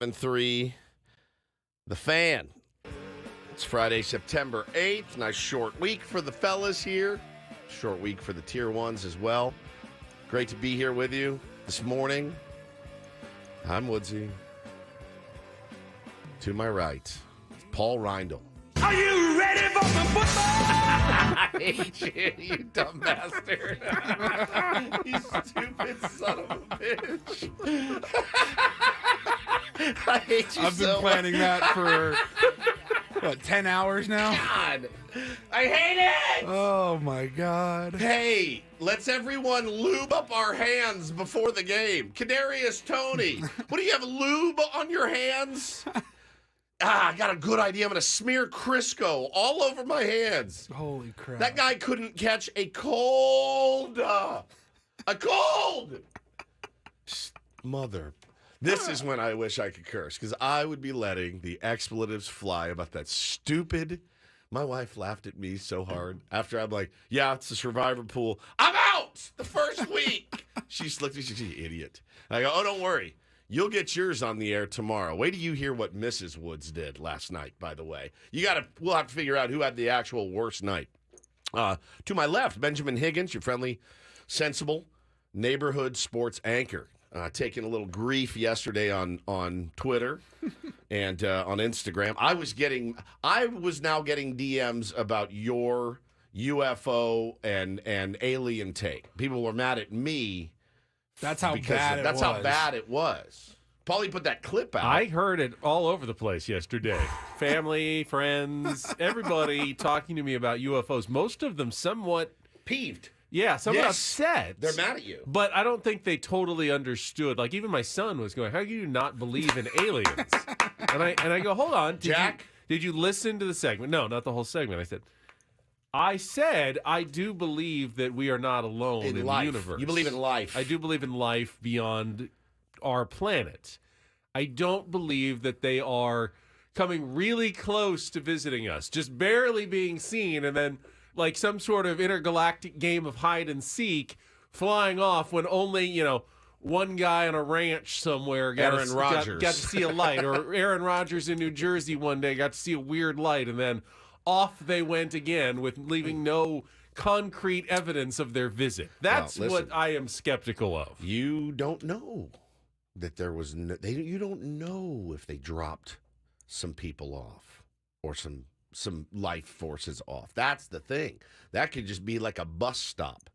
3, The Fan. It's Friday, September 8th. Nice short week for the fellas here. Short week for the tier ones as well. Great to be here with you this morning. I'm Woodsy. To my right, Paul Reindl. Are you ready for the football? I hate you, you dumb bastard. You stupid son of a bitch. I hate you I've been planning that for, 10 hours now? God, I hate it. Oh, my God. Hey, let's everyone lube up our hands before the game. Kadarius Toney, what do you have, lube on your hands? I got a good idea. I'm going to smear Crisco all over my hands. Holy crap. That guy couldn't catch a cold. A cold. Mother. This is when I wish I could curse, because I would be letting the expletives fly about that stupid. My wife laughed at me so hard after I'm like, yeah, it's a survivor pool. I'm out the first week. She looked at me, she's an idiot. I go, oh, don't worry. You'll get yours on the air tomorrow. Wait till you hear what Mrs. Woods did last night, by the way. We'll have to figure out who had the actual worst night. To my left, Benjamin Higgins, your friendly, sensible neighborhood sports anchor. Taking a little grief yesterday on Twitter and on Instagram. I was now getting DMs about your UFO and alien take. People were mad at me. That's how bad it was. That's how bad it was. Paulie put that clip out. I heard it all over the place yesterday. Family, friends, everybody talking to me about UFOs. Most of them somewhat peeved. Yeah, somewhat upset. They're mad at you. But I don't think they totally understood. Like, even my son was going, how do you not believe in aliens? and I go, hold on. Jack? Did you listen to the segment? No, not the whole segment. I said I do believe that we are not alone in the universe. You believe in life. I do believe in life beyond our planet. I don't believe that they are coming really close to visiting us, just barely being seen, and then like some sort of intergalactic game of hide and seek flying off when only, one guy on a ranch somewhere got to see a light, or Aaron Rodgers in New Jersey one day got to see a weird light, and then off they went again with leaving no concrete evidence of their visit. That's what I am skeptical of. You don't know that there was you don't know if they dropped some people off or some life forces off. That's the thing. That could just be like a bus stop.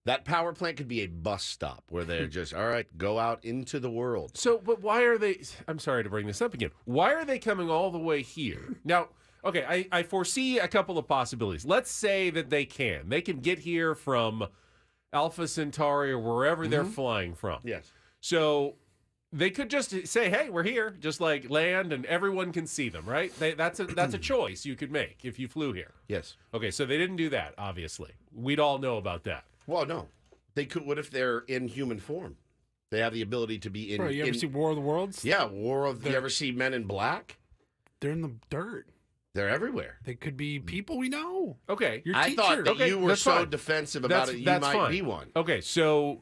That power plant could be a bus stop where they're just, all right, go out into the world. So, but why are they, I'm sorry to bring this up again. Why are they coming all the way here? Now, okay, I foresee a couple of possibilities. Let's say that they can. They can get here from Alpha Centauri or wherever they're flying from. Yes. So they could just say, hey, we're here, just like land, and everyone can see them, right? That's a choice you could make if you flew here. Yes. Okay, so they didn't do that, obviously. We'd all know about that. Well, no. They could. What if they're in human form? They have the ability to be in... Bro, you ever see War of the Worlds? Yeah, you ever see Men in Black? They're in the dirt. They're everywhere. They could be people we know. Okay. Your I teacher. thought that you were so fine. defensive about it, you That's might fine. be one. Okay, so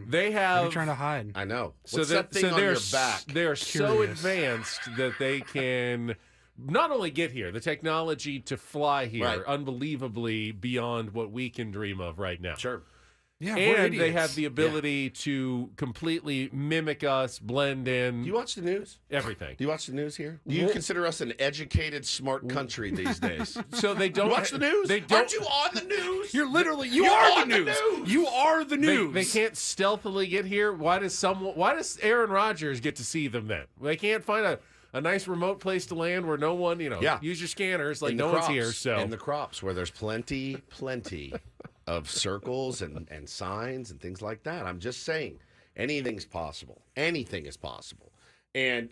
they have... You're trying to hide. I know. So What's that thing on your back? They're so Curious. advanced that they can not only get here, the technology to fly here, Right. unbelievably beyond what we can dream of right now. Sure. Yeah, we're And idiots. they have the ability to completely mimic us, blend in, Do you watch the news? everything. Do you watch the news here? Do you consider us an educated, smart country these days? So they don't You watch the news? They don't. Aren't you on the news? You're literally, you You're are on the news. You are the news. They can't stealthily get here. Why does Aaron Rodgers get to see them then? They can't find a nice remote place to land where no one, use your scanners like In the no one's crops. here. So in the crops where there's plenty of circles and signs and things like that. I'm just saying, anything's possible. Anything is possible. And,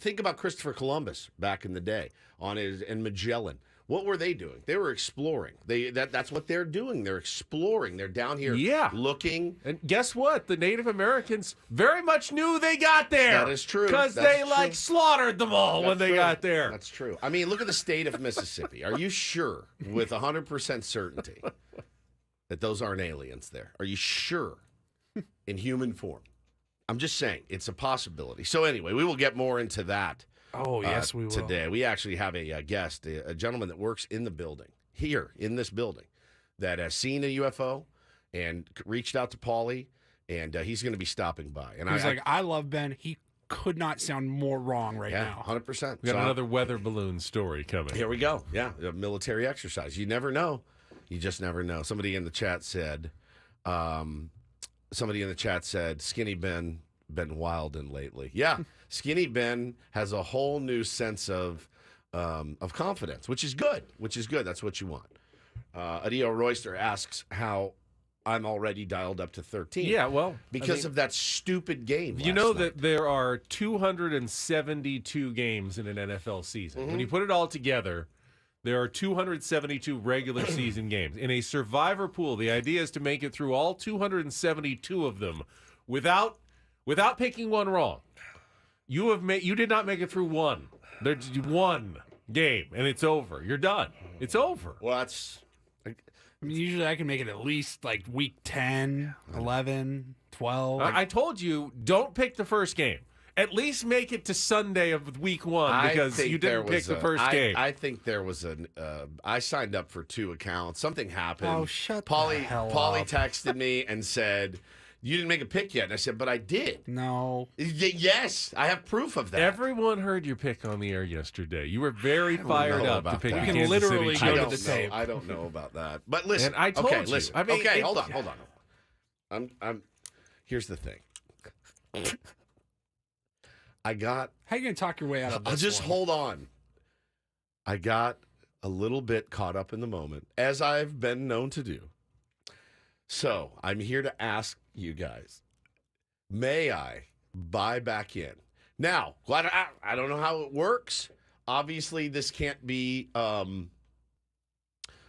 think about Christopher Columbus back in the day and Magellan. What were they doing? They were exploring. That's what they're doing. They're exploring. They're down here looking. And guess what? The Native Americans very much knew they got there. That is true. Because they slaughtered them all when they got there. That's true. I mean, look at the state of Mississippi. Are you sure with 100% certainty that those aren't aliens there? Are you sure in human form? I'm just saying it's a possibility. So anyway, we will get more into that. Oh, yes, we will. Today. We actually have a guest, a gentleman that works in the building, here in this building, that has seen a UFO and reached out to Paulie, and he's going to be stopping by. And He's like, I love Ben. He could not sound more wrong right now. 100%. We got another weather balloon story coming. Here we go. Yeah, a military exercise. You never know. You just never know. Somebody in the chat said, Skinny Ben been wildin' lately. Yeah, Skinny Ben has a whole new sense of confidence, which is good. That's what you want. Adio Royster asks how I'm already dialed up to 13. Yeah, well, because of that stupid game. You know that there are 272 games in an NFL season. Mm-hmm. When you put it all together, there are 272 regular season games. In a survivor pool, the idea is to make it through all 272 of them without picking one wrong. You did not make it through one. There's one game, and it's over. You're done. It's over. Well, that's... I mean, usually I can make it at least like week 10, 11, 12. I told you, don't pick the first game. At least make it to Sunday of week 1 because you didn't pick the first game. I think there was I signed up for 2 accounts. Something happened. Oh, shut the hell Paulie up. texted me and said, you didn't make a pick yet. And I said, but I did. No. Yes, I have proof of that. Everyone heard your pick on the air yesterday. You were very fired know up to about pick that. the You can Kansas literally City go Chiefs. to the tape. I don't know about that. But listen, And I told okay, you. listen. I mean, okay, hold on. I'm here's the thing. How are you going to talk your way out of this? Just one? hold on. I got a little bit caught up in the moment, as I've been known to do. So I'm here to ask you guys, may I buy back in? Now, I don't know how it works. Obviously, this can't be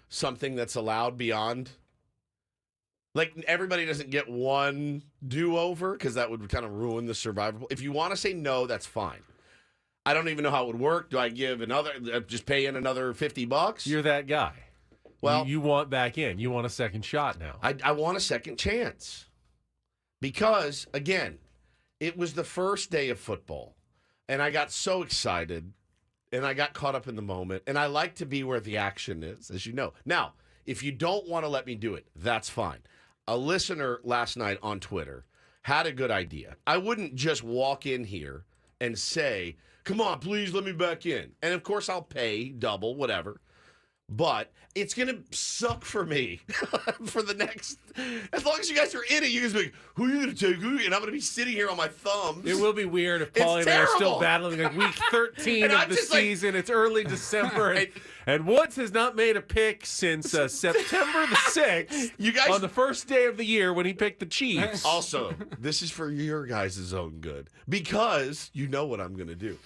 something that's allowed beyond. Like, everybody doesn't get one do-over because that would kind of ruin the survivor. If you want to say no, that's fine. I don't even know how it would work. Do I give just pay in another $50? You're that guy. Well, you want back in. You want a second shot now. I want a second chance. Because, again, it was the first day of football, and I got so excited, and I got caught up in the moment, and I like to be where the action is, as you know. Now, if you don't want to let me do it, that's fine. A listener last night on Twitter had a good idea. I wouldn't just walk in here and say, come on, please let me back in. And, of course, I'll pay double, whatever. But it's going to suck for me for the next, as long as you guys are in it, you guys be like, who are you going to take? And I'm going to be sitting here on my thumbs. It will be weird if It's Paulie and I are still terrible. battling like week 13 And of I'm the just like- season. It's early December. And Woods has not made a pick since September the 6th You guys- on the first day of the year when he picked the Chiefs. Also, this is for your guys' own good, because you know what I'm going to do.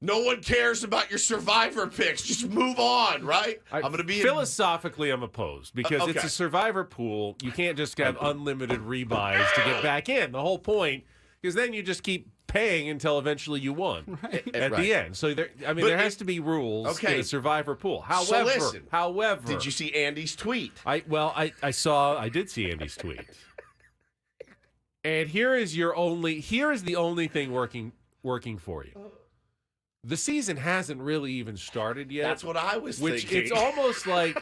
No one cares about your survivor picks. Just move on, right? I'm going to be philosophically, I'm opposed because it's okay. a survivor pool. You can't just have unlimited rebuys to get back in. The whole point, because then you just keep paying until eventually you won at Right. the end. So there has to be rules in a survivor pool. However, did you see Andy's tweet? I did see Andy's tweet. And here is the only thing working for you. The season hasn't really even started yet. That's what I was thinking. It's almost like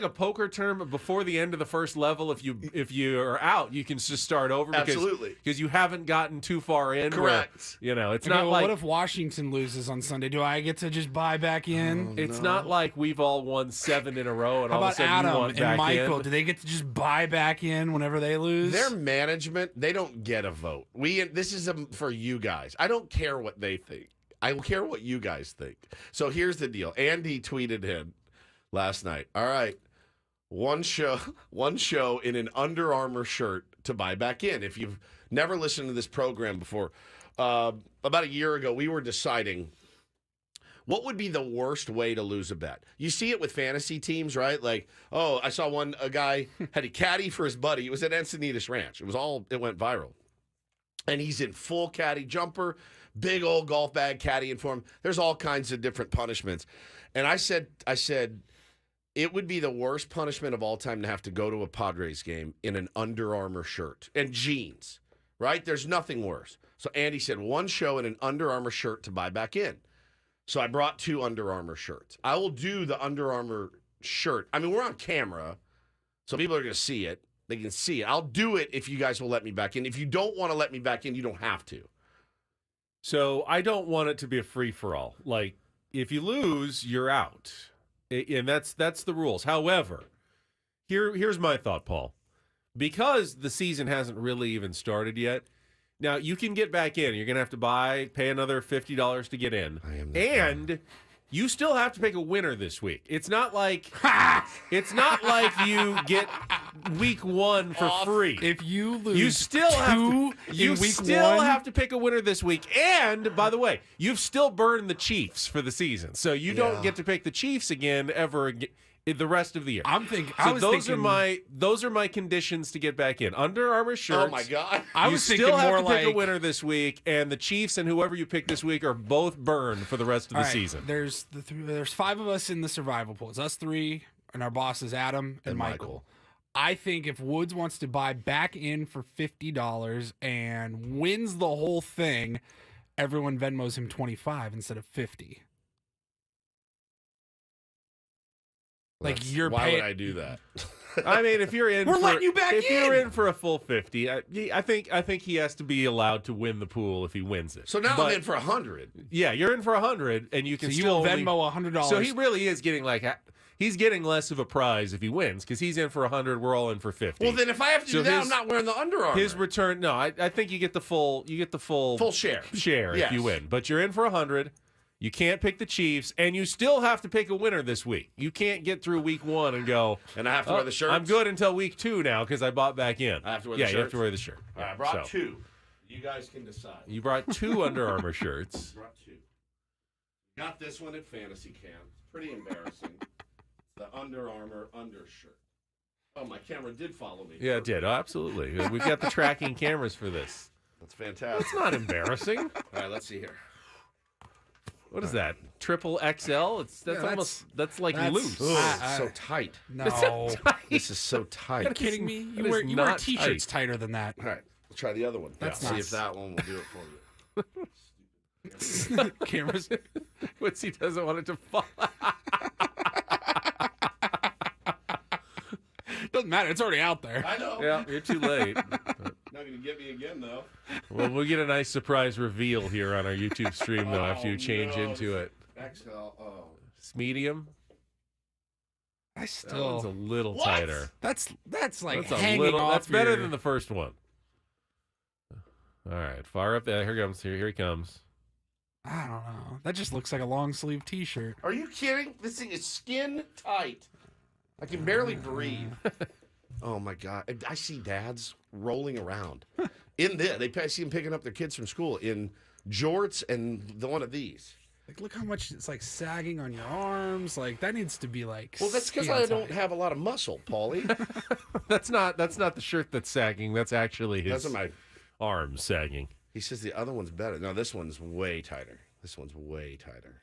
a poker term. But before the end of the first level, if you are out, you can just start over. Because you haven't gotten too far in. Correct. Where, it's Okay, not well, like what if Washington loses on Sunday? Do I get to just buy back in? it's not like we've all won 7 in a row, and How all of a about sudden Adam you want and back Michael? in. Do they get to just buy back in whenever they lose? Their management, they don't get a vote. This is for you guys. I don't care what they think. I care what you guys think. So here's the deal. Andy tweeted in last night. All right, one show in an Under Armour shirt to buy back in. If you've never listened to this program before, about a year ago, we were deciding what would be the worst way to lose a bet. You see it with fantasy teams, right? Like, I saw a guy had a caddy for his buddy. It was at Encinitas Ranch. It went viral. And he's in full caddy jumper, big old golf bag caddying for him. There's all kinds of different punishments. And I said, it would be the worst punishment of all time to have to go to a Padres game in an Under Armour shirt and jeans, right? There's nothing worse. So Andy said one show and an Under Armour shirt to buy back in. So I brought 2 Under Armour shirts. I will do the Under Armour shirt. I mean, we're on camera, so people are going to see it. They can see it. I'll do it if you guys will let me back in. If you don't want to let me back in, you don't have to. So I don't want it to be a free-for-all. Like, if you lose, you're out. And that's the rules. However, here's my thought, Paul. Because the season hasn't really even started yet, now you can get back in. You're going to have to pay another $50 to get in. And you still have to pick a winner this week. It's not like you get week 1 for free. If you lose, You still have to pick a winner this week. And by the way, you've still burned the Chiefs for the season, so you don't get to pick the Chiefs again ever again the rest of the year. Those are my conditions to get back in. Under Armour shirts. Oh my God! I was thinking more have to like pick a winner this week, and the Chiefs and whoever you pick this week are both burned for the rest of the season. There's 5 of us in the survival pool. It's us 3, and our bosses Adam and Michael. I think if Woods wants to buy back in for $50 and wins the whole thing, everyone Venmos him 25 instead of 50. Like why would I do that? I mean, if you're in, letting you back if you're in for a full 50, I think he has to be allowed to win the pool if he wins it. So now I'm in for 100. Yeah, you're in for 100, and you can So you still will Venmo $100. So he really is getting he's getting less of a prize if he wins because he's in for 100. We're all in for 50. Well, then if I have to do that, I'm not wearing the Under Armour. His return, no, I think you get the full share if you win, but you're in for 100. You can't pick the Chiefs, and you still have to pick a winner this week. You can't get through week 1 and go, and I have to wear the shirt. I'm good until week 2 now because I bought back in. I have to wear the shirt. Yeah, you have to wear the shirt. All right, I brought 2. You guys can decide. You brought 2 Under Armour shirts. Brought 2. Got this one at Fantasy Camp. It's pretty embarrassing. The Under Armour undershirt. Oh, my camera did follow me. Yeah, it did. Oh, absolutely. We've got the tracking cameras for this. That's fantastic. It's not embarrassing. All right, let's see here. What is that? Triple XL? That's like loose. So tight. No. This is so tight. Are you kidding me? You is wear not T-shirts tight. tighter than that. All right, we'll try the other one. That's See not- if that one will do it for you. Cameras. What's he doesn't want it to fall. Doesn't matter. It's already out there. I know. Yeah, you're too late. Not going to get me again, though. Well, we'll get a nice surprise reveal here on our YouTube stream, though, after you change no. into it. XL. Oh. It's medium. I That still. one's a little What? tighter. That's like That's hanging off. That's better your- than the first one. All right, far up there. Here comes. Here he comes. I don't know. That just looks like a long sleeve T-shirt. Are you kidding? This thing is skin tight. I can barely breathe. Oh my God! I see dads rolling around in this. I see them picking up their kids from school in jorts and one of these. Like, look how much it's like sagging on your arms. Like that needs to be like. Well, that's because skin I don't tight. have a lot of muscle, Paulie. That's not the shirt that's sagging. That's actually his That's my. arms sagging. He says the other one's better. No, this one's way tighter. This one's way tighter.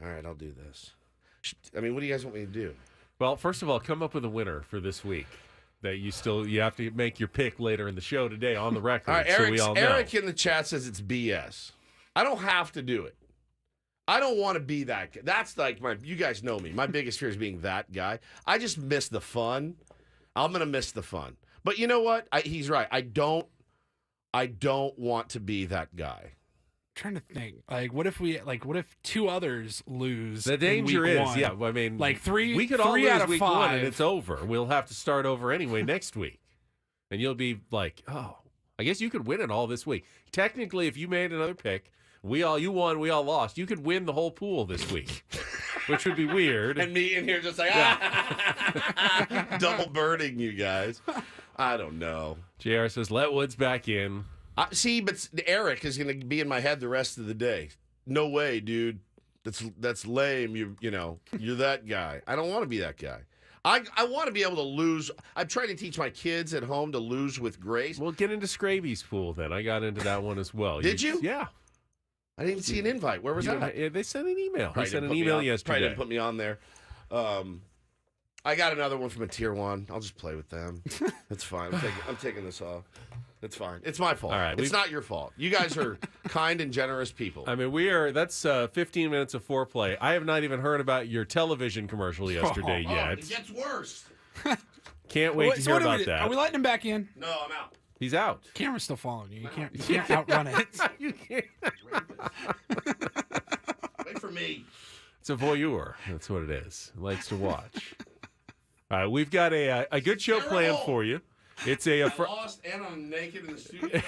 All right, I'll do this. I mean, what do you guys want me to do? Well, first of all, come up with a winner for this week. That you have to make your pick later in the show today on the record, All right, so we all know. Eric in the chat says it's BS. I don't have to do it. I don't want to be that guy. That's like you guys know me. My biggest fear is being that guy. I just miss the fun. I'm going to miss the fun. But you know what? He's right. I don't want to be that guy. Trying to think. Like, what if 2 others lose? The in danger week is, 1? yeah. I mean, Like three. we could all 3 out lose of week 5. 1 and it's over. We'll have to start over anyway next week, and you'll be like, oh, I guess you could win it all this week. Technically, if you made another pick, you won, we all lost. You could win the whole pool this week, which would be weird. And me in here just like, double birding you guys. I don't know. JR says, let Woods back in. See, but Eric is going to be in my head the rest of the day. No way, dude. That's lame. You're that guy. I don't want to be that guy. I want to be able to lose. I'm trying to teach my kids at home to lose with grace. Well, get into Scraby's pool then. I got into that one as well. Did you? Yeah. I didn't even see an invite. Where was that? They sent an email. They Probably sent didn't an put me email on- yesterday. Probably didn't put me on there. I got another one from a tier 1. I'll just play with them. That's fine. I'm taking this off. That's fine. It's my fault. All right, It's not your fault. You guys are kind and generous people. I mean, that's 15 minutes of foreplay. I have not even heard about your television commercial yesterday yet. It gets worse. Can't wait to hear about that. Are we letting him back in? No, I'm out. He's out. Camera's still following you. You can't outrun it. You can't. Wait for me. It's a voyeur. That's what it is. Likes to watch. All right, we've got a good show planned for you. It's I'm lost and I'm naked in the studio.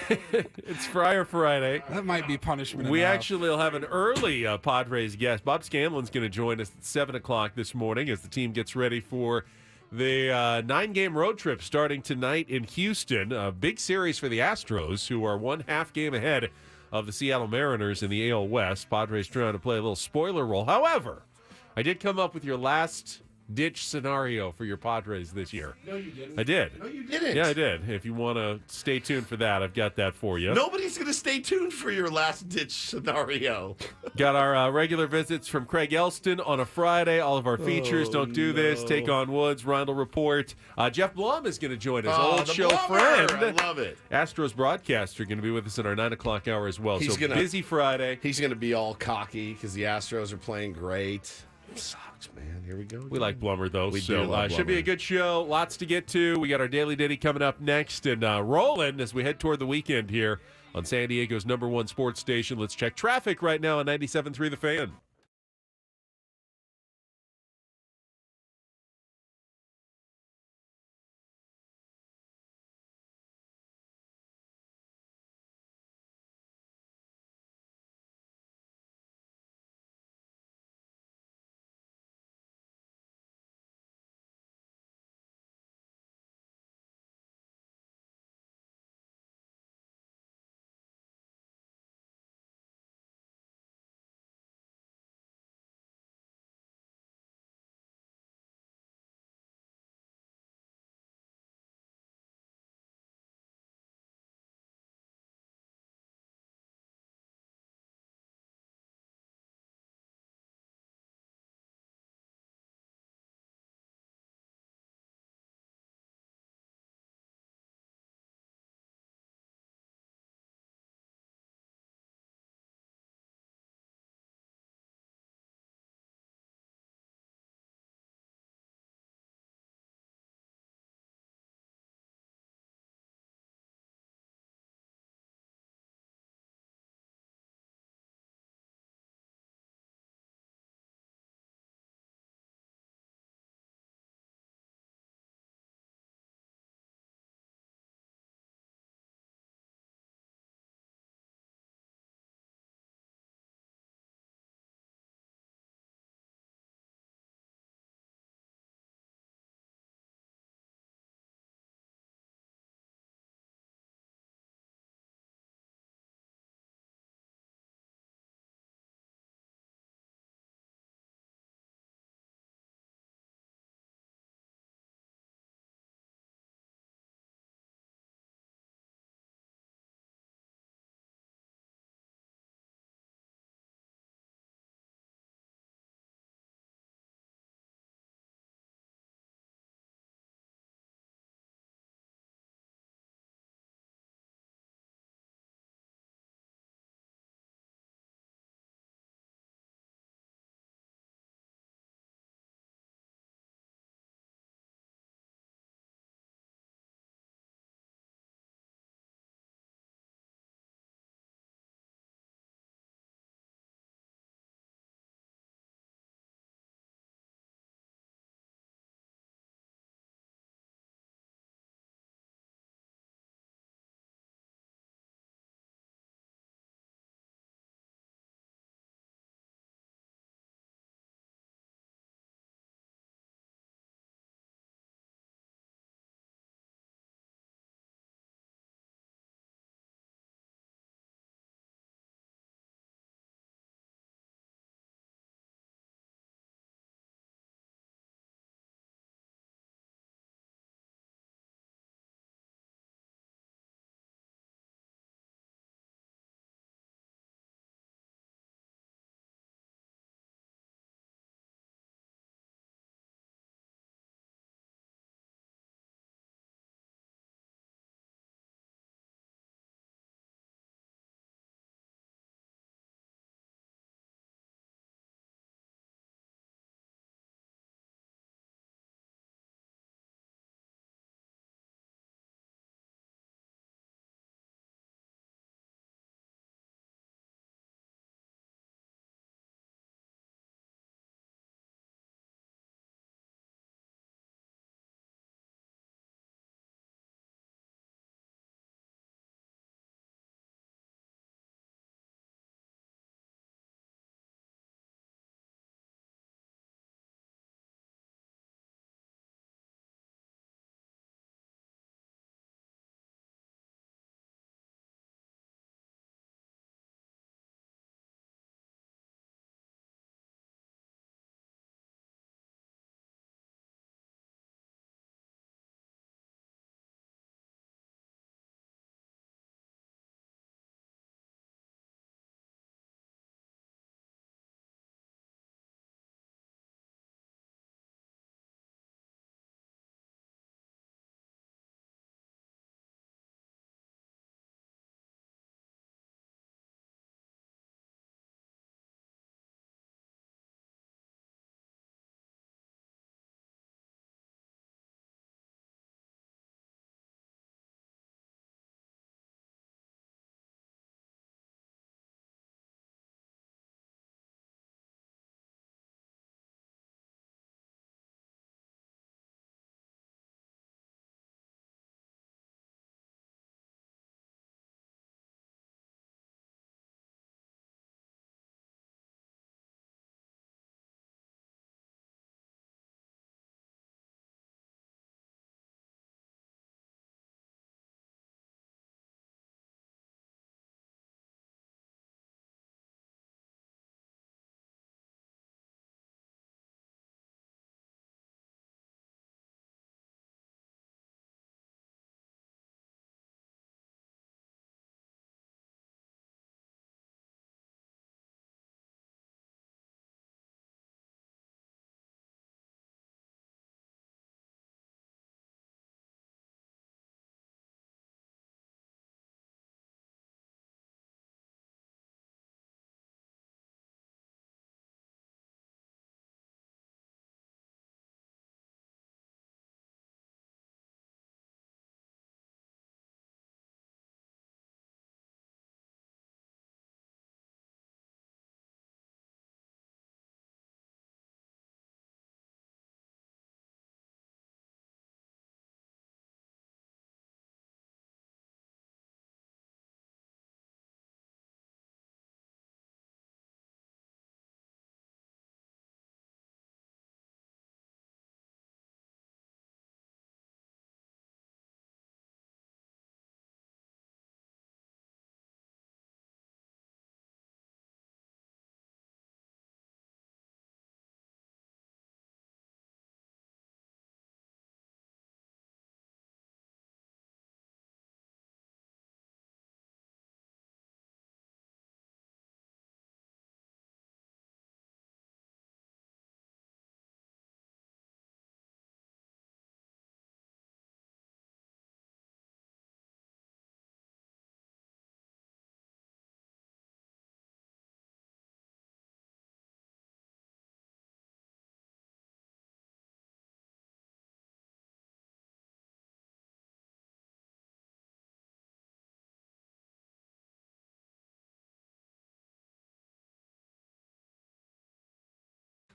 it's Friar Friday. That might be punishment. We enough. actually will have an early Padres guest. Bob Scanlan's going to join us at 7 o'clock this morning as the team gets ready for the 9-game road trip starting tonight in Houston. A big series for the Astros, who are 1/2 game ahead of the Seattle Mariners in the AL West. Padres trying to play a little spoiler role. However, I did come up with your last-ditch scenario for your Padres this year. No, you didn't. I did. No, you didn't. Yeah, I did. If you want to stay tuned for that, I've got that for you. Nobody's going to stay tuned for your last-ditch scenario. Got our regular visits from Craig Elston on a Friday. All of our features, Don't Do This, Take on Woods, Rondell Report. Jeff Blum is going to join us, old the show Blummer. friend. I love it. Astros broadcaster going to be with us in our 9 o'clock hour as well. He's so busy Friday. He's going to be all cocky because the Astros are playing great. Sucks, man. Here we go. We like Blummer, though. We so do love should be Blummer. a good show. Lots to get to. We got our Daily Ditty coming up next. And rolling as we head toward the weekend here on San Diego's #1 sports station. Let's check traffic right now on 97.3 The Fan.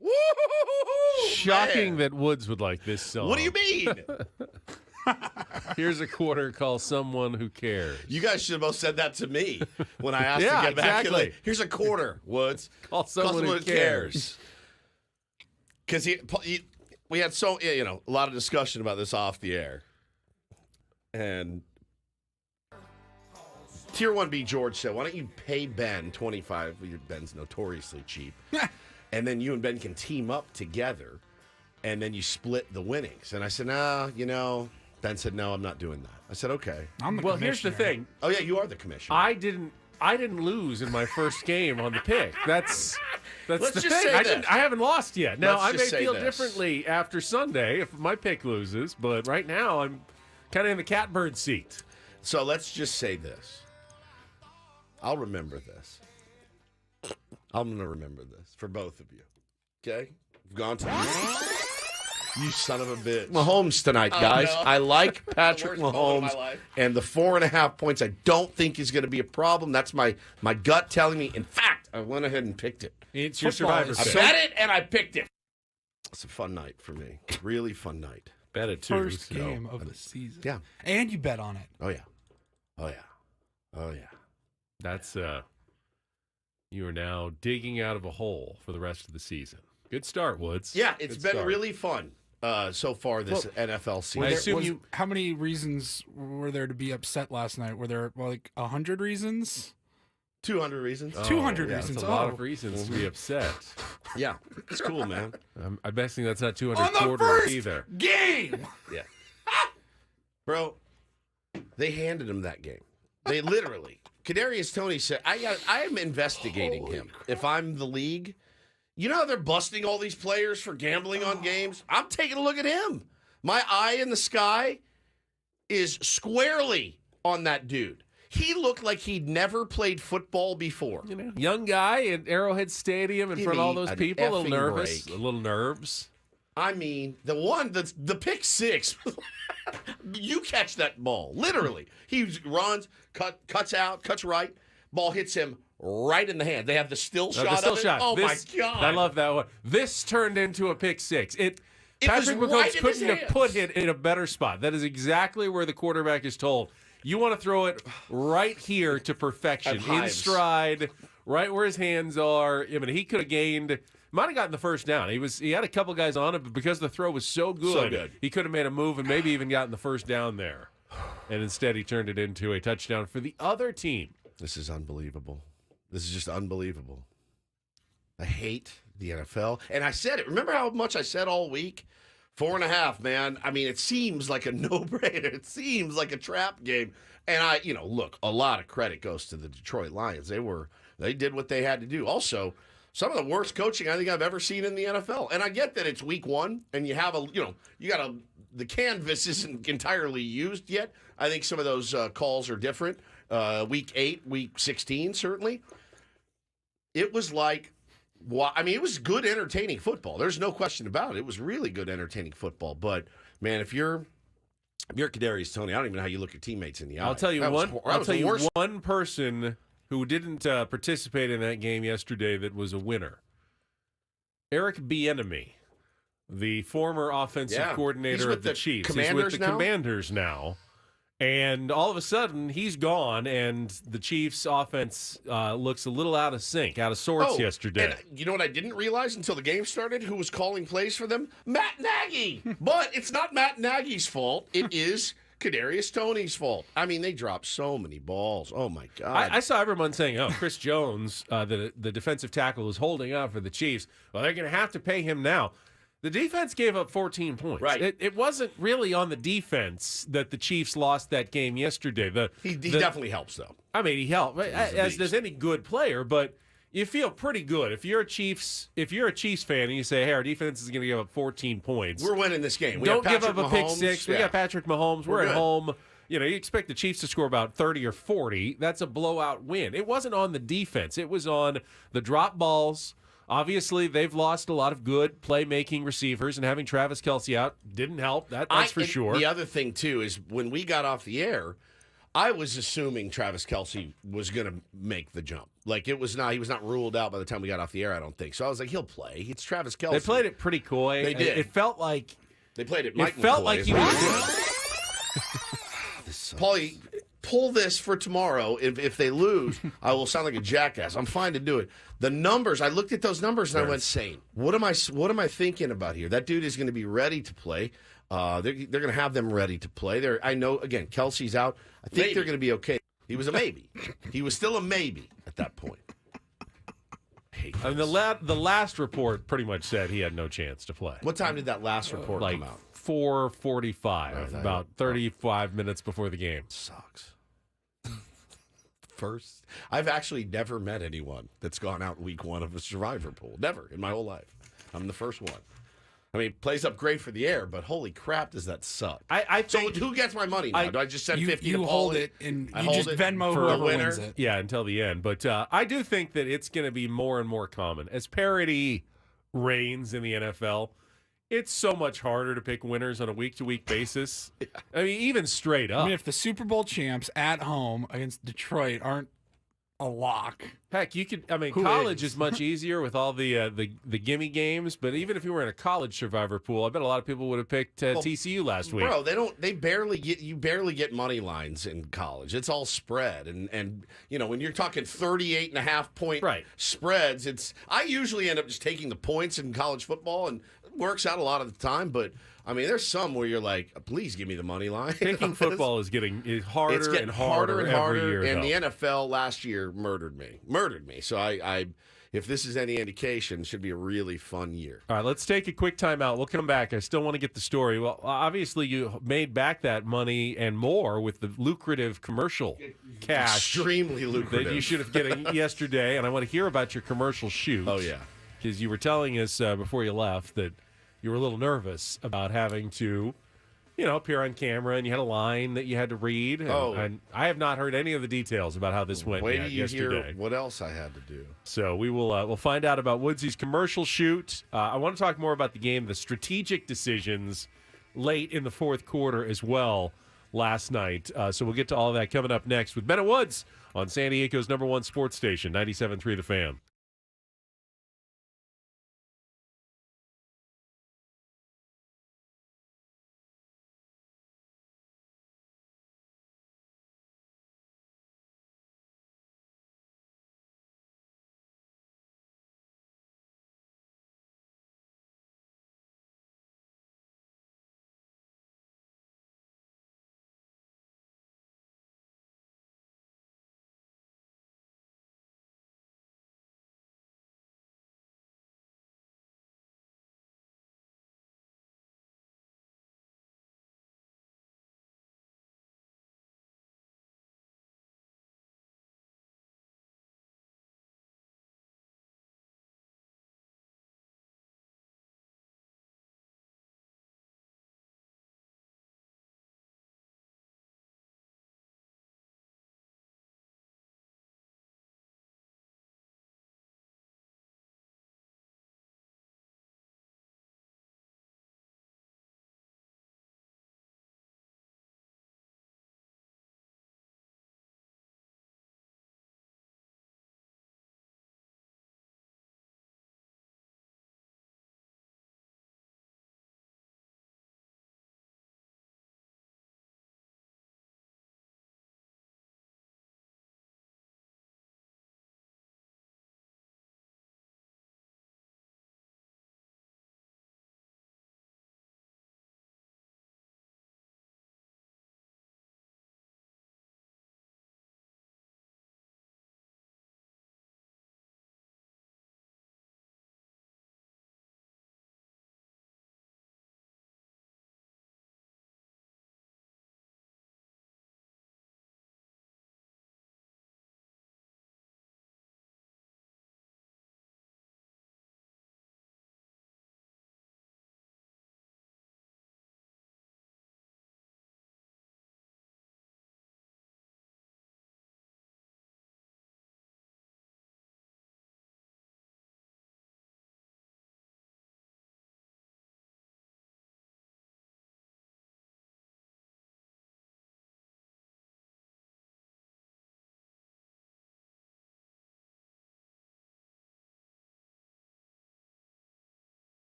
Woo! Shocking Man. that Woods would like this song. What do you mean? Here's a quarter, call someone who cares. You guys should have both said that to me when I asked Yeah, to get back. exactly. Like, here's a quarter, Woods. Call someone who cares. Because we had a lot of discussion about this off the air. And Tier 1B George said, why don't you pay Ben $25? Ben's notoriously cheap. And then you and Ben can team up together, and then you split the winnings. And I said, Ben said, no, I'm not doing that. I said, okay. I'm the Well, here's the commissioner. thing. Oh, yeah, you are the commissioner. I didn't lose in my first game on the pick. That's Let's the just thing. say this. I haven't lost yet. Now, Let's I may just say feel this. differently after Sunday if my pick loses, but right now I'm kind of in the catbird seat. So let's just say this. I'll remember this. I'm going to remember this for both of you. Okay? We've gone to you son of a bitch. Mahomes tonight, guys. no. I like Patrick The worst moment of Mahomes. my life. And the 4.5 points I don't think is going to be a problem. That's my gut telling me. In fact, I went ahead and picked it. It's your Football survivor is I pick. bet it and I picked it. It's a fun night for me. Really fun night. Bet it too. First so- game of the season. Yeah. And you bet on it. Oh, yeah. Oh, yeah. Oh, yeah. That's you are now digging out of a hole for the rest of the season. Good start, Woods. Yeah, it's Good been start. really fun so far this NFL season. I assume How many reasons were there to be upset last night? Were there like 100 reasons? 200 reasons. 200 yeah, reasons. That's a lot Oh. of reasons to be upset. Yeah, it's cool, man. I'm guessing that's not 200 On the quarters first either. game. Yeah. Bro, they handed him that game. They literally. Kadarius Toney said, I am investigating him. If I'm the league, you know how they're busting all these players for gambling on games? I'm taking a look at him. My eye in the sky is squarely on that dude. He looked like he'd never played football before. You know, young guy at Arrowhead Stadium in Give front of all me those an people, a little effing nervous, break. a little nerves. I mean, the pick six. You catch that ball, literally. He runs, cuts out, cuts right. Ball hits him right in the hand. They have the still shot. The still of it. shot. Oh This- my god! I love that one. This turned into a pick six. It Patrick was Mahomes right in his couldn't have hands. put it in a better spot. That is exactly where the quarterback is told. You want to throw it right here to perfection, At in hives. stride, right where his hands are. I mean, he could have gained. Might have gotten the first down. He had a couple guys on it, but because the throw was so good, he could have made a move and maybe even gotten the first down there. And instead, he turned it into a touchdown for the other team. This is unbelievable. This is just unbelievable. I hate the NFL, and I said it. Remember how much I said all week? 4.5, man. I mean, it seems like a no-brainer. It seems like a trap game. And look, a lot of credit goes to the Detroit Lions. They did what they had to do. Also, some of the worst coaching I think I've ever seen in the NFL. And I get that it's week one, and you have the canvas isn't entirely used yet. I think some of those calls are different. Week 8, week 16, certainly. It was like, it was good, entertaining football. There's no question about it. It was really good, entertaining football. But man, if you're Kadarius Toney, I don't even know how you look your teammates in the eye. I'll tell you That was one. that I'll was tell the you worst. one person who didn't participate in that game yesterday that was a winner. Eric Bieniemy, the former offensive Yeah. He's coordinator with of the the Chiefs. He's Commanders with the now? Commanders now. And all of a sudden, he's gone, and the Chiefs' offense looks a little out of sync, out of sorts yesterday. And you know what I didn't realize until the game started? Who was calling plays for them? Matt Nagy. But it's not Matt Nagy's fault. It is Kadarius Toney's fault. I mean, they dropped so many balls. Oh, my God. I saw everyone saying, Chris Jones, the defensive tackle, is holding out for the Chiefs. Well, they're going to have to pay him now. The defense gave up 14 points. Right. It wasn't really on the defense that the Chiefs lost that game yesterday. He definitely helps, though. I mean, he helped, as beast. does any good player, but you feel pretty good. If you're a Chiefs fan and you say, hey, our defense is going to give up 14 points. We're winning this game. We Don't have give up Patrick a pick Mahomes. six. We Yeah. got Patrick Mahomes. We're We're at good. home. You expect the Chiefs to score about 30 or 40. That's a blowout win. It wasn't on the defense. It was on the drop balls. Obviously, they've lost a lot of good playmaking receivers, and having Travis Kelce out didn't help. That's for And sure. The other thing, too, is when we got off the air, I was assuming Travis Kelce was going to make the jump. Like, he was not ruled out by the time we got off the air, I don't think. So I was like, he'll play. It's Travis Kelce. They played it pretty coy. They did. It felt like They played it Mike felt McCoy. like he was Paulie, pull this for tomorrow. If they lose, I will sound like a jackass. I'm fine to do it. The numbers, I looked at those numbers and I went, insane. What am I thinking about here? That dude is going to be ready to play. They're going to have them ready to play. I know, again, Kelsey's out. I think they're going to be okay. He was a maybe. He was still a maybe at that point. I mean, the last report pretty much said he had no chance to play. What time did that last report Like come out? 4:45, about 35 minutes before the game. Sucks. First, I've actually never met anyone that's gone out week one of a survivor pool. Never in my whole life. I'm the first one. I mean, plays up great for the air, but holy crap, does that suck? I think, so who gets my money now? Do I just send 50 to You Paulie? hold it, and I you hold just it Venmo for whoever the winner? wins it. yeah, until the end. But I do think that it's going to be more and more common. As parity reigns in the NFL, it's so much harder to pick winners on a week-to-week basis. I mean, even straight up. I mean, if the Super Bowl champs at home against Detroit aren't a lock, Heck, you could. I mean, Who college is? is much easier with all the gimme games. But even if you were in a college survivor pool, I bet a lot of people would have picked TCU last week. Bro, they barely get money lines in college. It's all spread. And you know, when you're talking 38.5 point Right. spreads, I usually end up just taking the points in college football, and it works out a lot of the time, but I mean, there's some where you're like, please give me the money line. Picking football is getting harder It's getting and harder and every harder, year. and though. the NFL last year murdered me. So I if this is any indication, it should be a really fun year. All right, let's take a quick timeout. We'll come back. I still want to get the story. Well, obviously, you made back that money and more with the lucrative commercial cash Extremely lucrative. that you should have getting yesterday. And I want to hear about your commercial shoot. Oh yeah. Because you were telling us before you left that you were a little nervous about having to, appear on camera, and you had a line that you had to read. And I have not heard any of the details about how this went Wait yet till you yesterday. hear what else I had to do. So we will we'll find out about Woodsy's commercial shoot. I want to talk more about the game, the strategic decisions late in the fourth quarter as well last night. So we'll get to all of that coming up next with Bennett Woods on San Diego's #1 sports station, 97.3 The Fan.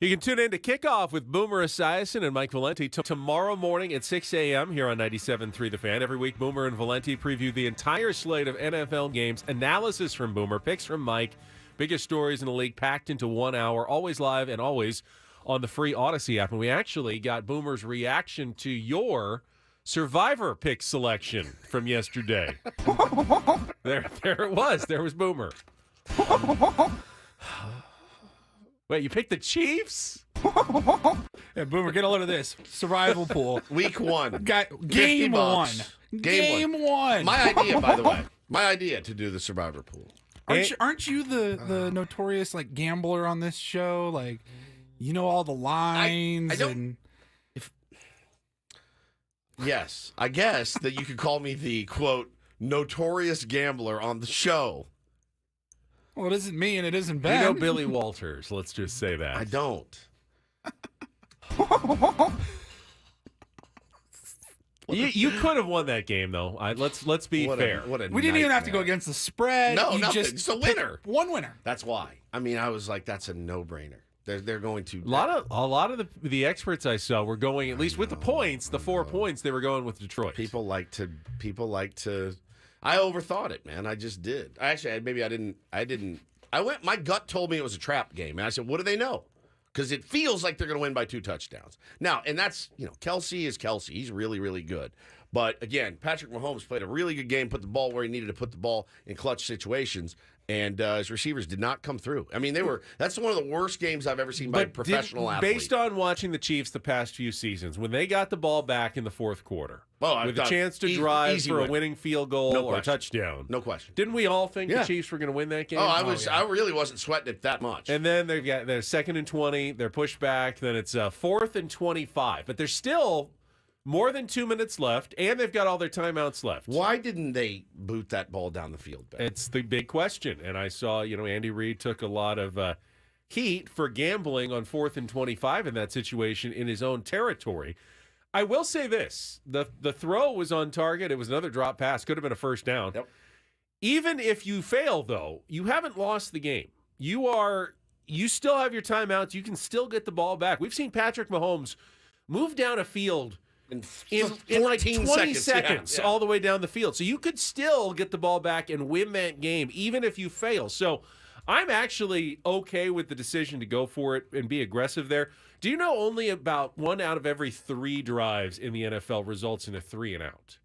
You can tune in to Kickoff with Boomer Esiason and Mike Valenti tomorrow morning at 6 a.m. here on 97.3 The Fan. Every week, Boomer and Valenti preview the entire slate of NFL games, analysis from Boomer, picks from Mike, biggest stories in the league packed into 1 hour, always live and always on the free Odyssey app. And we actually got Boomer's reaction to your Survivor pick selection from yesterday. There it was. There was Boomer. Wait, you picked the Chiefs? Yeah, Boomer, get a load of this. Survival pool. Week 1. Game 1. $50. Game 1. My idea, by the way. My idea to do the Survivor pool. Aren't you the notorious like gambler on this show? Like, you know all the lines I don't- and Yes, I guess that you could call me the, quote, notorious gambler on the show. well, it isn't me and it isn't You Ben. know Billy Walters, let's just say that. I don't. You could have won that game, though. Let's be fair. We didn't even have to go against the spread. No, You nothing. just It's a picked winner. One winner. That's why. I mean, I was like, that's a no-brainer. They're going to. A lot of the experts I saw were going, at least with the points, the 4 points, they were going with Detroit. People like to. I overthought it, man. I just did. Maybe I didn't. My gut told me it was a trap game, and I said, what do they know? Because it feels like they're going to win by 2 touchdowns. Now, and that's, Kelsey is Kelsey. He's really, really good. But again, Patrick Mahomes played a really good game, put the ball where he needed to put the ball in clutch situations, and his receivers did not come through. I mean, that's one of the worst games I've ever seen by a professional athlete. Based on watching the Chiefs the past few seasons, when they got the ball back in the fourth quarter, with a chance to drive for a winning field goal or a touchdown. No question. Didn't we all think the Chiefs were going to win that game? I really wasn't sweating it that much. And then they've got their 2nd and 20, they're pushed back, then it's 4th and 25. But there's still more than 2 minutes left, and they've got all their timeouts left. Why didn't they boot that ball down the field, Ben? It's the big question. And I saw, Andy Reid took a lot of heat for gambling on 4th and 25 in that situation in his own territory. I will say this. The throw was on target. It was another drop pass. Could have been a first down. Yep. Even if you fail, though, you haven't lost the game. You still have your timeouts. You can still get the ball back. We've seen Patrick Mahomes move down a field in like 20 seconds all the way down the field. So you could still get the ball back and win that game, even if you fail. So I'm actually okay with the decision to go for it and be aggressive there. Do you know only about 1 out of every 3 drives in the NFL results in a 3-and-out?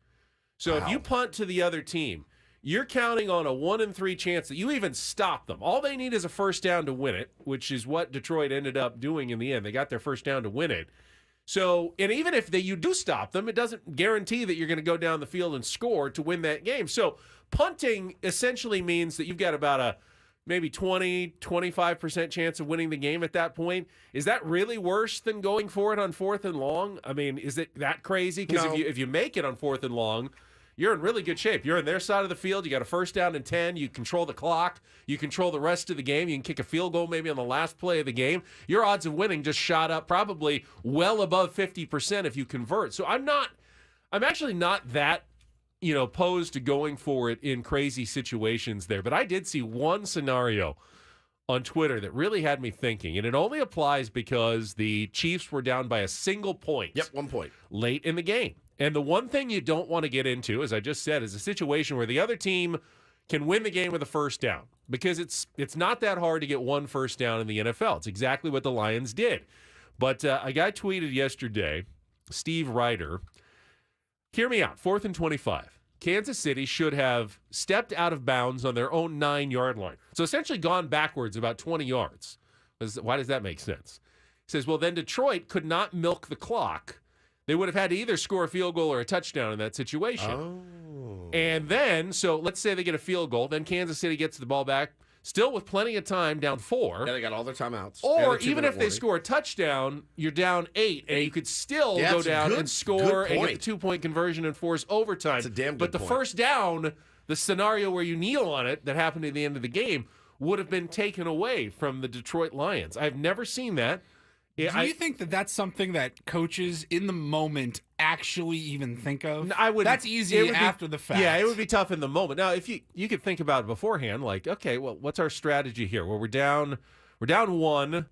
So if you punt to the other team, you're counting on a 1 in 3 chance that you even stop them. All they need is a first down to win it, which is what Detroit ended up doing in the end. They got their first down to win it. So, and even if you do stop them, it doesn't guarantee that you're going to go down the field and score to win that game. So punting essentially means that you've got about a maybe 20, 25% chance of winning the game at that point. Is that really worse than going for it on 4th and long? I mean, is it that crazy? Because if you make it on 4th and long, you're in really good shape. You're in their side of the field. You got a first down and 10. You control the clock. You control the rest of the game. You can kick a field goal maybe on the last play of the game. Your odds of winning just shot up probably well above 50% if you convert. So I'm actually not that, opposed to going for it in crazy situations there. But I did see one scenario on Twitter that really had me thinking, and it only applies because the Chiefs were down by a single point. Yep, 1 point. Late in the game. And the one thing you don't want to get into, as I just said, is a situation where the other team can win the game with a first down, because it's not that hard to get 1 first down in the NFL. It's exactly what the Lions did. But a guy tweeted yesterday, Steve Ryder, hear me out, 4th and 25. Kansas City should have stepped out of bounds on their own 9-yard line. So essentially gone backwards about 20 yards. Why does that make sense? He says, well, then Detroit could not milk the clock. They would have had to either score a field goal or a touchdown in that situation. Oh. And then, so let's say they get a field goal. Then Kansas City gets the ball back, still with plenty of time, down 4. Yeah, they got all their timeouts. Or even if they score a touchdown, you're down 8, and you could still go down and score and get the 2-point conversion and force overtime. That's a damn good But the point. first down, the scenario where you kneel on it that happened at the end of the game, would have been taken away from the Detroit Lions. I've never seen that. Do you think that that's something that coaches in the moment actually even think of? I would. That's easy after the fact. Yeah, it would be tough in the moment. Now, if you could think about it beforehand, like, okay, well, what's our strategy here? Well, we're down 1.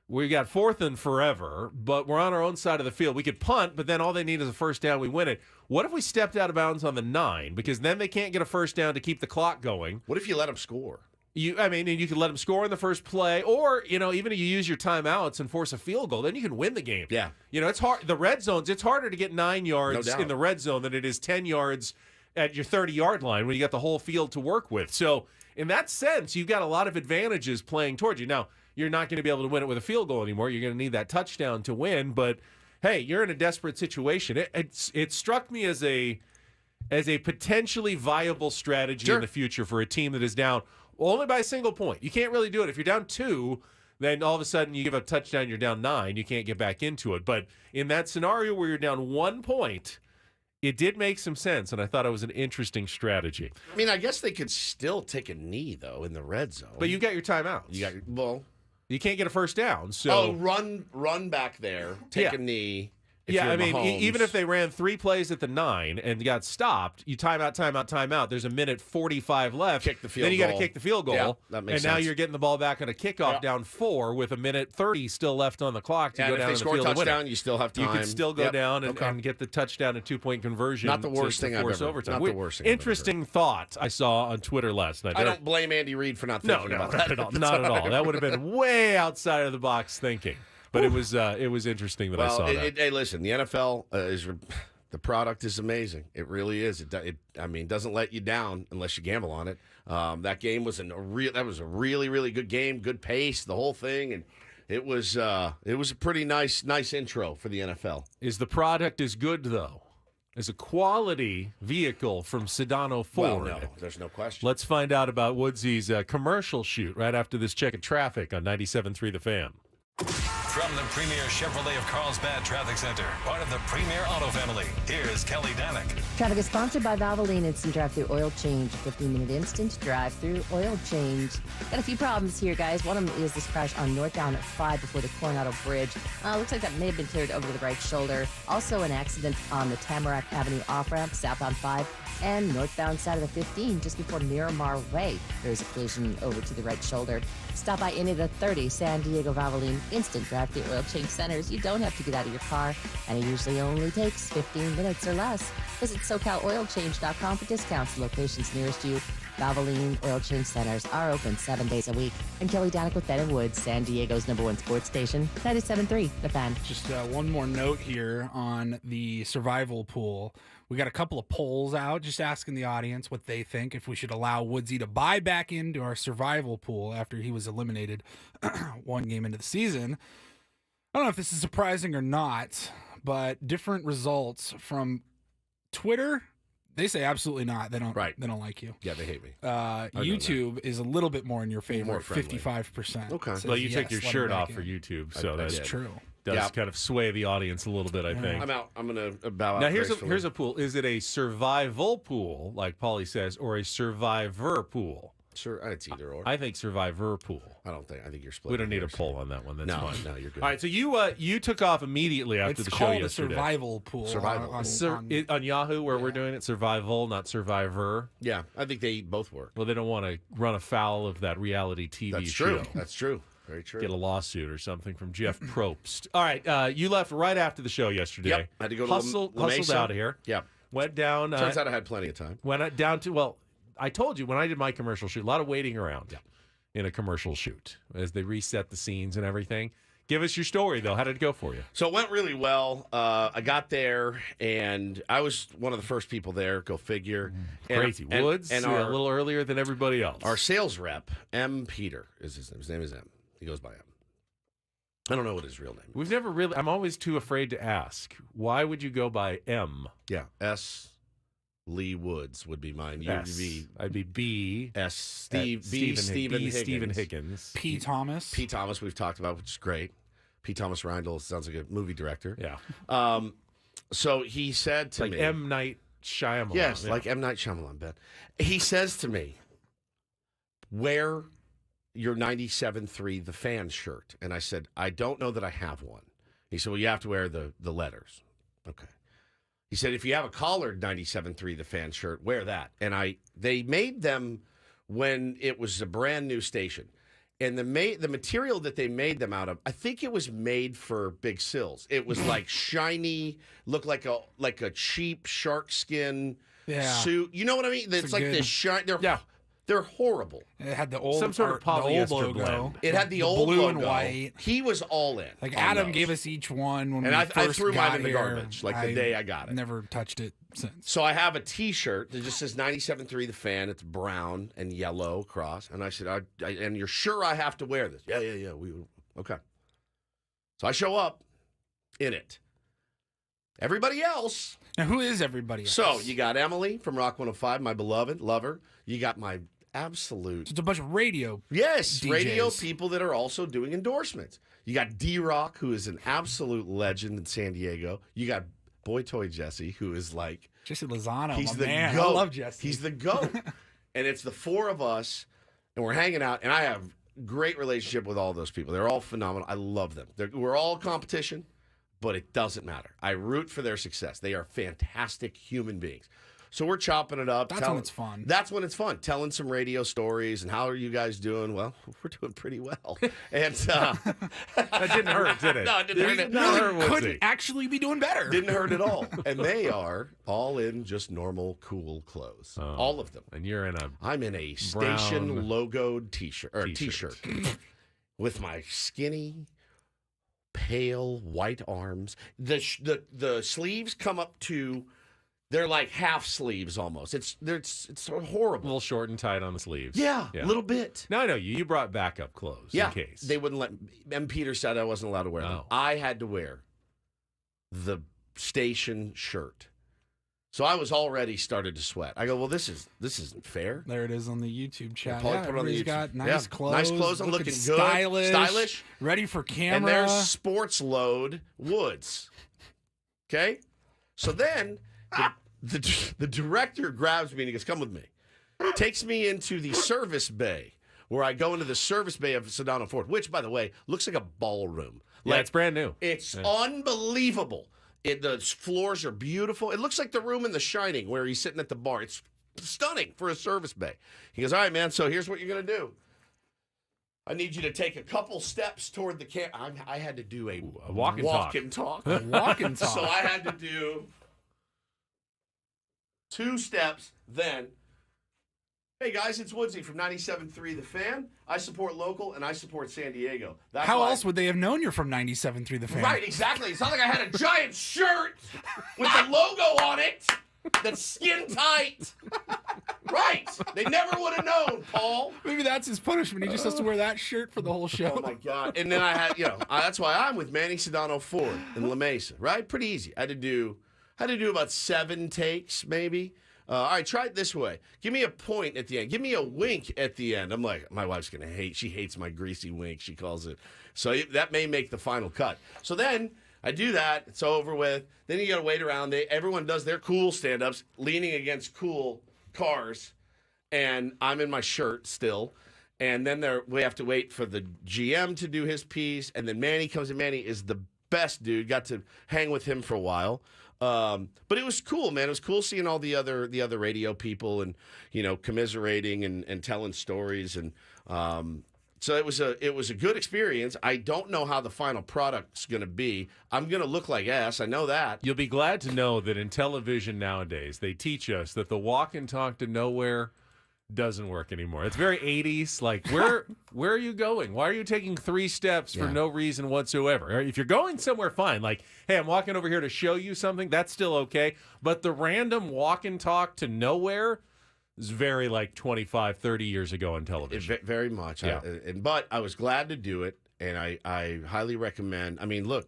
We got 4th and forever, but we're on our own side of the field. We could punt, but then all they need is a first down. We win it. What if we stepped out of bounds on the 9? Because then they can't get a first down to keep the clock going. What if you let them score? You could let them score in the first play, or even if you use your timeouts and force a field goal, then you can win the game. Yeah, it's hard. The red zones, it's harder to get 9 yards in the red zone than it is 10 yards at your 30-yard line when you got the whole field to work with. So in that sense, you've got a lot of advantages playing towards you. Now, you're not going to be able to win it with a field goal anymore. You're going to need that touchdown to win. But hey, you're in a desperate situation. It struck me as a potentially viable strategy in the future for a team that is down only by a single point. You can't really do it. If you're down 2, then all of a sudden you give a touchdown, you're down 9. You can't get back into it. But in that scenario where you're down 1 point, it did make some sense, and I thought it was an interesting strategy. I mean, I guess they could still take a knee, though, in the red zone. But you got your timeouts. You can't get a first down. So run back there, take a knee. Yeah, I mean, Mahomes. Even if they ran 3 plays at the 9 and got stopped, you timeout. There's a minute 45 left. Kick the field then you goal. got to kick the field goal. Yeah, that makes and now sense. you're getting the ball back on a kickoff down 4 with a minute 30 still left on the clock to go down if they the score field a and win touchdown, it. you still have time. You could still go down and get the touchdown and 2-point conversion. Not the worst thing I've force ever. overtime. Not the worst thing. Interesting thought I saw on Twitter last night. I don't blame Andy Reid for not thinking about that. Not at all. That would have been way outside of the box thinking. But it was interesting that I saw that. Hey, listen, the NFL the product is amazing. It really is. It doesn't let you down unless you gamble on it. That game was a really, really good game, good pace, the whole thing, and it was a pretty nice intro for the NFL. Is the product as good though? As a quality vehicle from Sedano Ford? Well, no, there's no question. Let's find out about Woodsy's commercial shoot right after this check of traffic on 97.3 The Fan. From the premier Chevrolet of Carlsbad Traffic Center, part of the Premier Auto family, here's Kelly Danick. Traffic is sponsored by Valvoline Instant Drive-Through Oil Change. 15-minute instant drive-through oil change. Got a few problems here, guys. One of them is this crash on northbound at 5 before the Coronado Bridge. Looks like that may have been cleared over to the right shoulder. Also an accident on the Tamarack Avenue off-ramp, southbound 5, and northbound side of the 15 just before Miramar Way. There's a collision over to the right shoulder. Stop by any of the 30 San Diego Valvoline Instant Drive-Through Oil Change Centers. You don't have to get out of your car, and it usually only takes 15 minutes or less. Visit SoCalOilChange.com for discounts. Locations nearest you. Valvoline Oil Change Centers are open 7 days a week. I'm Kelly Danick with Ben & Woods, San Diego's #1 sports station, 97.3 The Fan. Just one more note here on the survival pool. We got a couple of polls out just asking the audience what they think, if we should allow Woodsy to buy back into our survival pool after he was eliminated 1 game into the season. I don't know if this is surprising or not, but different results from Twitter. They say absolutely not. They don't. Right. They don't like you. Yeah, they hate me. YouTube is a little bit more in your favor. More friendly. 55%. Okay. Says Well, you yes, took your let him shirt back off in. for YouTube, so I that's did. True. does Yeah. kind of sway the audience a little bit, I think. I'm out. I'm going to bow out. Now, here's gracefully. a pool. Is it a survival pool, like Paulie says, or a survivor pool? Sure, it's either or. I think survivor pool. I think you're split. We don't need a poll on that one. That's fine. No, you're good. All right, so you took off immediately after It's the show called a yesterday. survival pool. Survival. On Yahoo, where we're doing it, survival, not survivor. Yeah, I think they both work. Well, they don't want to run afoul of that reality TV That's show. true. That's true. Very true. Get a lawsuit or something from Jeff Probst. All right, you left right after the show yesterday. Yep, I had to go to hustled Mesa. out of here. Yep. Went down. Turns out I had plenty of time. Went down to, well, I told you when I did my commercial shoot, a lot of waiting around in a commercial shoot as they reset the scenes and everything. Give us your story, though. How did it go for you? So it went really well. I got there, and I was one of the first people there. Go figure. Crazy. Woods, and a little earlier than everybody else. Our sales rep, M. Peter, is his name. His name is M. He goes by M. I don't know what his real name is. We've never really, I'm always too afraid to ask. Why would you go by M? Yeah, S. Lee Woods would be mine. You'd be I'd be B. S. Steve. B. Stephen Higgins. Stephen Higgins. P. Thomas. P. Thomas we've talked about, which is great. P. Thomas Reindl sounds like a movie director. Yeah. So he said to Like me. M. Night Shyamalan. Yes, Yeah. like M. Night Shyamalan, Ben. He says to me, wear your 97.3 The Fan shirt. And I said, I don't know that I have one. He said, well, you have to wear the letters. Okay. He said, if you have a collared 97.3 The Fan shirt, wear that. And they made them when it was a brand new station. And the material that they made them out of, I think it was made for big sills. It was like shiny, looked like a cheap shark skin suit. You know what I mean? It's like this shine. They're horrible. It had the old Some sort of polyester the old logo. blend. It had the old blue logo. and white. He was all in. Like on Adam those. gave us each one when And we I first threw got mine in the here. garbage, like the day I got it. Never touched it since. So I have a T-shirt that just says 97.3 The Fan. It's brown and yellow across. And I said, and you're sure I have to wear this? Yeah. Okay. So I show up in it. Everybody else. Now, who is everybody else? So you got Emily from Rock 105, my beloved, love her. You got my absolute. It's a bunch of radio. Yes, DJs. radio people that are also doing endorsements. You got D-Rock, who is an absolute legend in San Diego. You got Boy Toy Jesse, who is like. Jesse Lozano, He's my the man. GOAT. I love Jesse. He's the GOAT. And it's the four of us, and we're hanging out, and I have great relationship with all those people. They're all phenomenal. I love them. We're all competition, but it doesn't matter. I root for their success. They are fantastic human beings. So we're chopping it up. That's when it's fun. That's when it's fun. Telling some radio stories and how are you guys doing? Well, we're doing pretty well. And That didn't hurt, did it? No, it didn't hurt. Not hurt, was Couldn't it? actually be doing better. Didn't hurt at all. And they are all in just normal, cool clothes. Oh. All of them. And you're in a I'm in a station brown logoed t-shirt with my skinny, pale white arms. The sleeves come up to. They're like half sleeves almost. It's a horrible. little short and tight on the sleeves. Yeah, a little bit. No, I know you. You brought backup clothes Yeah, in case. they wouldn't let. M. Peter said I wasn't allowed to wear them. Oh. I had to wear the station shirt. So I was already started to sweat. I go, well, this isn't fair. There it is on the YouTube chat. Probably Yeah, put it on the everybody's YouTube. got nice Yeah, clothes. nice clothes. I'm looking good, stylish, ready for camera. And there's sports load Woods. Okay? So then the director grabs me and he goes, come with me. Takes me into the service bay where I go into the service bay of Sedano Ford, which, by the way, looks like a ballroom. Yeah, it's brand new. It's unbelievable. The floors are beautiful. It looks like the room in The Shining where he's sitting at the bar. It's stunning for a service bay. He goes, all right, man, so here's what you're going to do. I need you to take a couple steps toward the camera. I had to do a walk and talk. Walk and talk. So I had to do 2 steps, then, hey guys, it's Woodsy from 97.3 The Fan. I support local and I support San Diego. That's How why- else would they have known you're from 97.3 The Fan? Right, exactly. It's not like I had a giant shirt with the logo on it that's skin tight. Right. They never would have known, Paul. Maybe that's his punishment. He just has to wear that shirt for the whole show. Oh my God. And then I had, that's why I'm with Manny Sedano Ford in La Mesa, right? Pretty easy. I had to do about 7 takes, maybe. All right, try it this way. Give me a point at the end. Give me a wink at the end. I'm like, my wife's going to hate. She hates my greasy wink, she calls it. So that may make the final cut. So then I do that. It's over with. Then you got to wait around. Everyone does their cool stand-ups, leaning against cool cars. And I'm in my shirt still. And then we have to wait for the GM to do his piece. And then Manny comes in. Manny is the best dude. Got to hang with him for a while. But it was cool, man. It was cool seeing all the other radio people and, commiserating and telling stories. And so it was a good experience. I don't know how the final product's going to be. I'm going to look like ass. I know that. You'll be glad to know that in television nowadays, they teach us that the walk and talk to nowhere doesn't work anymore. It's very 80s. Like, where are you going? Why are you taking 3 steps for no reason whatsoever? If you're going somewhere, fine. Like, hey, I'm walking over here to show you something. That's still okay. But the random walk and talk to nowhere is very like 25, 30 years ago on television. Very much. Yeah. But I was glad to do it, and I highly recommend. I mean, look,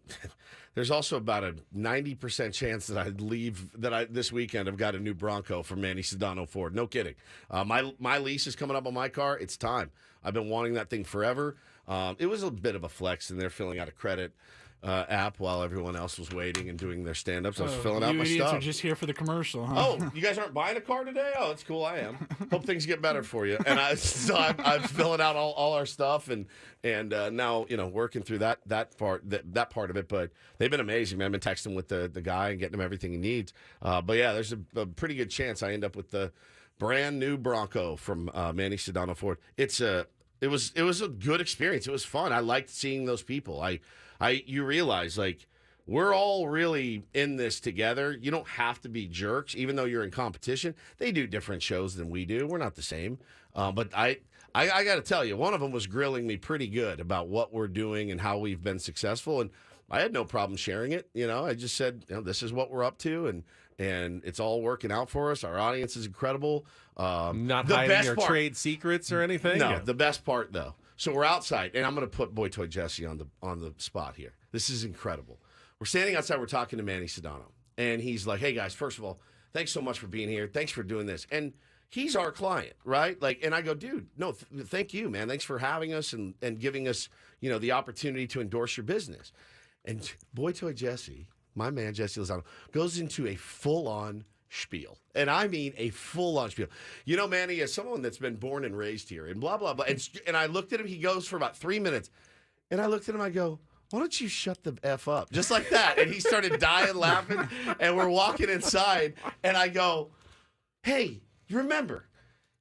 there's also about a 90% chance that I'd leave, this weekend I've got a new Bronco from Manny Sedano Ford. No kidding. My lease is coming up on my car. It's time. I've been wanting that thing forever. It was a bit of a flex, and they're filling out a credit app while everyone else was waiting and doing their stand-ups. I was filling out my You idiots stuff. are just here for the commercial, huh? Oh, you guys aren't buying a car today? Oh, that's cool. I am. Hope things get better for you. And I'm filling out all our stuff and now working through that part of it. But they've been amazing, man. I've been texting with the guy and getting him everything he needs. But yeah, there's a pretty good chance I end up with the brand new Bronco from Manny Sedano Ford. It's It was a good experience. It was fun. I liked seeing those people. You realize like we're all really in this together. You don't have to be jerks, even though you're in competition. They do different shows than we do. We're not the same. But I got to tell you, one of them was grilling me pretty good about what we're doing and how we've been successful, and I had no problem sharing it. I just said, this is what we're up to, and it's all working out for us. Our audience is incredible. Not the hiding best your part, trade secrets or anything? No, Yeah. the best part though. So we're outside, and I'm going to put Boy Toy Jesse on the spot here. This is incredible. We're standing outside. We're talking to Manny Sedano, and he's like, "Hey guys, first of all, thanks so much for being here. Thanks for doing this." And he's our client, right? And I go, "Dude, no, thank you, man. Thanks for having us and giving us, the opportunity to endorse your business." And Boy Toy Jesse, my man Jesse Lozano, goes into a full-on spiel. And I mean a full-on spiel. Manny, as someone that's been born and raised here and blah, blah, blah. And I looked at him. He goes for about 3 minutes. And I looked at him. I go, "Why don't you shut the F up?" Just like that. And he started dying laughing. And we're walking inside. And I go, "Hey, remember,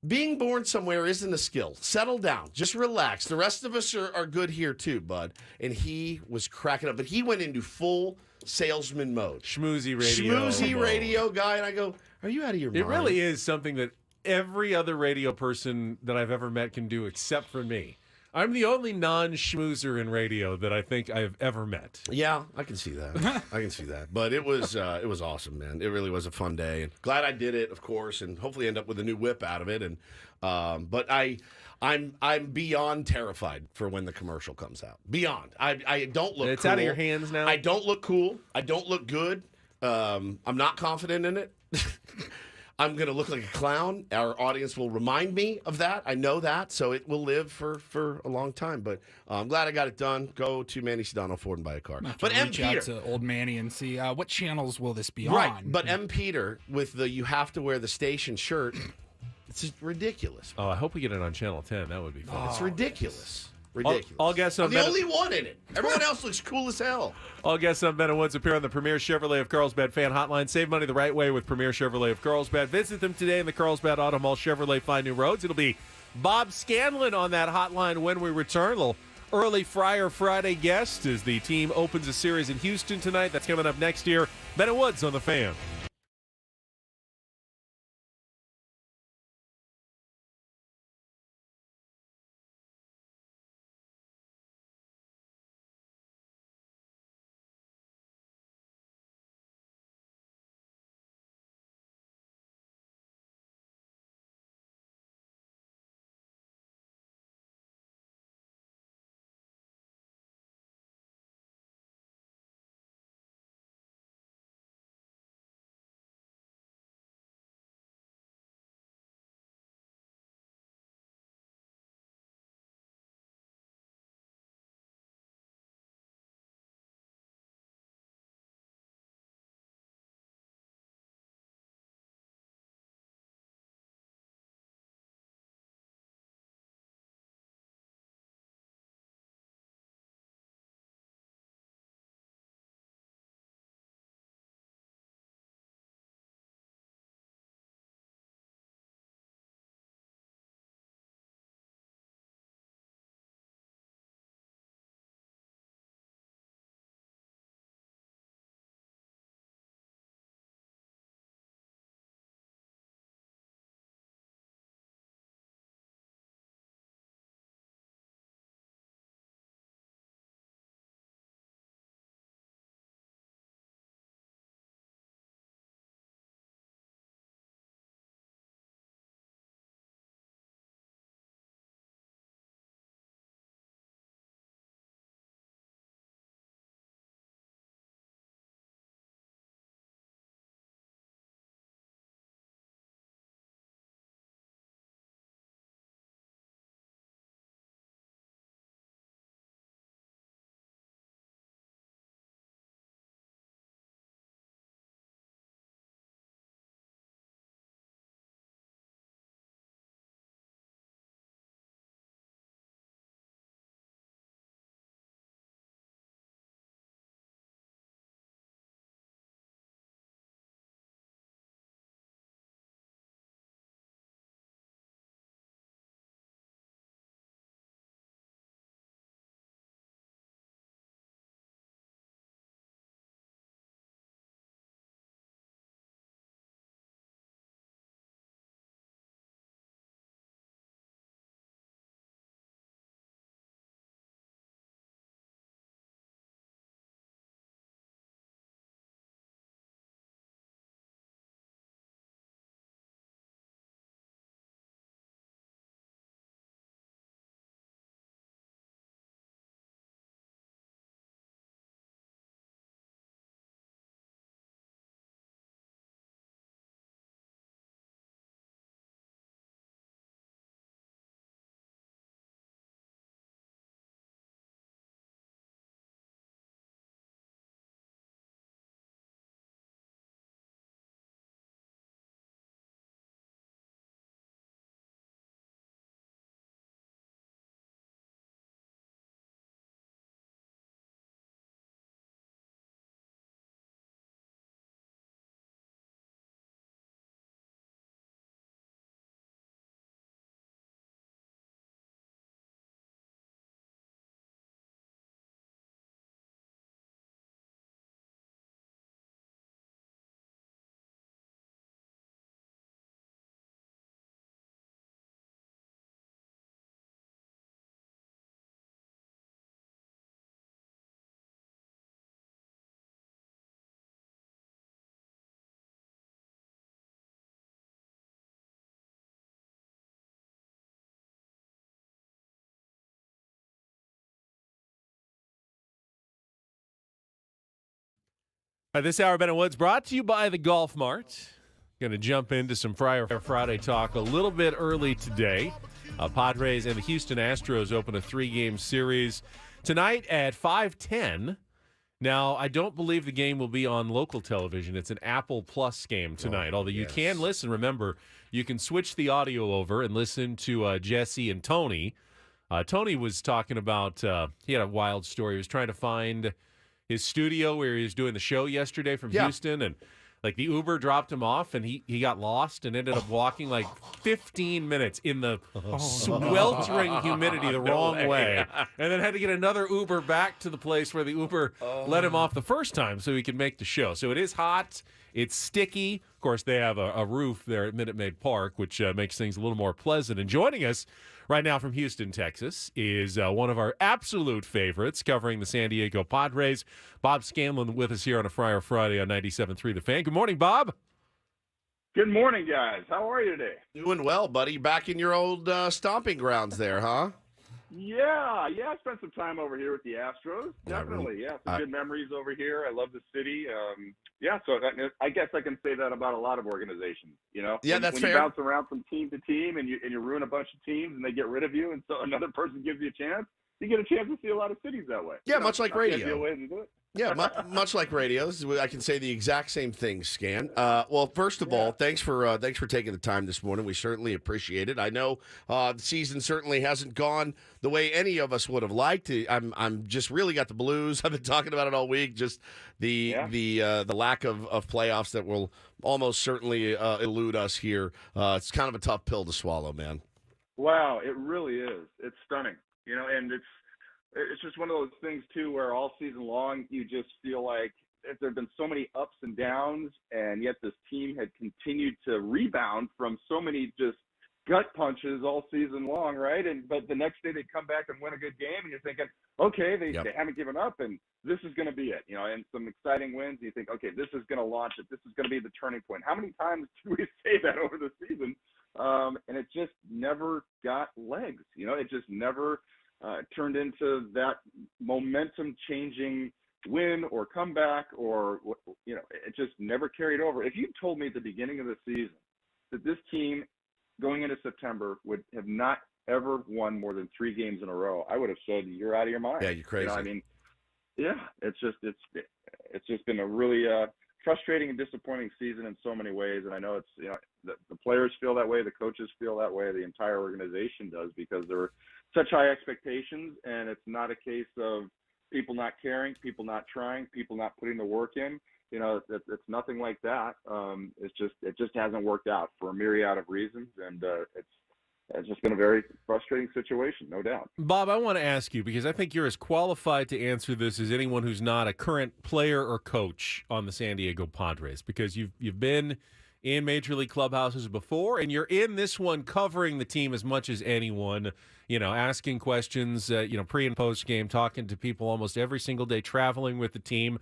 being born somewhere isn't a skill. Settle down. Just relax. The rest of us are good here too, bud." And he was cracking up. But he went into full salesman mode. Schmoozy radio. Schmoozy radio guy. And I go, "Are you out of your mind?" It really is something that every other radio person that I've ever met can do except for me. I'm the only non-schmoozer in radio that I think I've ever met. Yeah, I can see that. But it was awesome, man. It really was a fun day, and glad I did it, of course, and hopefully end up with a new whip out of it. And but I'm beyond terrified for when the commercial comes out. Beyond. I don't look. It's cool. out of your hands now. I don't look cool. I don't look good. I'm not confident in it. I'm going to look like a clown. Our audience will remind me of that. I know that, so it will live for a long time. But I'm glad I got it done. Go to Manny Sedano Ford and buy a car. But M. Reach out Peter, to old Manny and see what channels will this be right? on. But M. Peter with the "you have to wear the station" shirt, it's just ridiculous. Oh, I hope we get it on Channel 10. That would be fun. It's ridiculous. Ridiculous. All guests on I'm the only one in it. Everyone else looks cool as hell. All guests on Ben and Woods appear on the Premier Chevrolet of Carlsbad fan hotline. Save money the right way with Premier Chevrolet of Carlsbad. Visit them today in the Carlsbad Auto Mall. Chevrolet, find new roads. It'll be Bob Scanlan on that hotline when we return. A little early Friar Friday guest as the team opens a series in Houston tonight. That's coming up next year. Ben and Woods on the Fan. This hour, Ben and Woods, brought to you by the Golf Mart. Going to jump into some Friar Friday talk a little bit early today. Padres and the Houston Astros open a 3-game series tonight at 5:10. Now, I don't believe the game will be on local television. It's an Apple Plus game tonight, although you can listen. Remember, you can switch the audio over and listen to Jesse and Tony. Tony was talking about, he had a wild story. He was trying to find his studio where he was doing the show yesterday from Houston, and like the Uber dropped him off, and he got lost and ended up walking like 15 minutes in the sweltering humidity the wrong way, and then had to get another Uber back to the place where the Uber let him off the first time so he could make the show. So it is hot. It's sticky. Of course, they have a roof there at Minute Maid Park, which makes things a little more pleasant. And joining us right now from Houston, Texas, is one of our absolute favorites covering the San Diego Padres, Bob Scanlan, with us here on a Friar Friday on 97.3 The Fan. Good morning, Bob. Good morning, guys. How are you today? Doing well, buddy. Back in your old stomping grounds there, huh? Yeah. I spent some time over here with the Astros. Definitely, some good memories over here. I love the city. So I guess I can say that about a lot of organizations. Yeah, that's when fair. you bounce around from team to team and you ruin a bunch of teams and they get rid of you, and so another person gives you a chance. You get a chance to see a lot of cities that way. Yeah, much like radio. Can't be a way to do it. Yeah, much like radios, I can say the exact same thing, Scan. Well, first of all, thanks for taking the time this morning. We certainly appreciate it. I know the season certainly hasn't gone the way any of us would have liked. I'm just really got the blues. I've been talking about it all week. Just the lack of playoffs that will almost certainly elude us here. It's kind of a tough pill to swallow, man. Wow, it really is. It's stunning. And it's just one of those things, too, where all season long you just feel like there have been so many ups and downs, and yet this team had continued to rebound from so many just gut punches all season long, right? But the next day they come back and win a good game, and you're thinking, okay, they haven't given up, and this is going to be it, and some exciting wins. And you think, okay, this is going to launch it. This is going to be the turning point. How many times do we say that over the season? And it just never got legs. It just never turned into that momentum-changing win or comeback, or it just never carried over. If you told me at the beginning of the season that this team going into September would have not ever won more than 3 games in a row, I would have said you're out of your mind. Yeah, you're crazy. It's just been a really frustrating and disappointing season in so many ways. And I know it's the players feel that way, the coaches feel that way, the entire organization does, because there were such high expectations, and it's not a case of people not caring, people not trying, people not putting the work in. It's nothing like that. It just hasn't worked out for a myriad of reasons, and it's just been a very frustrating situation, no doubt. Bob, I want to ask you, because I think you're as qualified to answer this as anyone who's not a current player or coach on the San Diego Padres, because you've been in major league clubhouses before, and you're in this one covering the team as much as anyone, asking questions, pre and post game, talking to people almost every single day, traveling with the team.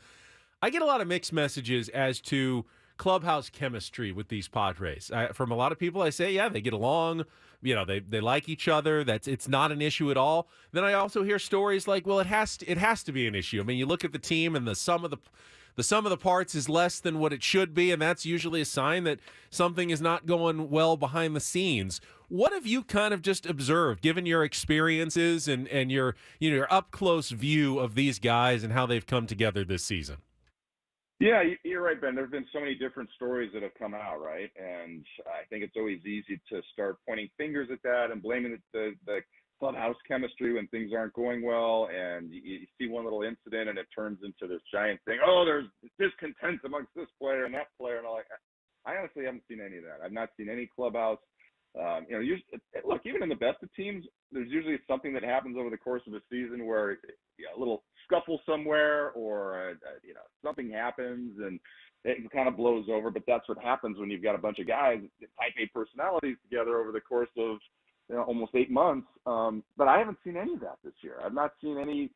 I get a lot of mixed messages as to clubhouse chemistry with these Padres. From a lot of people, I say, yeah, they get along. They like each other. It's not an issue at all. Then I also hear stories like, well, it has to be an issue. I mean, you look at the team, and the sum of the parts is less than what it should be, and that's usually a sign that something is not going well behind the scenes. What have you kind of just observed, given your experiences and your up close view of these guys and how they've come together this season? Yeah, you're right, Ben. There have been so many different stories that have come out, right? And I think it's always easy to start pointing fingers at that and blaming the clubhouse chemistry when things aren't going well, and you see one little incident and it turns into this giant thing. Oh, there's discontent amongst this player and that player, and all that. I honestly haven't seen any of that. I've not seen any clubhouse. Usually, look, even in the best of teams, there's usually something that happens over the course of a season where a little scuffle somewhere, or something happens and it kind of blows over. But that's what happens when you've got a bunch of guys, type A personalities together over the course of almost 8 months. But I haven't seen any of that this year. I've not seen any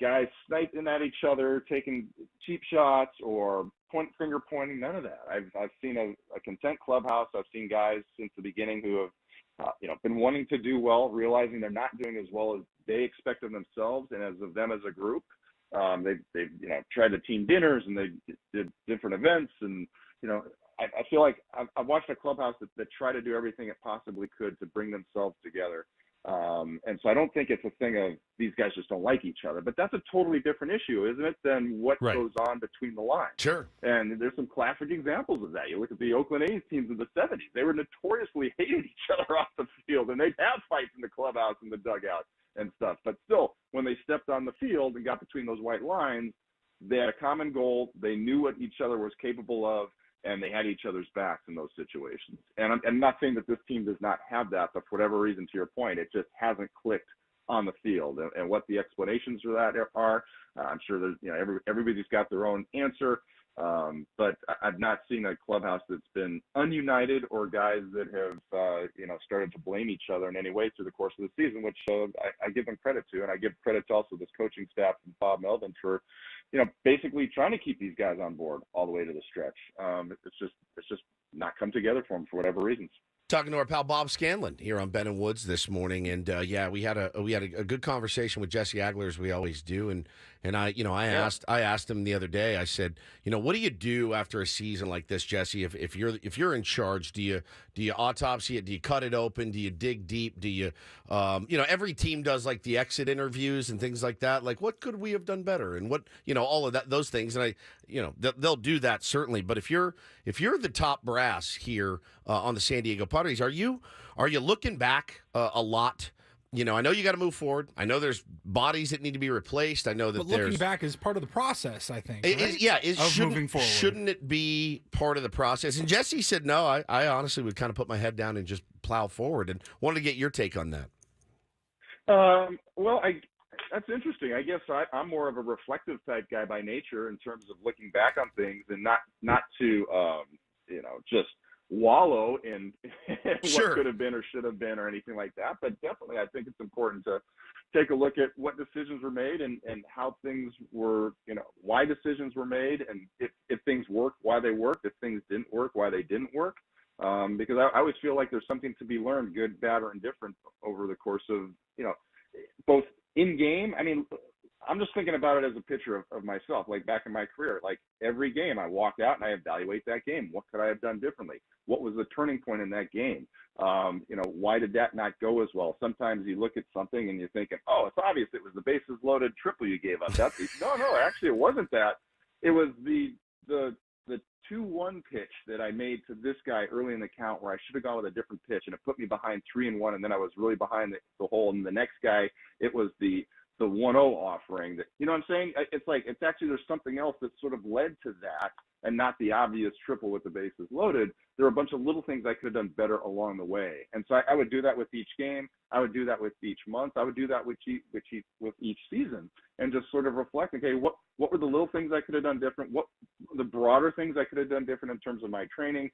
guys sniping at each other, taking cheap shots or finger pointing, none of that. I've seen a content clubhouse. I've seen guys since the beginning who have been wanting to do well, realizing they're not doing as well as they expect of themselves and as of them as a group. They've tried the team dinners and they did different events, and I feel like I've watched a clubhouse that tried to do everything it possibly could to bring themselves together. And so I don't think it's a thing of these guys just don't like each other, but that's a totally different issue, isn't it, than what Right. goes on between the lines. Sure. And there's some classic examples of that. You look at the Oakland A's teams in the 70s. They were notoriously hated each other off the field, and they'd have fights in the clubhouse and the dugout and stuff. But still, when they stepped on the field and got between those white lines, they had a common goal. They knew what each other was capable of, and they had each other's backs in those situations. And I'm not saying that this team does not have that, but for whatever reason, to your point, it just hasn't clicked on the field. And what the explanations for that are, I'm sure there's, everybody's got their own answer. But I've not seen a clubhouse that's been ununited or guys that have, started to blame each other in any way through the course of the season, which I give them credit to. And I give credit to also this coaching staff and Bob Melvin for, basically trying to keep these guys on board all the way to the stretch. It's just not come together for them for whatever reasons. Talking to our pal Bob Scanlan here on Ben and Woods this morning, and we had a good conversation with Jesse Agler, as we always do, and I asked him the other day. I said, what do you do after a season like this, Jesse? If you're in charge, do you autopsy it? Do you cut it open? Do you dig deep? Do you every team does like the exit interviews and things like that. Like, what could we have done better? And what all of that, those things, and they'll do that certainly. But if you're the top brass here on the San Diego Padres, are you looking back a lot? I know you got to move forward. I know there's bodies that need to be replaced. I know that but looking back is part of the process, I think. Moving forward. Shouldn't it be part of the process? And Jesse said, no, I honestly would kind of put my head down and just plow forward, and wanted to get your take on that. That's interesting. I guess I'm more of a reflective type guy by nature in terms of looking back on things and not to, just wallow in Sure. what could have been or should have been or anything like that. But definitely, I think it's important to take a look at what decisions were made and how things were, why decisions were made, and if things worked, why they worked, if things didn't work, why they didn't work. Because I always feel like there's something to be learned, good, bad, or indifferent, over the course of, both in game. I mean, I'm just thinking about it as a picture of myself, like back in my career. Like every game I walk out and I evaluate that game. What could I have done differently? What was the turning point in that game? Why did that not go as well? Sometimes you look at something and you're thinking, oh, it's obvious it was the bases loaded triple you gave up. No, actually it wasn't that. It was the 2-1 pitch that I made to this guy early in the count where I should have gone with a different pitch, and it put me behind 3-1, and then I was really behind the hole. And the next guy, it was the 1-0 offering. That, you know what I'm saying? It's like, it's actually, there's something else that sort of led to that, and not the obvious triple with the bases loaded. There are a bunch of little things I could have done better along the way. And so I would do that with each game. I would do that with each month. I would do that with each season, and just sort of reflect, okay, what were the little things I could have done different? What the broader things I could have done different in terms of my training,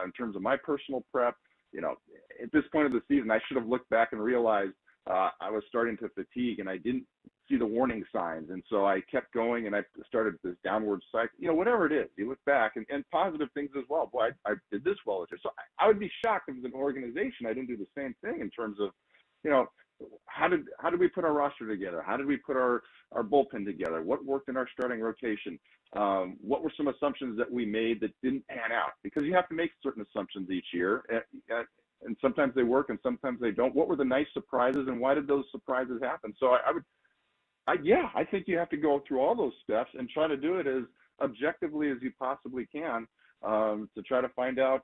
in terms of my personal prep? At this point of the season, I should have looked back and realized I was starting to fatigue, and I didn't see the warning signs. And so I kept going, and I started this downward cycle, whatever it is. You look back, and positive things as well. Boy, I did this well this year. So I would be shocked if, as an organization, I didn't do the same thing in terms of, how did we put our roster together? How did we put our bullpen together? What worked in our starting rotation? What were some assumptions that we made that didn't pan out? Because you have to make certain assumptions each year. And sometimes they work and sometimes they don't. What were the nice surprises, and why did those surprises happen? So I think you have to go through all those steps and try to do it as objectively as you possibly can, to try to find out,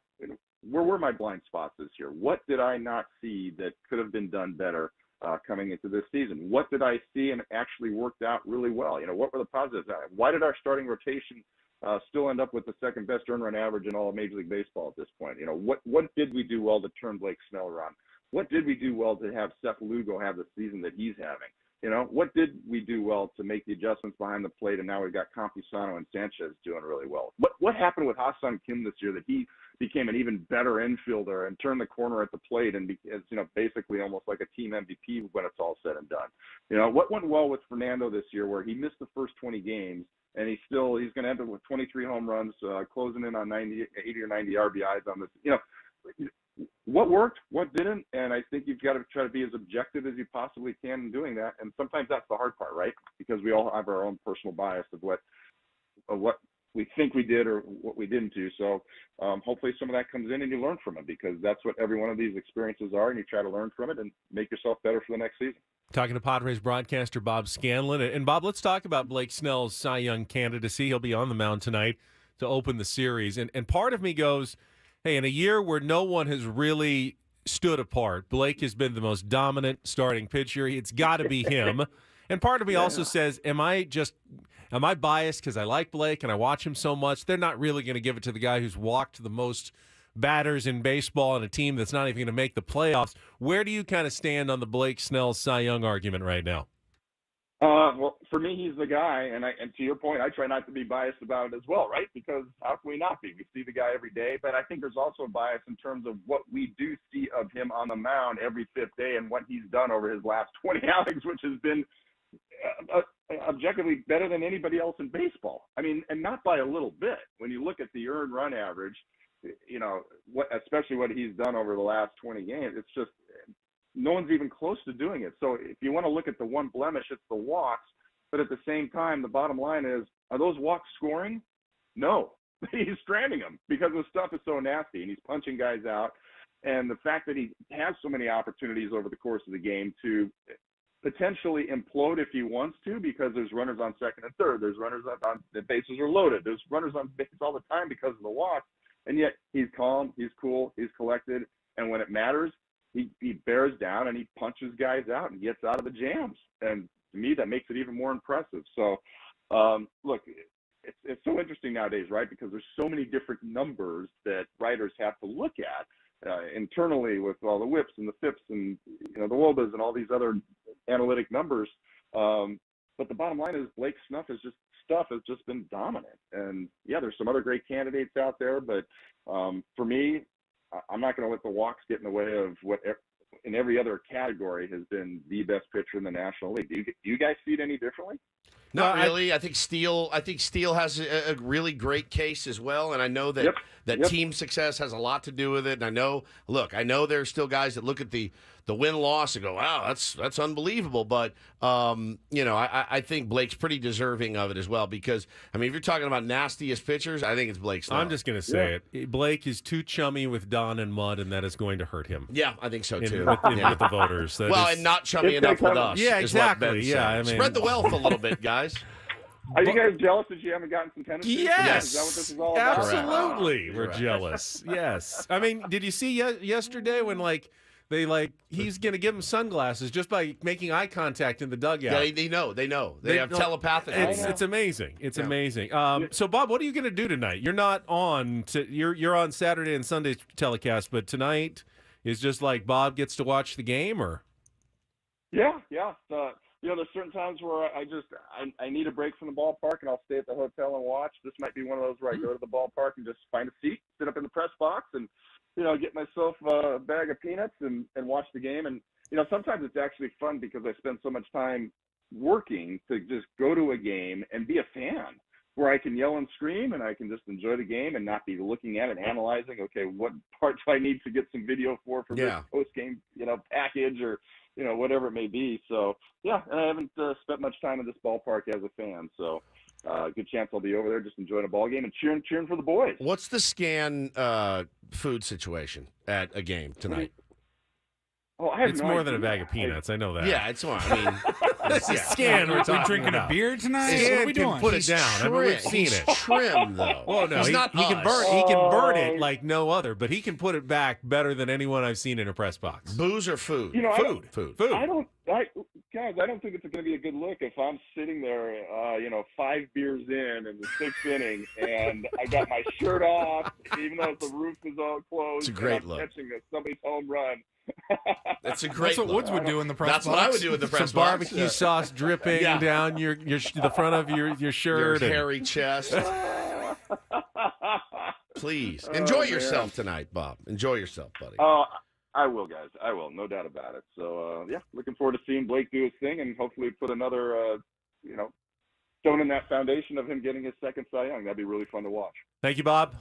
where were my blind spots this year? What did I not see that could have been done better coming into this season? What did I see and actually worked out really well? What were the positives? Why did our starting rotation still end up with the second best earned run average in all of Major League Baseball at this point? What did we do well to turn Blake Snell around? What did we do well to have Seth Lugo have the season that he's having? What did we do well to make the adjustments behind the plate? And now we've got Campusano and Sanchez doing really well. What happened with Ha-Seong Kim this year that he became an even better infielder and turned the corner at the plate and is, basically almost like a team MVP when it's all said and done? What went well with Fernando this year, where he missed the first 20 games, and he's going to end up with 23 home runs, closing in on 80 or 90 RBIs on this. what worked, what didn't, and I think you've got to try to be as objective as you possibly can in doing that. And sometimes that's the hard part, right? Because we all have our own personal bias of what we think we did or what we didn't do. So hopefully some of that comes in and you learn from it, because that's what every one of these experiences are, and you try to learn from it and make yourself better for the next season. Talking to Padres broadcaster Bob Scanlan. And Bob, let's talk about Blake Snell's Cy Young candidacy. He'll be on the mound tonight to open the series. And part of me goes, hey, in a year where no one has really stood apart, Blake has been the most dominant starting pitcher. It's got to be him. And part of me also says, am I biased because I like Blake and I watch him so much? They're not really going to give it to the guy who's walked the most batters in baseball on a team that's not even going to make the playoffs. Where do you kind of stand on the Blake Snell Cy Young argument right now? Well, for me, he's the guy, and to your point, I try not to be biased about it as well, right? Because how can we not be? We see the guy every day, but I think there's also a bias in terms of what we do see of him on the mound every fifth day and what he's done over his last 20 outings, which has been objectively better than anybody else in baseball. I mean, and not by a little bit. When you look at the earned run average, especially what he's done over the last 20 games, it's just no one's even close to doing it. So if you want to look at the one blemish, it's the walks. But at the same time, the bottom line is, are those walks scoring? No. He's stranding them because the stuff is so nasty, and he's punching guys out. And the fact that he has so many opportunities over the course of the game to potentially implode if he wants to, because there's runners on second and third, there's runners on the bases are loaded, there's runners on base all the time because of the walks. And yet he's calm, he's cool, he's collected, and when it matters, he bears down and he punches guys out and gets out of the jams. And to me, that makes it even more impressive. So, look, it's so interesting nowadays, right? Because there's so many different numbers that writers have to look at internally with all the whips and the FIPS and the WOBAs and all these other analytic numbers. But the bottom line is Blake Snuff has just been dominant. And yeah, there's some other great candidates out there, but for me, I'm not going to let the walks get in the way of what in every other category has been the best pitcher in the National League. Do you guys see it any differently? Not really. I think Steele has a really great case as well, and I know that team success has a lot to do with it. And I know there are still guys that look at the win-loss and go, "Wow, that's unbelievable." But I think Blake's pretty deserving of it as well, because if you're talking about nastiest pitchers, I think it's Blake Snell. I'm just going to say it. Blake is too chummy with Don and Mud, and that is going to hurt him. Yeah, I think so too. With the voters. And not chummy enough with us. Yeah, exactly. Yeah, spread the wealth a little bit, guys. Are you guys jealous that you haven't gotten some tennis? Yes. Is that what this is all about? Absolutely. We're jealous. Yes. Did you see yesterday when he's going to give him sunglasses just by making eye contact in the dugout? Yeah, they know. They have telepathic. It's amazing. It's amazing. So, Bob, what are you going to do tonight? You're not on. You're on Saturday and Sunday telecast, but tonight is just like Bob gets to watch the game, or? Yeah. There's certain times where I need a break from the ballpark, and I'll stay at the hotel and watch. This might be one of those where I go to the ballpark and just find a seat, sit up in the press box, and get myself a bag of peanuts and watch the game. And sometimes it's actually fun because I spend so much time working to just go to a game and be a fan, where I can yell and scream and I can just enjoy the game and not be looking at it, analyzing, okay, what part do I need to get some video for this post-game, package or, whatever it may be. So, yeah, and I haven't spent much time in this ballpark as a fan. So, good chance I'll be over there just enjoying a ball game and cheering for the boys. What's the Scan food situation at a game tonight? Oh, I have it's no more idea. than a bag of peanuts. I know that. Yeah, it's more. Scan. We're drinking a beer tonight. Scan what are we doing? Can put it down. We've seen it. Trim though. Well, no, he can burn. He can burn it like no other, but he can put it back better than anyone I've seen in a press box. Booze or food? Food. I don't think it's going to be a good look if I'm sitting there, 5 beers in the 6th inning, and I got my shirt off, even though the roof is all closed. It's a great and I'm look. catching somebody's home run. That's a great. That's what look. Woods would do in the press box. That's what I would do in the press Some box. barbecue sauce dripping down the front of your shirt. Your hairy chest. Please enjoy yourself tonight, Bob. Enjoy yourself, buddy. I will, guys. I will, no doubt about it. So, looking forward to seeing Blake do his thing and hopefully put another, stone in that foundation of him getting his second Cy Young. That'd be really fun to watch. Thank you, Bob.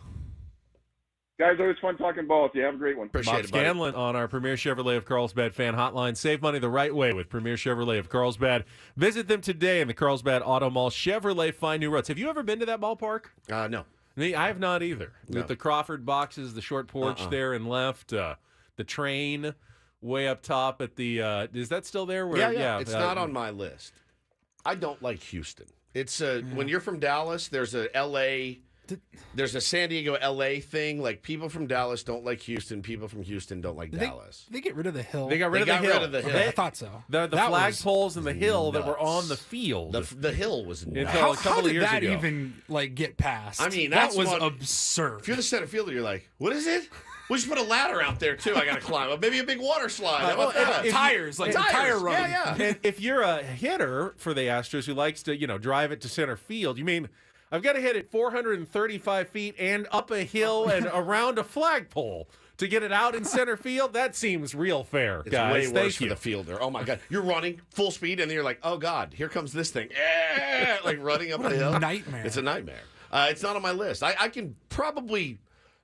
Guys, always fun talking ball. You have a great one. Appreciate Bob it, buddy. Scanlan on our Premier Chevrolet of Carlsbad fan hotline. Save money the right way with Premier Chevrolet of Carlsbad. Visit them today in the Carlsbad Auto Mall. Chevrolet, find new roads. Have you ever been to that ballpark? No. Me, I have not either. No. With the Crawford boxes, the short porch there and left, the train way up top at the. Is that still there? Where, Yeah. It's not on my list. I don't like Houston. It's when you're from Dallas, there's a L.A. There's a San Diego, L.A. thing. Like, people from Dallas don't like Houston. People from Houston don't like Dallas. Did they get rid of the hill? They got rid of the hill. rid of the hill. Okay, I thought so. The That was- flagpoles and the hill that were nuts. on the field. The hill was nuts. Until a How couple of did years that ago. even get past? I mean, that that's was what- absurd. If you're the center fielder, you're like, what is it? We should put a ladder out there, too. I got to climb up. Maybe a big water slide. How about that? Tires, like a tire run. Yeah. And if you're a hitter for the Astros who likes to, drive it to center field, you mean I've got to hit it 435 feet and up a hill and around a flagpole to get it out in center field? That seems real fair, It's guys. way worse Thank for you. the fielder. Oh, my God. You're running full speed, and then you're like, oh, God, here comes this thing. Like running up the hill. nightmare. It's a nightmare. It's not on my list. I can probably,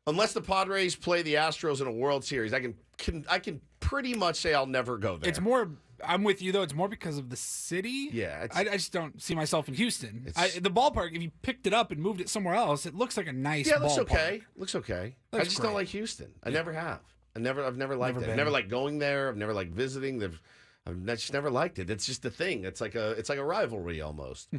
unless the Padres play the Astros in a World Series, I can pretty much say I'll never go there. It's more. I'm with you though. It's more because of the city. Yeah, I just don't see myself in Houston. It's- The ballpark. If you picked it up and moved it somewhere else, it looks like a nice. Yeah, it looks ballpark. okay. Looks okay. I Looks just great. don't like Houston. I never have. I've never liked Never it. I've been. never liked going there. I've never liked visiting. I've just never liked it. It's just a thing. It's like a rivalry almost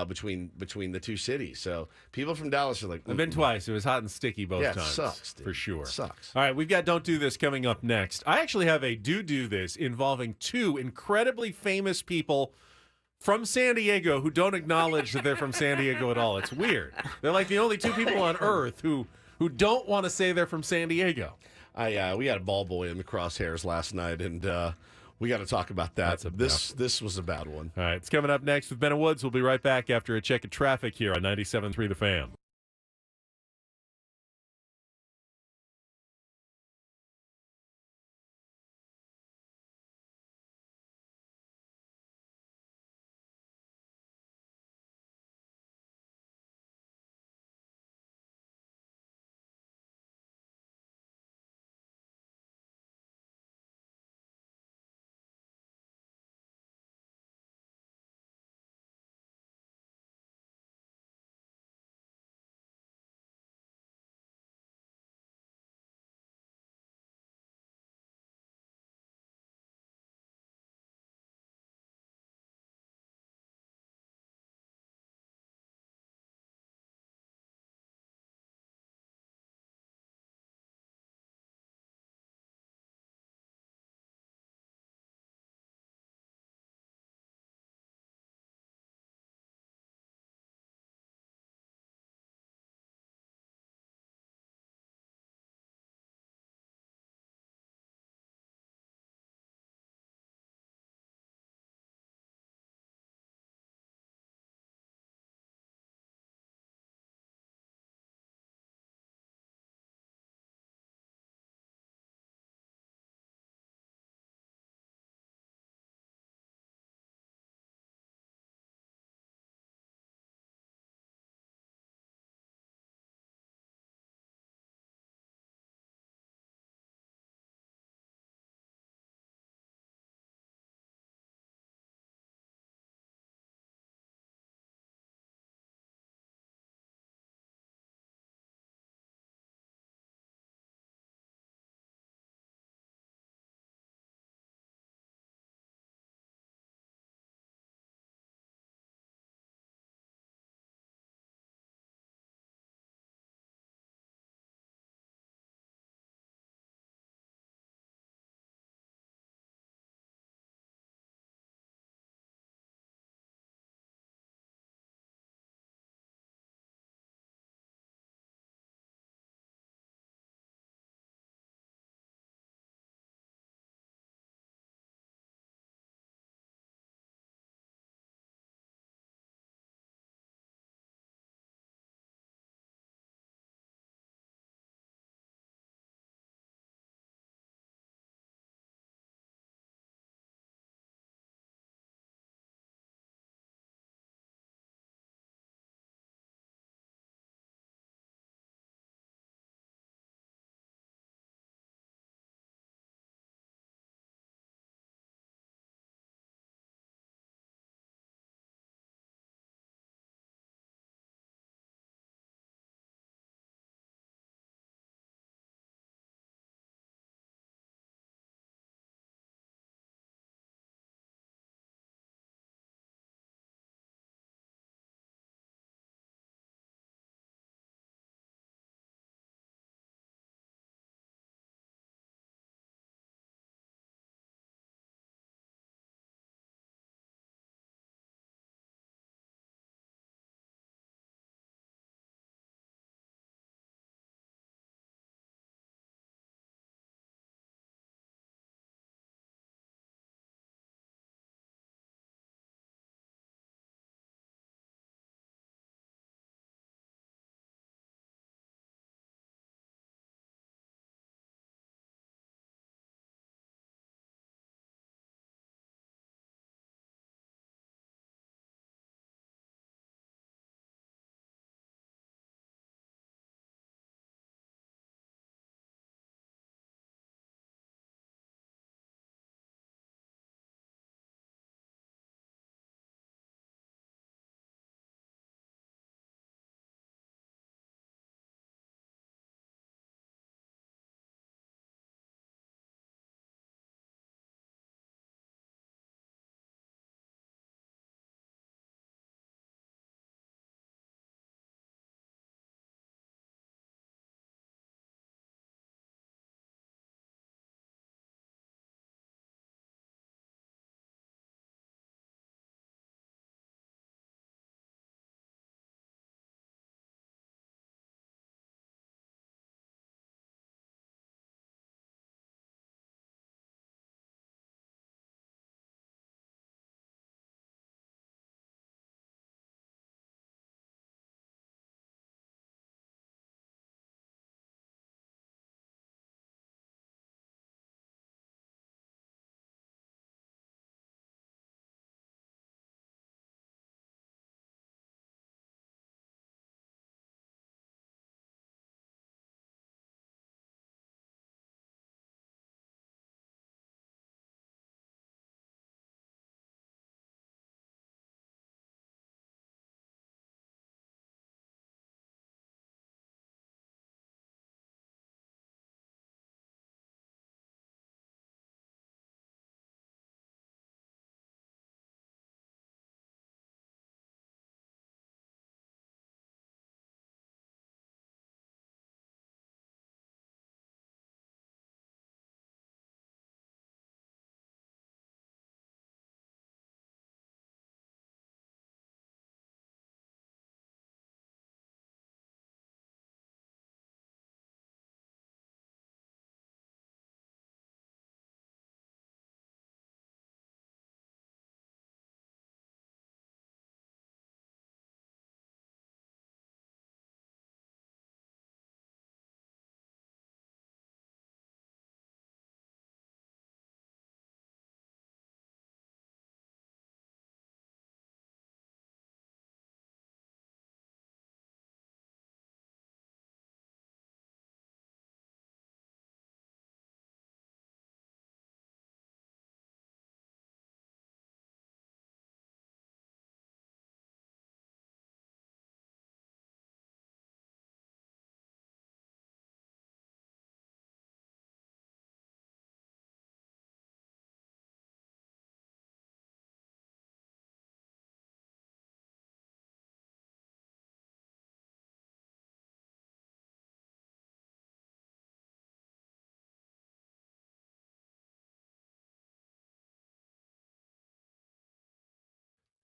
between the two cities. So people from Dallas are like, I've been twice. It was hot and sticky both Yeah, it times. sucks, dude. For sure. It sucks. All right, we've got Don't Do This coming up next. I actually have a Do This involving two incredibly famous people from San Diego who don't acknowledge that they're from San Diego at all. It's weird. They're like the only two people on earth who don't want to say they're from San Diego. We had a ball boy in the crosshairs last night, and we got to talk about that. This was a bad one. All right, it's coming up next with Ben and Woods. We'll be right back after a check of traffic here on 97.3 The Fan.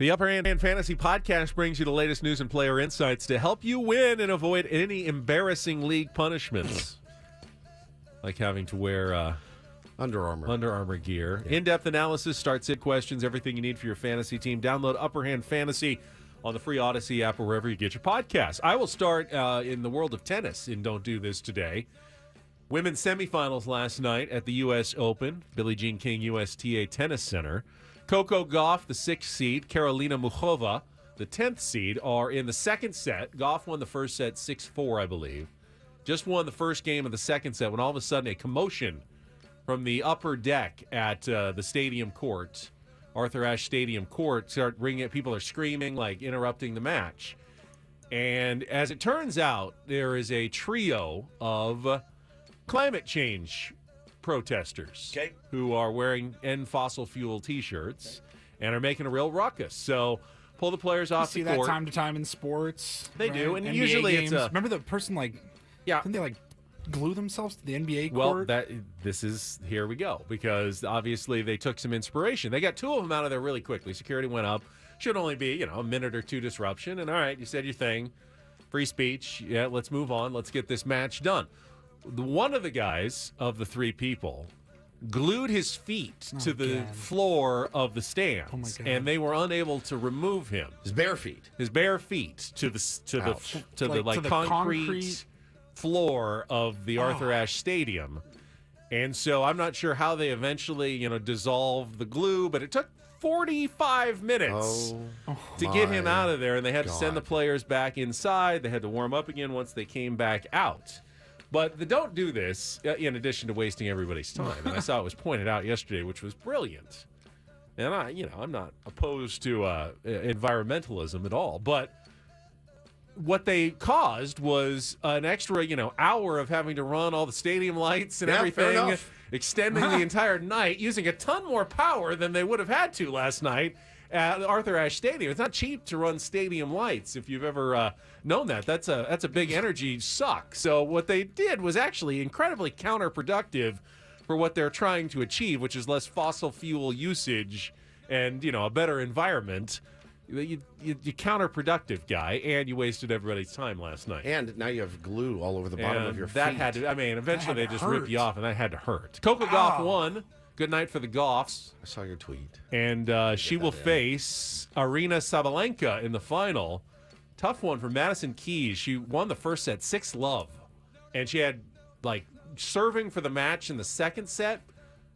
The Upper Hand Fantasy Podcast brings you the latest news and player insights to help you win and avoid any embarrassing league punishments, like having to wear Under Armour gear. Yeah. In-depth analysis, start-sit questions, everything you need for your fantasy team. Download Upper Hand Fantasy on the free Odyssey app or wherever you get your podcasts. I will start in the world of tennis in Don't Do This today. Women's semifinals last night at the U.S. Open, Billie Jean King USTA Tennis Center. Coco Gauff, the 6th seed, Karolina Muchova, the 10th seed, are in the second set. Gauff won the first set 6-4, I believe. Just won the first game of the second set when all of a sudden a commotion from the upper deck at the stadium court, Arthur Ashe Stadium court, start ringing. People are screaming, like interrupting the match. And as it turns out, there is a trio of climate change protesters who are wearing End Fossil Fuel T-shirts and are making a real ruckus. So pull the players off the court. See that time to time in sports. They do, and NBA usually games. it's a... Remember the person didn't they glue themselves to the NBA court? Well, here we go, because obviously they took some inspiration. They got 2 of them out of there really quickly. Security went up. Should only be, a minute or 2 disruption. And all right, you said your thing. Free speech. Yeah, let's move on. Let's get this match done. One of the guys of the 3 people glued his feet to the floor of the stands, and they were unable to remove him. His bare feet to the concrete floor of the Arthur Ashe Stadium. And so I'm not sure how they eventually, dissolved the glue, but it took 45 minutes to get him out of there, and they had to send the players back inside. They had to warm up again once they came back out. But the Don't Do This, in addition to wasting everybody's time, and I saw it was pointed out yesterday, which was brilliant. And I'm not opposed to environmentalism at all, but what they caused was an extra, hour of having to run all the stadium lights and everything, extending the entire night, using a ton more power than they would have had to last night at Arthur Ashe Stadium. It's not cheap to run stadium lights, if you've ever known that. That's a big energy suck. So what they did was actually incredibly counterproductive for what they're trying to achieve, which is less fossil fuel usage and, a better environment. You counterproductive, guy, and you wasted everybody's time last night. And now you have glue all over the bottom of your feet. That had to, eventually they just rip you off, and that had to hurt. Coco Gauff won. Good night for the Gauffs. I saw your tweet. And she will face Arina Sabalenka in the final. Tough one for Madison Keys. She won the first set 6-love. And she had, serving for the match in the second set.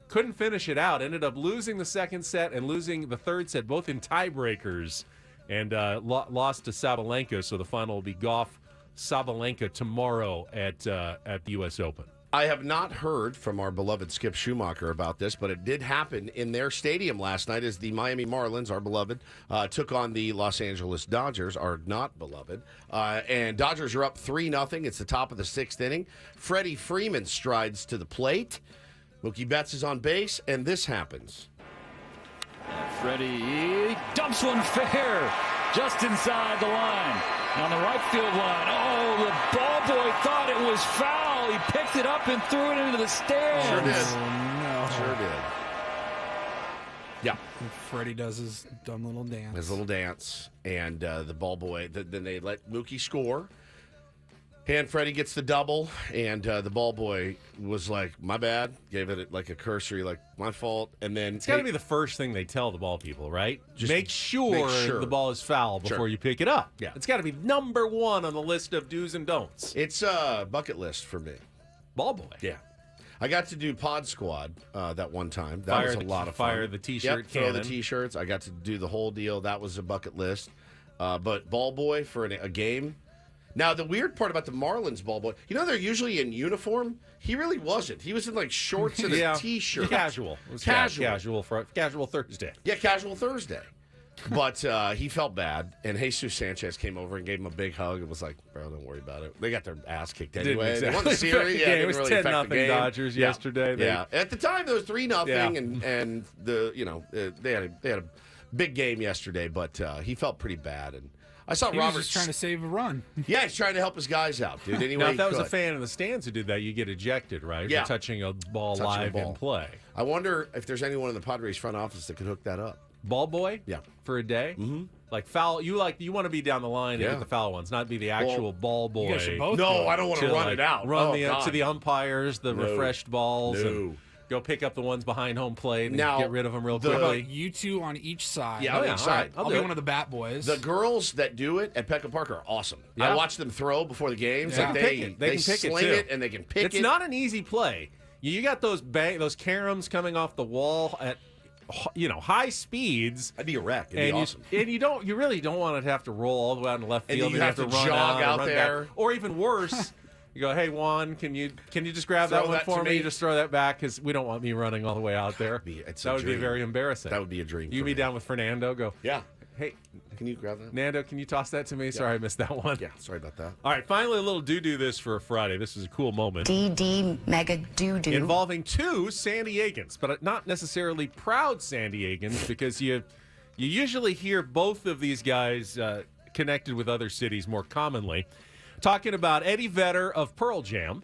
Couldn't finish it out. Ended up losing the second set and losing the third set, both in tiebreakers. And lost to Sabalenka. So the final will be Gauff-Sabalenka tomorrow at the U.S. Open. I have not heard from our beloved Skip Schumacher about this, but it did happen in their stadium last night as the Miami Marlins, our beloved, took on the Los Angeles Dodgers, our not beloved. And Dodgers are up 3-0. It's the top of the 6th inning. Freddie Freeman strides to the plate. Mookie Betts is on base, and this happens. Freddie dumps one fair just inside the line. On the right field line. Oh, the ball boy thought it was foul. He picked it up and threw it into the stands. Sure did. Oh, no. Sure did. Yeah. And Freddie does his dumb little dance. His little dance. And the ball boy, then they let Mookie score. And Freddie gets the double, and the ball boy was like, my bad. Gave it like a cursory, like, my fault. And then it's got to be the first thing they tell the ball people, right? Just make sure the ball is foul before you pick it up. Yeah. It's got to be number 1 on the list of do's and don'ts. It's a bucket list for me. Ball boy. Yeah. I got to do Pod Squad that one time. That was a lot of fun. Fire the T-shirt cannon. Throw the T-shirts. I got to do the whole deal. That was a bucket list. But ball boy for a game. Now, the weird part about the Marlins ball boy, they're usually in uniform. He really wasn't. He was in, shorts and a T-shirt. Casual. It was casual Thursday. Yeah, casual Thursday. But he felt bad, and Jesus Sanchez came over and gave him a big hug and was like, bro, don't worry about it. They got their ass kicked anyway. They won the series. Yeah, it was 10-0 Dodgers yesterday. Yeah. At the time, it was 3-0, and they had a big game yesterday, but he felt pretty bad, and I saw He Robert was just trying to save a run. Yeah, he's trying to help his guys out, dude. Anyway, now, if that was a fan in the stands who did that, you get ejected, right? Yeah. For touching a ball live in play. I wonder if there's anyone in the Padres front office that could hook that up. ball boy Yeah. for a day. Mhm. Like foul, you want to be down the line and Yeah. get the foul ones, not be the actual ball boy. You guys should both do No, it. I don't want to run it out. Run Oh, God. to the umpires, the No. refreshed balls, No. and go pick up the ones behind home plate and Now, get rid of them real the- How quickly. about you two on each side? Yeah, on each side. all right, I'll do be it. one of the bat boys. The girls that do it at Peckham Park are awesome. Yeah. I watch them throw before the games. Yeah. Like They can pick it. They can pick it, sling too. it and they can pick It's it. not an easy play. You got those those caroms coming off the wall at high speeds. That'd be a wreck. It'd be awesome. And you really don't want to have to roll all the way out in left And field. you have to run jog and out run there. back. Or even worse, you go, hey Juan, can you just grab Throw that one that for to me? me. Just throw that back because we don't want me running all the way out there. it's That a would be dream. very embarrassing. That would be a dream. You for be me. down with Fernando. Go, Yeah. hey Can you grab that? Nando, can you toss that to me? Sorry, I missed that one. Yeah. Sorry about that. All right, finally a little do this for a Friday. This is a cool moment. DD Mega Doo-Doo. Involving two San Diegans, but not necessarily proud San Diegans, because you usually hear both of these guys connected with other cities more commonly. Talking about Eddie Vedder of Pearl Jam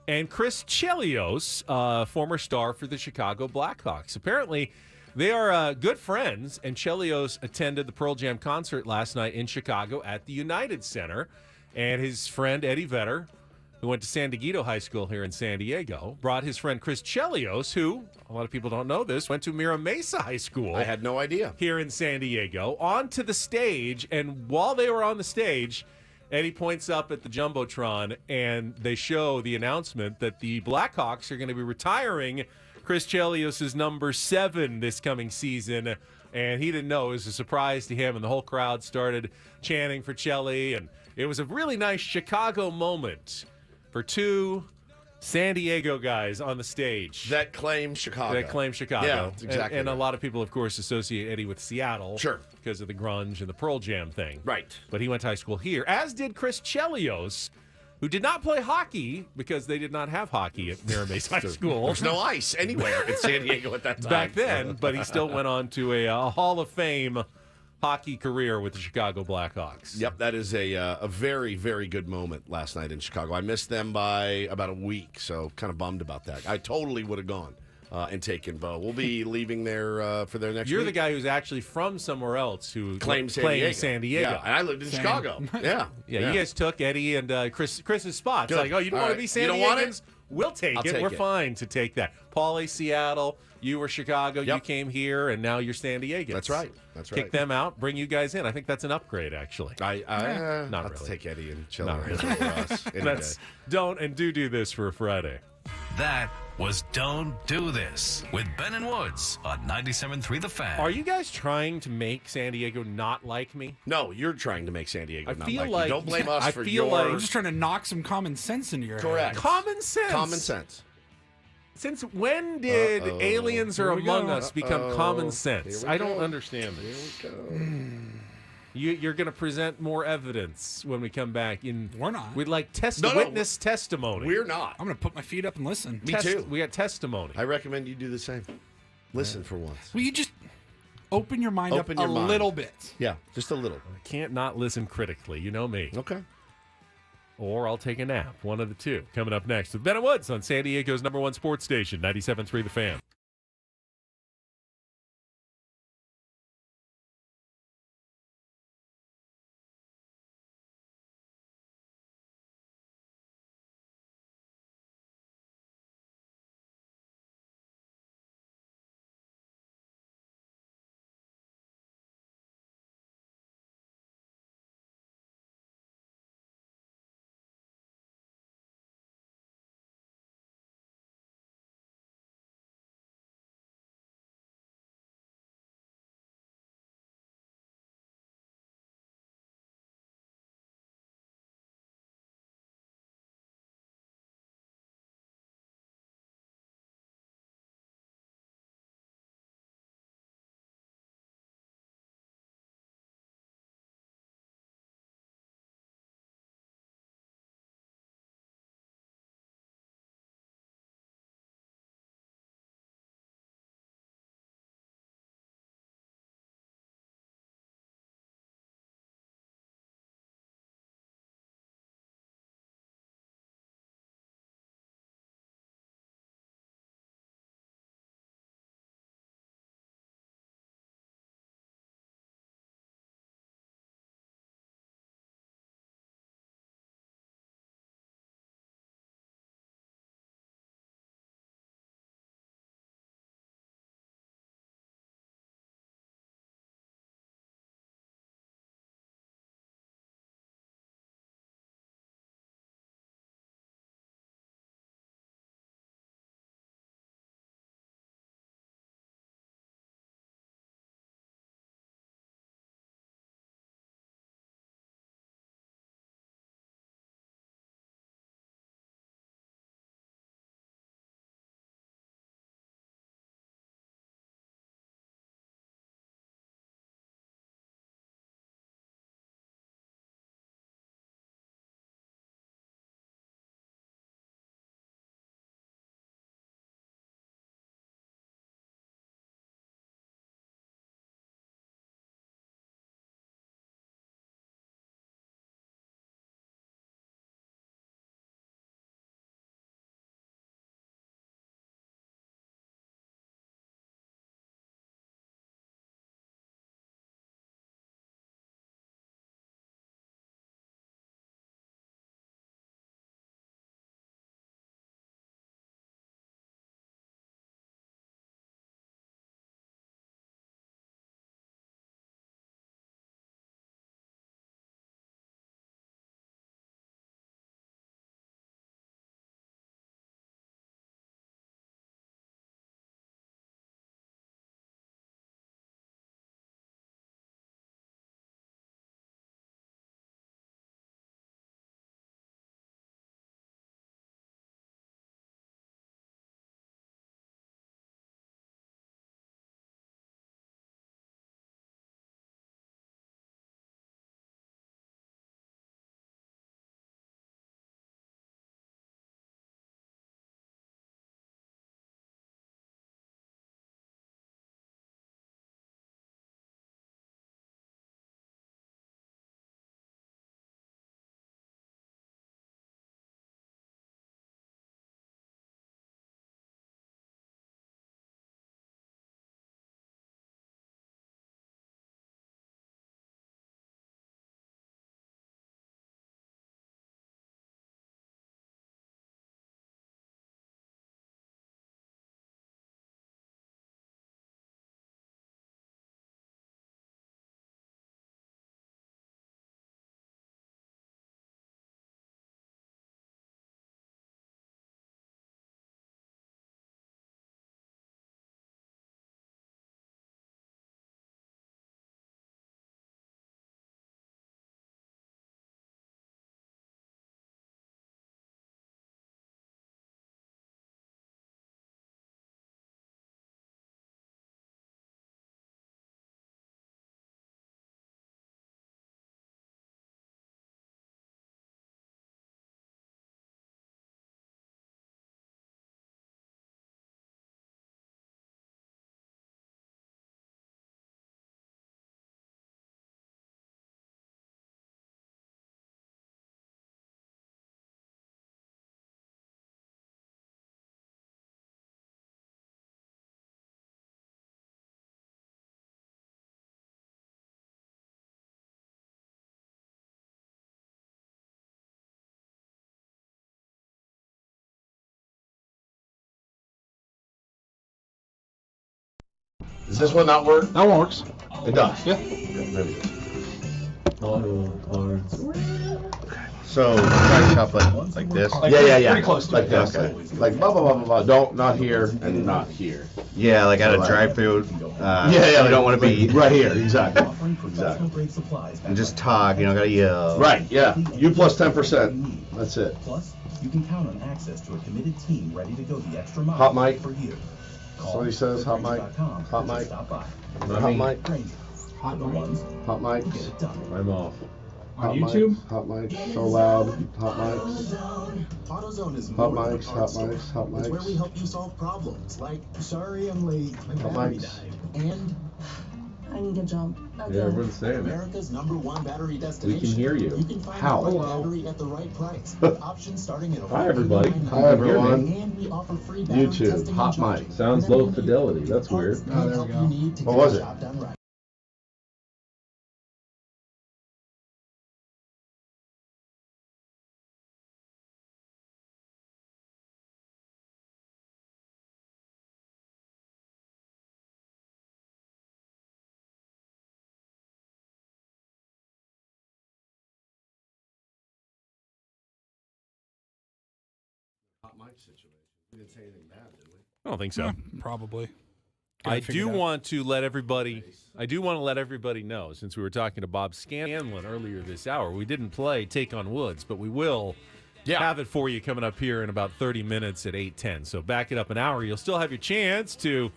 and Chris Chelios, former star for the Chicago Blackhawks. Apparently, they are good friends, and Chelios attended the Pearl Jam concert last night in Chicago at the United Center. And his friend Eddie Vedder, who went to San Diego High School here in San Diego, brought his friend Chris Chelios, who, a lot of people don't know this, went to Mira Mesa High School. I had no idea. Here in San Diego, onto the stage. And while they were on the stage, Eddie points up at the Jumbotron, and they show the announcement that the Blackhawks are going to be retiring Chris Chelios' number 7 this coming season. And he didn't know. It was a surprise to him, and the whole crowd started chanting for Chelly. And it was a really nice Chicago moment for two San Diego guys on the stage That claim Chicago. that claim Chicago. Yeah, that's exactly And a right. lot of people, of course, associate Eddie with Seattle. Sure. Because of the grunge and the Pearl Jam thing. Right. But he went to high school here, as did Chris Chelios, who did not play hockey because they did not have hockey at Mira-Mesa High School There's no ice anywhere in San Diego at that time. back then, but he still went on to a Hall of Fame hockey career with the Chicago Blackhawks. Yep, that is a very, very good moment last night in Chicago. I missed them by about a week, so kind of bummed about that. I totally would have gone and taken Bo. We'll be leaving there for their next You're week. the guy who's actually from somewhere else who Claims San Diego. Yeah, and I lived in Chicago. Yeah. Yeah, you guys took Eddie and Chris's spots. Good. Like, oh, you don't All want to right. be San You don't want Diegans? it? We'll take I'll it. take We're it. fine to take that. Paulie, Seattle. You were Chicago. You Yep. came here, and now you're San Diegans. That's right. That's right. Kick them out. Bring you guys in. I think that's an upgrade, actually. I Not I'll really. take Eddie and Chili Not really. over us any That's day. don't and do this for a Friday. That was Don't Do This with Ben and Woods on 97.3 The Fan. Are you guys trying to make San Diego not like me? No, you're trying to make San Diego I not feel like like- you. Don't blame us I for feel your like- I'm just trying to knock some common sense into your Correct. head. Common sense. common sense. Since when did Uh-oh. aliens are Here we among go. us become Uh-oh. common sense? Here we I don't go. understand Here this. we go. You're going to present more evidence when we come back. We're not. We'd like No, no, witness testimony. We're not. I'm going to put my feet up and listen. Me too. We got testimony. I recommend you do the same. Listen for once. Will you just open your mind Open up your a mind. little bit? Yeah, just a little. I can't not listen critically. You know me. Okay. Or I'll take a nap. One of the two. Coming up next with Ben and Woods on San Diego's #1 sports station, 97.3 The Fan. Does this one not work? That one works. It does. Yeah. Very good. So try to chop like this. Yeah. Pretty close to like it. this. Okay. Like blah blah blah blah blah. Don't not here and not here. Yeah, like at a drive-through. You don't want to be right here. Exactly. Exactly. and just talk. Gotta yell. Right. Yeah. You plus 10%. That's it. Plus, you can count on access to a committed team ready to go the extra mile Hot mic. for you. Somebody says hot mic. Hot mic. Stop by. Hot mic. Granger, Hot the mic. ones Hot who get mics. it done. I'm off. Hot On YouTube? mics, hot mics, so loud. Hot mics. AutoZone is Hot more than mics, a hot parts store. mics, hot It's where we mics. help you solve problems like, sorry I'm late, my Hot battery mics. died. And I need a jump. Yeah, everyone's saying it. America's #1 battery destination. We can hear you. You can find How? the right Hello. battery at the right price. With options starting at Hi, everybody. Hi, everyone. And we offer free battery YouTube, testing and hot charging. mic. Sounds Whenever low you need fidelity. it. That's weird. Parts Oh, and there help we you go. need to What get was the it? job done right. Hot mic situation. We didn't say anything bad, did we? I don't think so. Probably. I Gotta do figure it out. want to let everybody know, since we were talking to Bob Scanlan earlier this hour, we didn't play Take on Woods, but we will have it for you coming up here in about 30 minutes at 8:10. So back it up an hour. You'll still have your chance to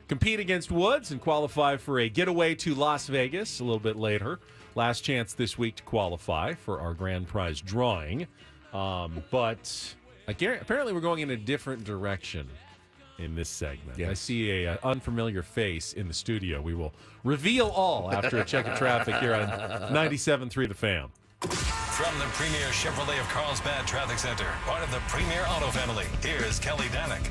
compete against Woods and qualify for a getaway to Las Vegas a little bit later. Last chance this week to qualify for our grand prize drawing. But apparently we're going in a different direction in this segment. Yes. I see a unfamiliar face in the studio. We will reveal all after a check of traffic here on 97.3 The Fan. From the Premier Chevrolet of Carlsbad Traffic Center, part of the Premier Auto family, here's Kelly Danick.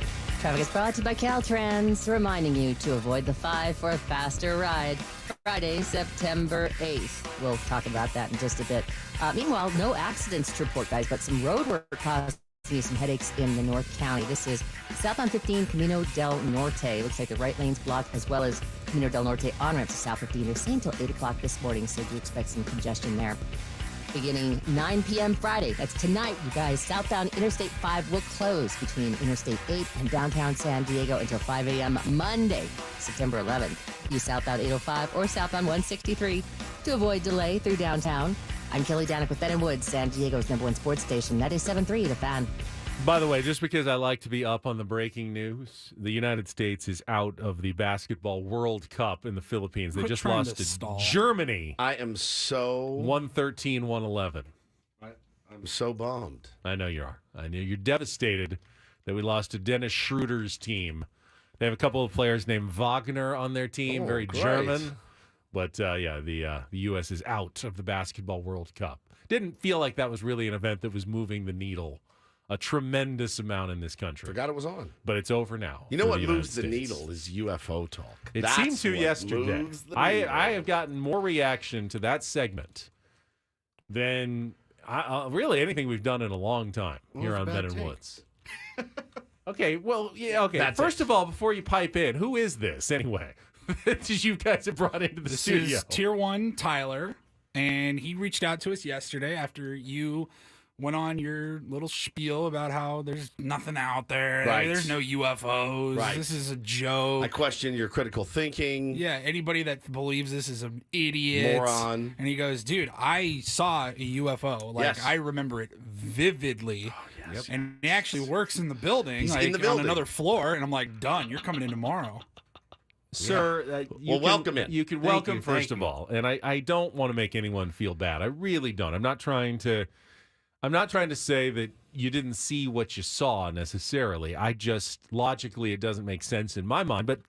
Traffic is brought to you by Caltrans, reminding you to avoid the 5 for a faster ride. Friday, September 8th. We'll talk about that in just a bit. Meanwhile, no accidents to report, guys, but some road work caused me some headaches in the North County. This is southbound 15, Camino del Norte. Looks like the right lane's blocked, as well as Camino del Norte on-ramp to South 15. They're saying until 8 o'clock this morning, so do expect some congestion there. Beginning 9 p.m. Friday, that's tonight, you guys, southbound Interstate 5 will close between Interstate 8 and downtown San Diego until 5 a.m. Monday, September 11th. Use southbound 805 or southbound 163 to avoid delay through downtown. I'm Kelly Danick with Ben & Woods, San Diego's #1 sports station. 97.3 The Fan. By the way, just because I like to be up on the breaking news, the United States is out of the Basketball World Cup in the Philippines. They Quit just trying lost to to stall. Germany, I am so 113, 111. I'm so bummed. I know you are. I know you're devastated that we lost to Dennis Schroeder's team. They have a couple of players named Wagner on their team, Oh, very great. German. But, the U.S. is out of the Basketball World Cup. Didn't feel like that was really an event that was moving the needle a tremendous amount in this country. Forgot it was on. But it's over now. You know for what the United moves the States. needle is UFO talk. It That's seemed to what yesterday. moves the I needle. have gotten more reaction to that segment than really anything we've done in a long time Well, here it's on a bad Ben and take. Woods. Okay, well, yeah, okay. That's First it. of all, before you pipe in, who is this anyway? That you guys have brought into the This studio. is Tier 1 Tyler, and he reached out to us yesterday after you went on your little spiel about how there's nothing out there. Right. There's no UFOs. Right. This is a joke. I question your critical thinking. Yeah, anybody that believes this is an idiot. Moron. And he goes, dude, I saw a UFO. Like, Yes. I remember it vividly. yes. And he actually works in the building, He's like in the building. on another floor. And I'm like, done. You're coming in tomorrow. Sir, Well, welcome in. You can Thank welcome you, first thank of you. all, and I don't want to make anyone feel bad. I really don't. I'm not trying to say that you didn't see what you saw necessarily. I just logically it doesn't make sense in my mind. But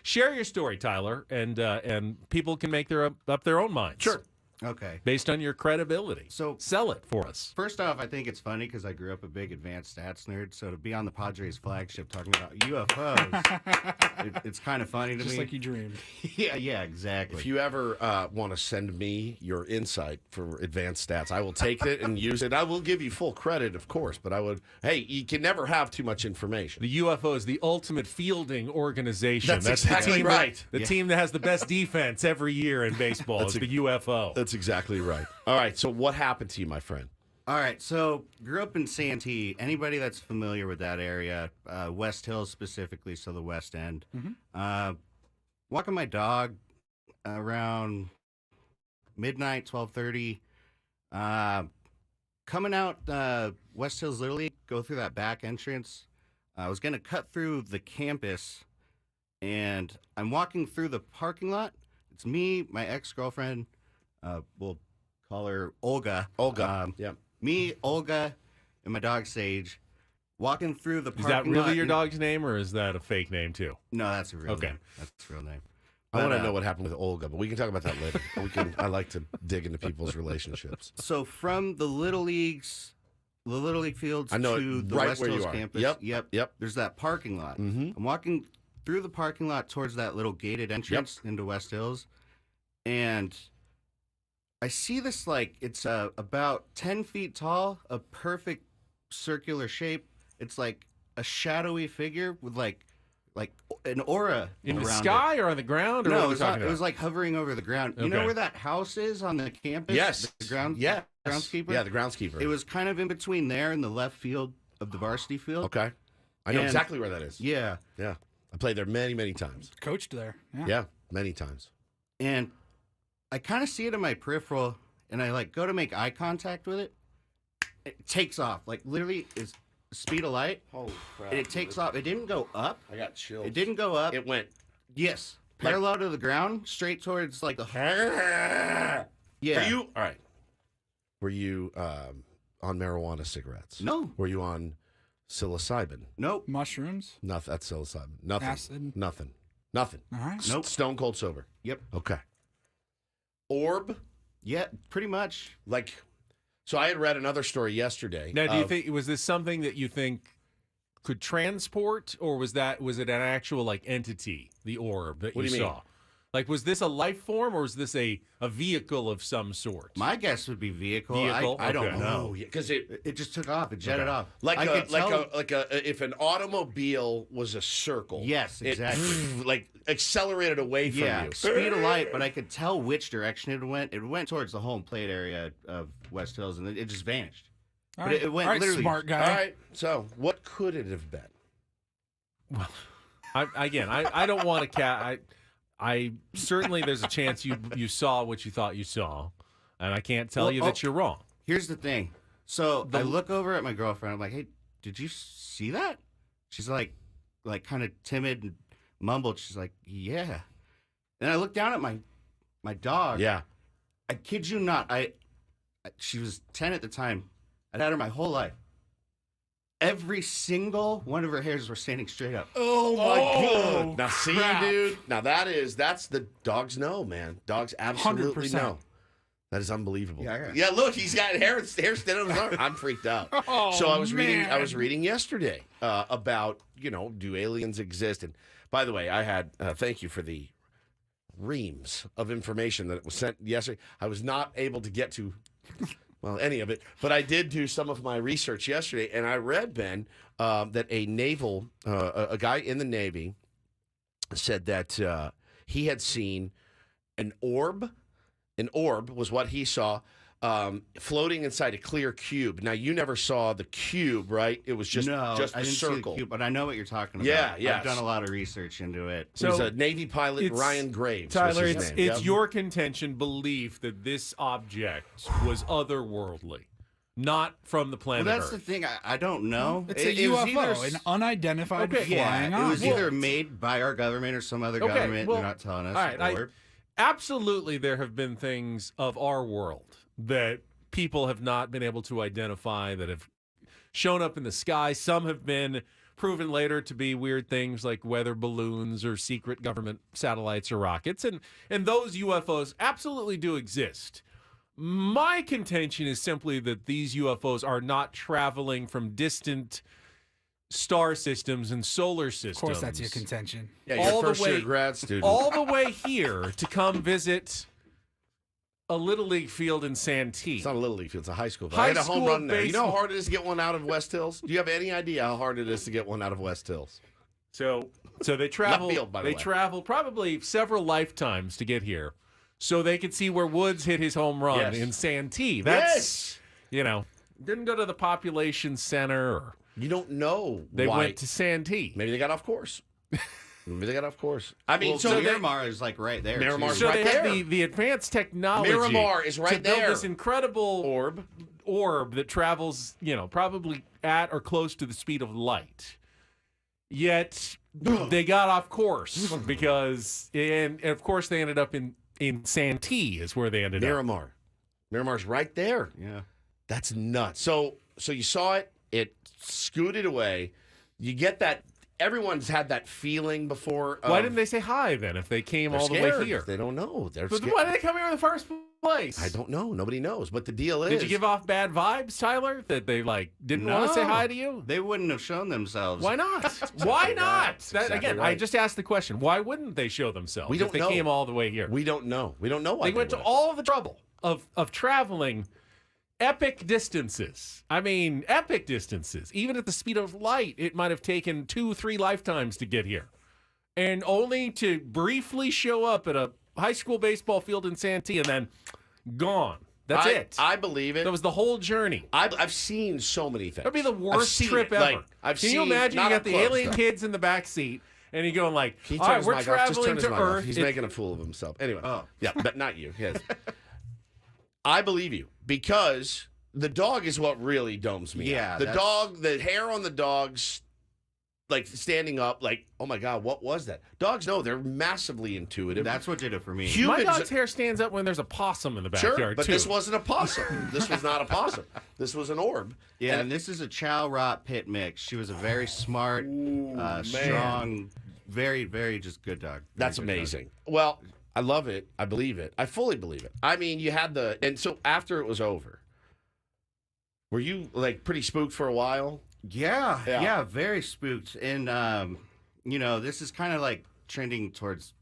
share your story, Tyler, and people can make up their own minds. Sure. Okay. based on your credibility. So Sell it for us. first off, I think it's funny because I grew up a big advanced stats nerd. So to be on the Padres flagship talking about UFOs, it's kind of funny to Just me. like you dreamed. yeah, exactly. If you ever want to send me your insight for advanced stats, I will take it and use it. I will give you full credit, of course, but I would. Hey, you can never have too much information. The UFO is the ultimate fielding organization. That's exactly the team right. The team that has the best defense every year in baseball is the UFO. That's exactly right. All right. So what happened to you, my friend? All right, so grew up in Santee. Anybody that's familiar with that area, West Hills specifically, so the West End. Walking my dog around midnight, 12:30. Coming out West Hills Little League, go through that back entrance. I was going to cut through the campus, and I'm walking through the parking lot. It's me, my ex-girlfriend, we'll call her Olga. Yeah. Me, Olga, and my dog Sage, walking through the Is parking lot. that really your and- dog's name, or is that a fake name too? No, that's a real Okay. name. That's a real name. I want to But, know what happened with Olga, but we can talk about that later. I like to dig into people's relationships. So from the Little League fields I know to it the right West where you Hills are. campus. Yep. There's that parking lot. Mhm. I'm walking through the parking lot towards that little gated entrance into West Hills, and I see this it's about 10 feet tall, a perfect circular shape. It's like a shadowy figure with like an aura In the around sky or on the ground? Or No, what it are we was, talking it about? was like hovering over the ground. You know Okay. where that house is on the campus? Yes. The ground. Yeah. Groundskeeper? Yeah, the groundskeeper. It was kind of in between there and the left field of the varsity field. Okay. I know And- exactly where that is. Yeah. Yeah. I played there many, many times. Coached there. Yeah. Yeah, many times. And I kind of see it in my peripheral, and I go to make eye contact with it. It takes off, literally is speed of light. Holy crap. And it takes off. It didn't go up. I got chills. It didn't go up. It went. Yes. Parallel to the ground, straight towards the. Yeah. Are you all right? Were you on marijuana cigarettes? No. Were you on psilocybin? Nope. Mushrooms. Nothing. That's psilocybin. Nothing. Acid. Nothing. All right. Nope. Stone cold sober. Yep. Okay. Orb. Yeah, pretty much. So I had read another story yesterday. Now, do you think was this something that you think could transport, or was it an actual entity, the orb that What you do you saw? Was this a life form, or was this a vehicle of some sort? My guess would be vehicle. Vehicle? I don't Okay. know. Oh, yeah, because It just took off. It jetted off. like I a, could like tell- a like a if an automobile was a circle. Yes, exactly. It accelerated away from Yeah, you. speed of light, but I could tell which direction it went. It went towards the home plate area of West Hills, and it just vanished. All But right. it went All right, literally- smart guy. All right. So what could it have been? I don't want to I certainly there's a chance you saw what you thought you saw, and I can't tell you that you're wrong. Here's the thing. So I look over at my girlfriend. I'm like, "Hey, did you see that?" She's like kind of timid and mumbled. She's like, "Yeah." And I look down at my dog. Yeah. I kid you not. She was 10 at the time. I'd had her my whole life. Every single one of her hairs were standing straight up. Oh my god! Now see, crap. dude. Now that's the dogs know, man. Dogs absolutely 100%. know. That is unbelievable. Yeah. Look, he's got hair standing on his arm. I'm freaked out. Oh, So I was man. reading yesterday about do aliens exist? And by the way, I had thank you for the reams of information that was sent yesterday. I was not able to get to. Well, any of it, but I did do some of my research yesterday, and I read, Ben, that a guy in the Navy said that he had seen an orb. An orb was what he saw floating inside a clear cube. Now, you never saw the cube, right? It was just I the didn't see circle. the cube, but I know what you're talking about. Yeah, yeah. I've done a lot of research into it. It was So, a Navy pilot, it's- Ryan Graves. Tyler, was his it's name. it's Yep. your contention, belief that this object was otherworldly, not from the Well, planet that's Earth. the thing. I don't know. It's a It was UFO, either an unidentified Okay. flying it was object. either made by our government or some other Okay, government. well, They're not telling us. all right, or- Absolutely, there have been things of our world that people have not been able to identify that have shown up in the sky. Some have been proven later to be weird things like weather balloons or secret government satellites or rockets. And those UFOs absolutely do exist. My contention is simply that these UFOs are not traveling from distant star systems and solar systems. Of course, that's your contention. Yeah, you're all a the first-year way- grad student. All the way here to come visit a Little League field in Santee. It's not a Little League field. It's a high school field. High I had a home school run there. You know how baseball. hard it is to get one out of West Hills? Do you have any idea how hard it is to get one out of West Hills? So they travel. field, by the they way. travel probably several lifetimes to get here, so they could see where Woods hit his home run Yes. in Santee. That's Yes. Didn't go to the population center. Or You don't know they why. went to Santee. Maybe they got off course. Maybe they got off course. I mean, Well, so they- Miramar is like right there. Miramar's too. So right they have there. the advanced technology. Miramar is right to build there. this incredible orb that travels, probably at or close to the speed of light. Yet they got off course because, and of course, they ended up in Santee is where they ended up. Miramar. Miramar's right there. Yeah. That's nuts. So you saw it. It scooted away. You get that. Everyone's had that feeling before. Why didn't they say hi then if they came They're all the scared. way here? They don't know. They're But scared. why did they come here in the first place? I don't know. Nobody knows. But the deal is, Did you give off bad vibes, Tyler? That they didn't want to say hi to you? They wouldn't have shown themselves. Why not? Why not? Exactly Again, I right. just asked the question. Why wouldn't they show themselves We if don't they know. came all the way here? We don't know. We don't know why They went to wouldn't. all the trouble of traveling epic distances. I mean, epic distances. Even at the speed of light, it might have taken 2-3 lifetimes to get here. And only to briefly show up at a high school baseball field in Santee and then gone. That's it. I believe it. That was the whole journey. I've seen so many things. That'd be the I've worst seen trip it. ever. Like, I've Can seen, you imagine you not got up the close, alien though. kids in the back seat and you're going like, Can you all turn right, his we're mic off? Just turn traveling his to mic off. Earth. He's making a fool of himself. Anyway. Oh. Yeah, but not you. His. I believe you because the dog is what really domes me. Yeah, out. The that's- dog, the hair on the dog's like standing up, like, oh my God, what was that? Dogs know they're massively intuitive. That's what did it for me. Huge- My humans- dog's hair stands up when there's a possum in the Sure, backyard, but too. this wasn't a possum. This was not a possum. This was an orb. Yeah, and this is a Chow Rot Pit mix. She was a very smart, man. strong, very, very just good dog. Very That's good dog. amazing. Well, I love it. I believe it. I fully believe it. I mean, you had and so after it was over, were you like pretty spooked for a while? Yeah, Yeah. yeah, very spooked. And, this is kind of like trending towards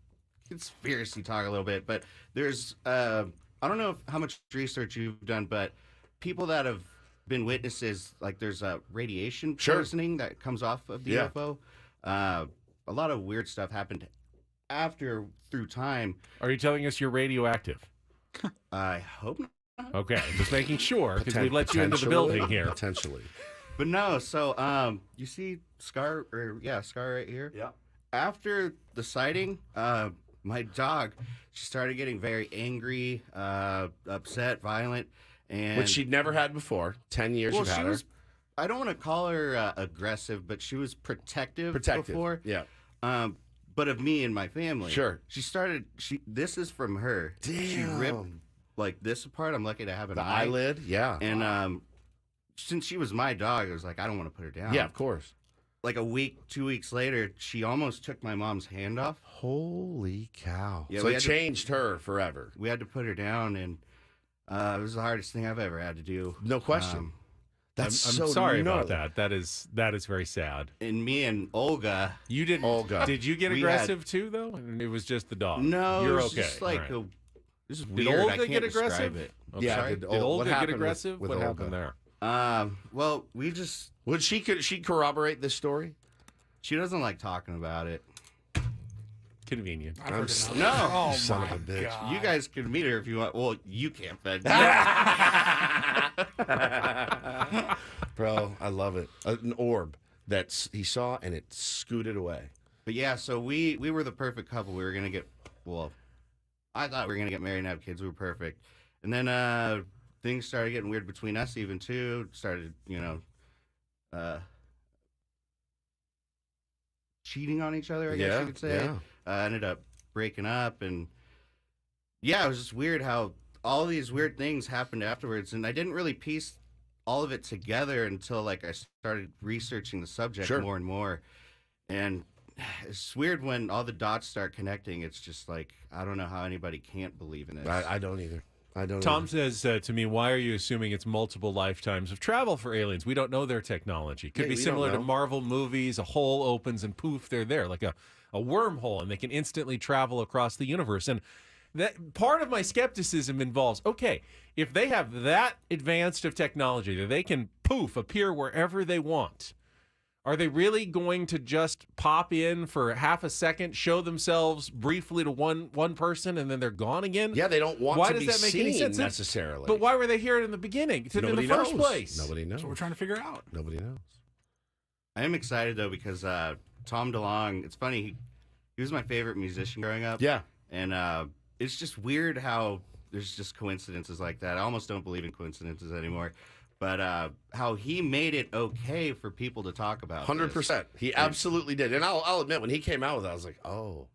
conspiracy talk a little bit, but there's, I don't know how much research you've done, but people that have been witnesses, like there's radiation Sure. poisoning that comes off of the Yeah. UFO. A lot of weird stuff happened through time. Are you telling us you're radioactive? I hope not. Okay, just making sure because we let you into the building here. Potentially. But no, so you see Scar right here? Yeah. After the sighting, my dog, she started getting very angry, upset, violent, and Which she'd never had before. 10 years well, you've had she her. was. I don't want to call her aggressive, but she was protective before. Yeah. But of me and my family. Sure. She started. This is from her. She ripped Damn. like this apart. I'm lucky to have an The eye. eyelid. Yeah. And since she was my dog, I was like, I don't want to put her down. Yeah, of course. Like a week, 2 weeks later, she almost took my mom's hand off. Holy cow. Yeah, so we it had to- changed her forever. We had to put her down, and it was the hardest thing I've ever had to do. No question. Um, That's I'm so sorry nuts. about that. That is very sad. And me and Olga. You didn't. Olga. Did you get We aggressive too, though? And it was just the dog. No, you're it was okay. just like All right. this is Did weird. I Olga can't get describe aggressive? it. Okay. Yeah, Sorry? did Did what Olga get happened with- aggressive? with what Olga? happened there? Well, we just. Would she corroborate this story? She doesn't like talking about it. Convenient. I've heard enough. No. Oh, Son of my a bitch. God. You guys can meet her if you want. Well, you can't, but Bro, I love it. An orb that he saw and it scooted away. But yeah, so we were the perfect couple. We were gonna get I thought we were gonna get married and have kids. We were perfect, and then things started getting weird between us. Even too started, cheating on each other. I guess you could say. Yeah. Ended up breaking up, and yeah, it was just weird how all these weird things happened afterwards, and I didn't really piece all of it together until like I started researching the subject Sure. more and more, and it's weird when all the dots start connecting. It's just like I don't know how anybody can't believe in this. I don't either. I don't. Tom says to me, why are you assuming it's multiple lifetimes of travel for aliens? We don't know their technology. Could Yeah, be we similar don't to know. Marvel movies. A hole opens and poof, they're there, like a wormhole, and they can instantly travel across the universe. And that part of my skepticism involves, okay, if they have that advanced of technology that they can poof appear wherever they want, are they really going to just pop in for half a second, show themselves briefly to one person, and then they're gone again? Yeah, they don't want why to does be that make any seen sense? necessarily. But why were they here in the beginning, in Nobody the first knows. place? Nobody knows. That's what we're trying to figure out. Nobody knows. I am excited though because Tom DeLonge. It's funny. He was my favorite musician growing up. Yeah. And it's just weird how there's just coincidences like that. I almost don't believe in coincidences anymore. But how he made it okay for people to talk about. 100%. He absolutely did. And I'll admit, when he came out with it, I was like, oh,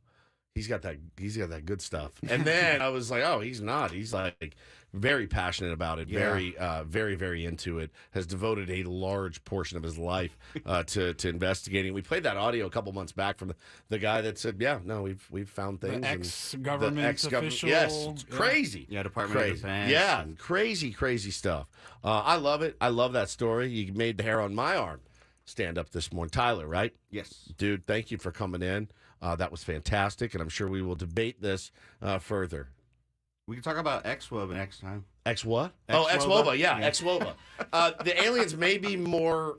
he's got that good stuff. And then I was like, oh, he's not. He's like very passionate about it, very, very into it, has devoted a large portion of his life to investigating. We played that audio a couple months back from the guy that said, yeah, no, we've found things. The ex-government official. Yes, it's crazy. Yeah, Department of Defense. Yeah, crazy stuff. I love it. I love that story. You made the hair on my arm stand up this morning. Tyler, right? Yes. Dude, thank you for coming in. That was fantastic, and I'm sure we will debate this further. We can talk about X-Woba next time. X what? Ex-Woba? Ex-Woba, yeah. Ex-Woba. The aliens may be more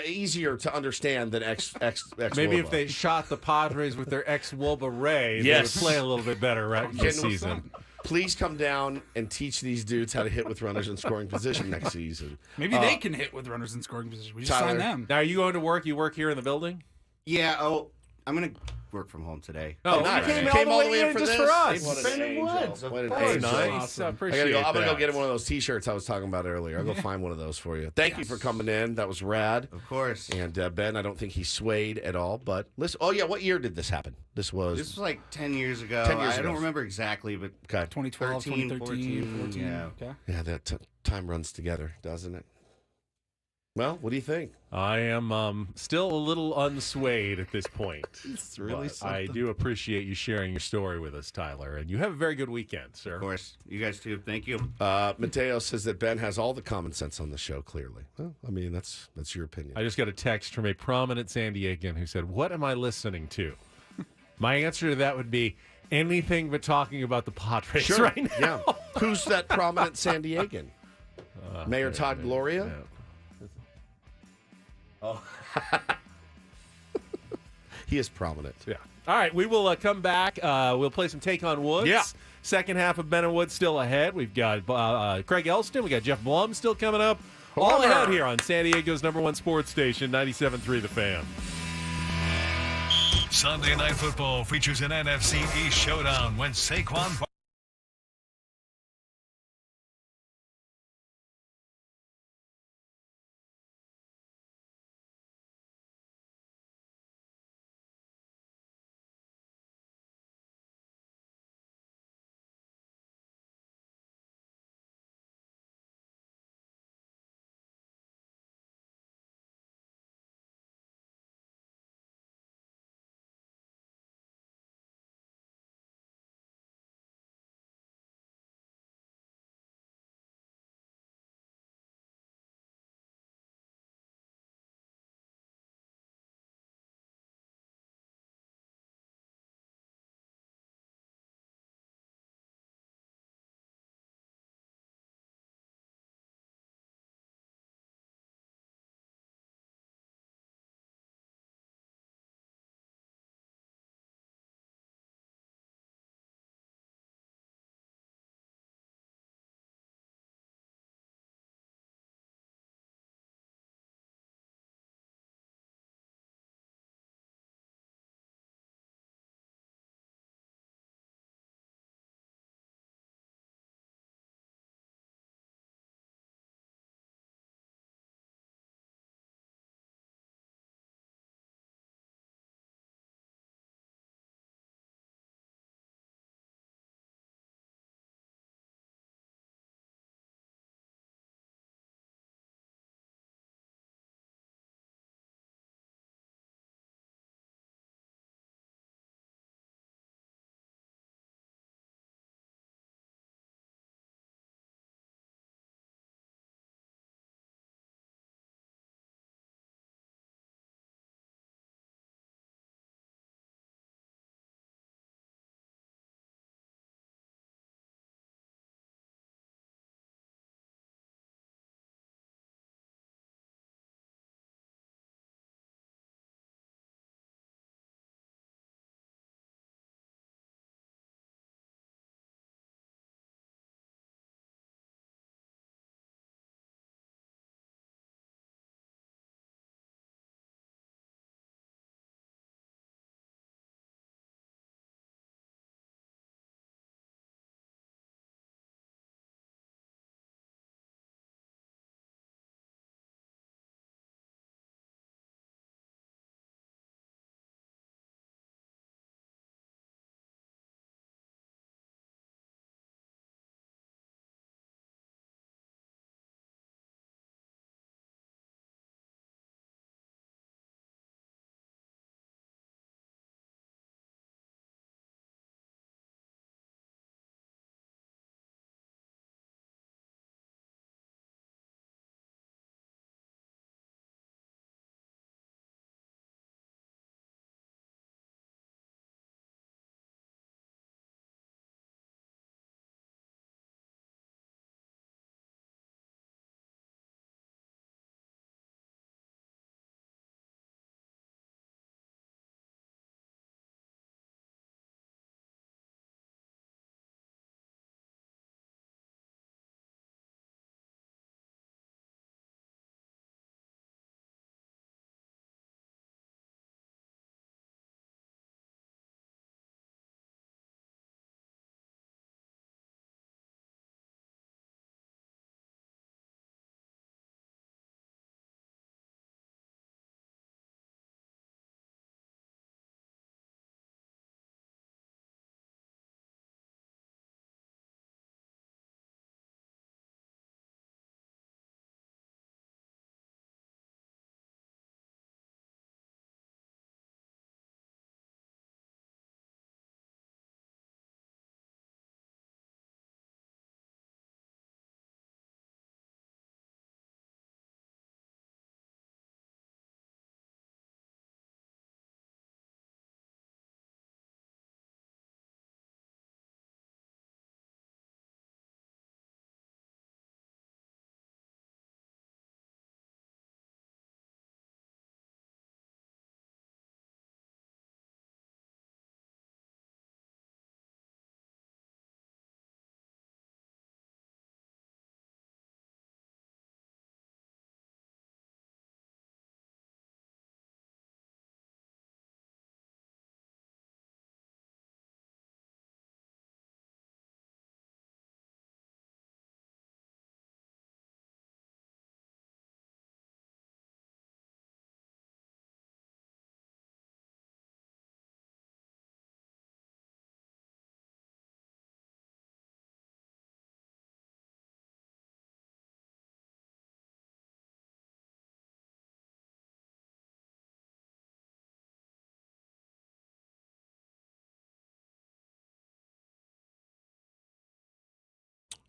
easier to understand than Ex-Woba. Maybe if they shot the Padres with their ex-Woba Ray, Yes. they would play a little bit better this season. Please come down and teach these dudes how to hit with runners in scoring position next season. Maybe they can hit with runners in scoring position. We just Tyler. sign them. Now, are you going to work? You work here in the building? Yeah. Oh, I'm gonna work from home today. Oh, nice. you You came all the way in just this? for us. What an Brandon angel. Woods, What an course. angel. Nice. I I appreciate gotta go. I'm gonna go that. get him one of those T-shirts I was talking about earlier. I'll go find one of those for you. Thank you for coming in. That was rad. Of course. And Ben, I don't think he swayed at all. But listen, oh yeah, what year did this happen? This was like 10 years ago. 10 years I ago. don't remember exactly, but okay. 2012, 13, 2013, 14. yeah. Okay. Yeah, that time runs together, doesn't it? Well, what do you think? I am still a little unswayed at this point. It's really But I do appreciate you sharing your story with us, Tyler. And you have a very good weekend, sir. Of course. You guys too. Thank you. Mateo says that Ben has all the common sense on the show. Clearly, well, I mean that's your opinion. I just got a text from a prominent San Diegan who said, "What am I listening to?" My answer to that would be anything but talking about the Padres right now. Yeah. Who's that prominent San Diegan? Mayor Todd Gloria? Yeah. Oh. He is prominent. Yeah. All right, we will come back. We'll play some Take on Woods. Yeah. Second half of Ben and Woods still ahead. We've got Craig Elston. We got Jeff Blum still coming up. All Homer. ahead here on San Diego's #1 sports station, 97.3 The Fan. Sunday Night Football features an NFC East showdown when Saquon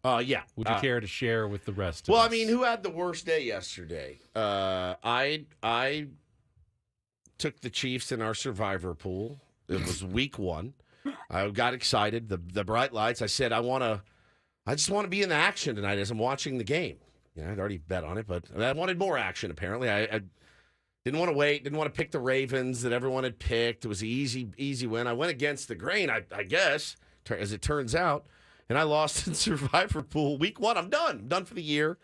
Yeah. Would you care to share with the rest Well, of I us? mean, who had the worst day yesterday? I took the Chiefs in our survivor pool. It was week 1. I got excited. The bright lights. I said, I just want to be in the action tonight as I'm watching the game. I'd already bet on it, but I wanted more action, apparently. I didn't want to wait, didn't want to pick the Ravens that everyone had picked. It was an easy win. I went against the grain, I guess, as it turns out, and I lost in Survivor Pool week 1. I'm done. I'm done for the year.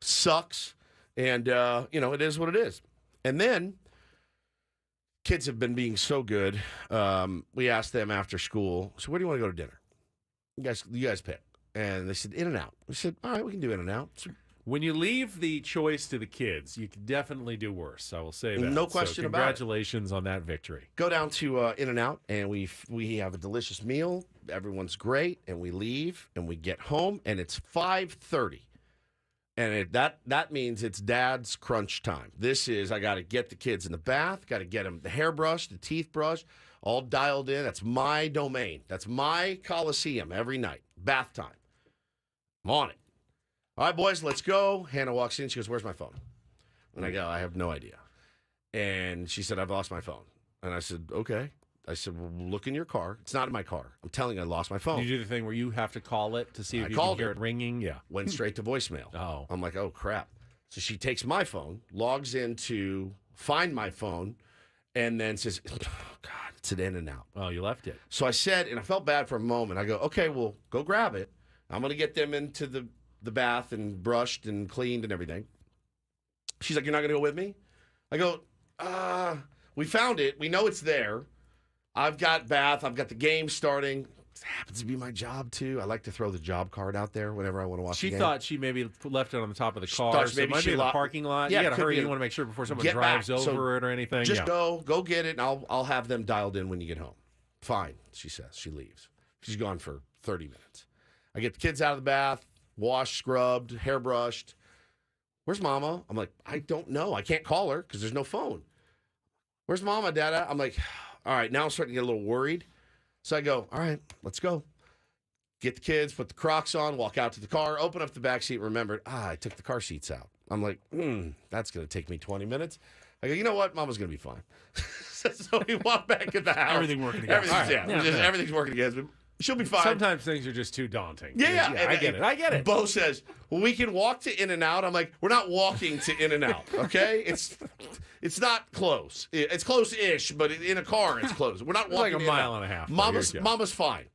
Sucks. And, it is what it is. And then kids have been being so good. We asked them after school, so where do you want to go to dinner? You guys pick. And they said, In-N-Out. We said, all right, we can do In-N-Out. So, when you leave the choice to the kids, you can definitely do worse. I will say that. No question about it. Congratulations on that victory. Go down to In-N-Out, and we have a delicious meal. Everyone's great, and we leave, and we get home, and it's 5:30. And that means it's Dad's crunch time. This is, I got to get the kids in the bath, got to get them the hair brush, the teeth brush, all dialed in. That's my domain. That's my Coliseum every night. Bath time. I'm on it. All right, boys, let's go. Hannah walks in. She goes, where's my phone? And I go, I have no idea. And she said, I've lost my phone. And I said, okay. I said, well, look in your car. It's not in my car. I'm telling you, I lost my phone. Did you do the thing where you have to call it to see if I you called can hear it ringing? Yeah. Went straight to voicemail. Oh. I'm like, oh, crap. So she takes my phone, logs in to find my phone, and then says, oh, God, it's an In-N-Out. Oh, you left it. So I said, and I felt bad for a moment. I go, okay, well, go grab it. I'm going to get them into the bath and brushed and cleaned and everything. She's like, you're not going to go with me? I go, we found it. We know it's there. I've got bath. I've got the game starting. It happens to be my job, too. I like to throw the job card out there whenever I want to watch the game. She thought she maybe left it on the top of the car. thought So maybe it might she be in the lo- parking lot. Yeah, You got to could hurry. be You in- want to make sure before someone Get drives back. So over it or anything. Just Yeah. go get it, and I'll have them dialed in when you get home. Fine, she says. She leaves. She's gone for 30 minutes. I get the kids out of the bath, washed, scrubbed, hair brushed. Where's Mama? I'm like, I don't know. I can't call her because there's no phone. Where's Mama, Dada? I'm like, all right, now I'm starting to get a little worried. So I go, all right, let's go. Get the kids, put the Crocs on, walk out to the car, open up the back seat, remembered, I took the car seats out. I'm like, that's going to take me 20 minutes. I go, you know what? Mama's going to be fine. So we walk back in the house. Everything working against me. Everything's working against me. She'll be fine. Sometimes things are just too daunting. Yeah. I get it. Bo says, well, we can walk to In-N-Out. I'm like, we're not walking to In-N-Out, okay? It's not close. It's close-ish, but in a car, it's close. We're not It's walking like a mile and a half. Mama's fine.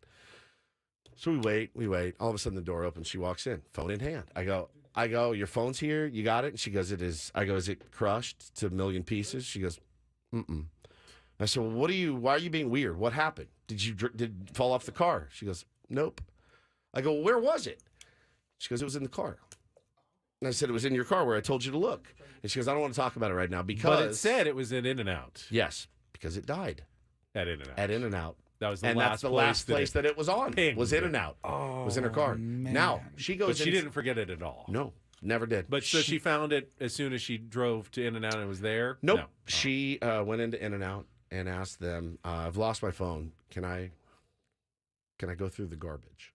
So we wait. All of a sudden, the door opens. She walks in, phone in hand. I go, your phone's here. You got it? And she goes, it is. I go, is it crushed to a million pieces? She goes, mm-mm. I said, well, why are you being weird? What happened? Did it fall off the car? She goes, nope. I go, well, where was it? She goes, it was in the car. And I said, it was in your car where I told you to look. And she goes, I don't want to talk about it right now because. But it said it was at In-N-Out. Yes, because it died. At In-N-Out. At In-N-Out. That was the and last that's the last place that it was on. pinged. Was In-N-Out. Oh, was in her car. man. Now, she goes But she in- didn't forget it at all. No, never did. But so she found it as soon as she drove to In-N-Out and it was there? Nope. No. She went into In-N-Out and asked them, I've lost my phone. Can I go through the garbage?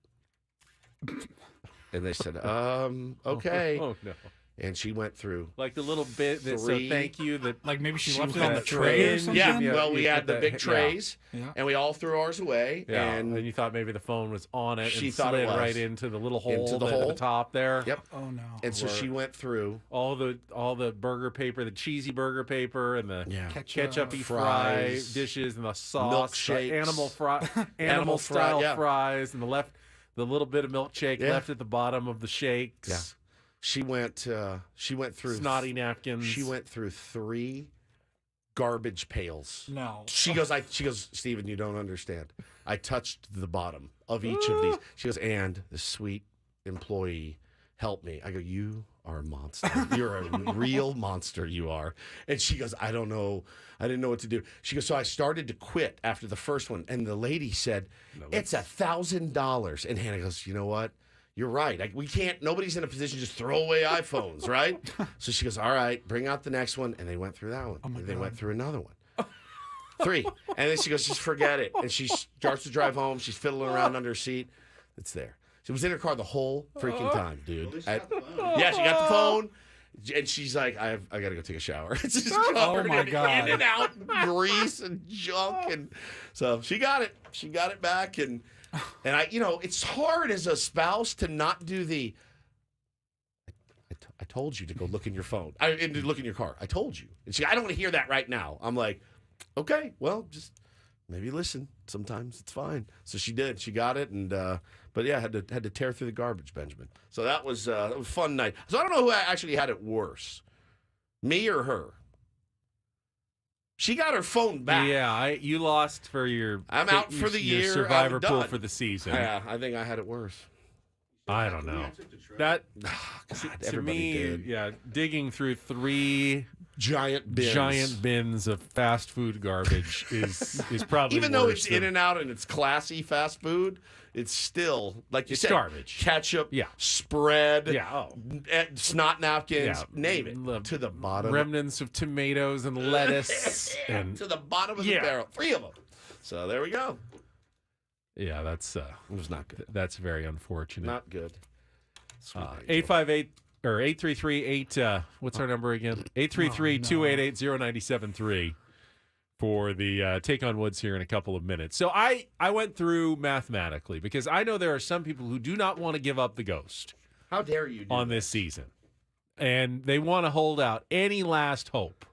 And they said, okay. Oh, no. And she went through. Like the little bit that Three. said thank you. That Like maybe she She left it on the had tray or trays. something? Yeah, well, we you had put the big trays, Yeah. and we all threw ours away. Yeah, And and you thought maybe the phone was on it She and thought it slid was. right into the little hole Into the at hole. the top there. Yep. Oh no. And so she went through. All the burger paper, the cheesy burger paper, and the Yeah. ketchup-y Fries. fry dishes, and the sauce, the Milkshakes. animal style yeah. fries, and the little bit of milkshake Yeah. left at the bottom of the shakes. Yeah. She went through Snotty napkins. She went through 3 garbage pails. No. She goes, Stephen, you don't understand. I touched the bottom of each of these. She goes, and the sweet employee helped me. I go, you are a monster. You're a real monster, you are. And she goes, I don't know. I didn't know what to do. She goes, so I started to quit after the first one. And the lady said, it's $1,000. And Hannah goes, you know what? You're right. We can't, nobody's in a position to just throw away iPhones, right? So she goes, all right, bring out the next one. And they went through that one. Oh my and they God. went through another one. 3. And then she goes, just forget it. And she starts to drive home. She's fiddling around under her seat. It's there. She was in her car the whole freaking time, dude. She got the phone. Yeah, she got the phone, and she's like, I got to go take a shower. It's just covered my in God. in and out grease and junk, and so she got it. She got it back, and I, it's hard as a spouse to not do the. I told you to go look in your phone. And to look in your car. I told you. And I don't want to hear that right now. I'm like, okay, well, just maybe listen. Sometimes it's fine. So she did. She got it, and but yeah, had to tear through the garbage, Benjamin. So that was a fun night. So I don't know who actually had it worse, me or her. She got her phone back. Yeah, you lost for your. I'm out for the your year. Survivor I'm pool done. for the season. Yeah, I think I had it worse. I don't know. That God, to everybody me, did. yeah, digging through 3 Giant bins of fast food garbage is probably even though worse it's than- in and out and it's classy fast food, it's still like you It's said, garbage. Ketchup, Yeah. spread, Yeah, snot napkins, Yeah. name it to the bottom, remnants of tomatoes and lettuce and to the bottom of the barrel, 3 of them. So there we go. yeah, that's It was not good. that's very unfortunate. Not good. Sweet angel. 858 or 833-8 what's our number again? 833-288-0973 for the Take on Woods here in a couple of minutes. So I went through mathematically because I know there are some people who do not want to give up the ghost How dare you do on this season. And they want to hold out any last hope.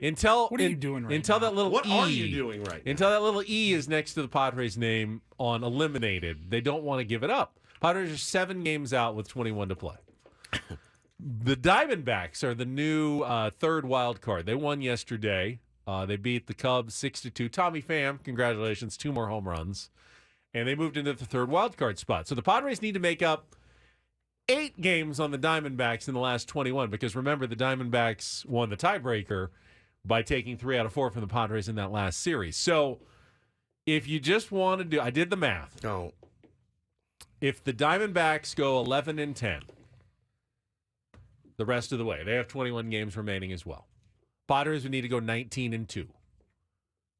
Until What are you doing right until now? that little What E, are you doing right now? Until that little E is next to the Padres name on eliminated, they don't want to give it up. Padres are 7 games out with 21 to play. The Diamondbacks are the new third wild card. They won yesterday. They beat the Cubs 6-2. Tommy Pham, congratulations, 2 more home runs. And they moved into the third wild card spot. So the Padres need to make up 8 games on the Diamondbacks in the last 21 because remember, the Diamondbacks won the tiebreaker by taking 3 out of 4 from the Padres in that last series. So if you just want to do, I did the math. No. If the Diamondbacks go 11-10 the rest of the way, they have 21 games remaining as well. Padres would need to go 19-2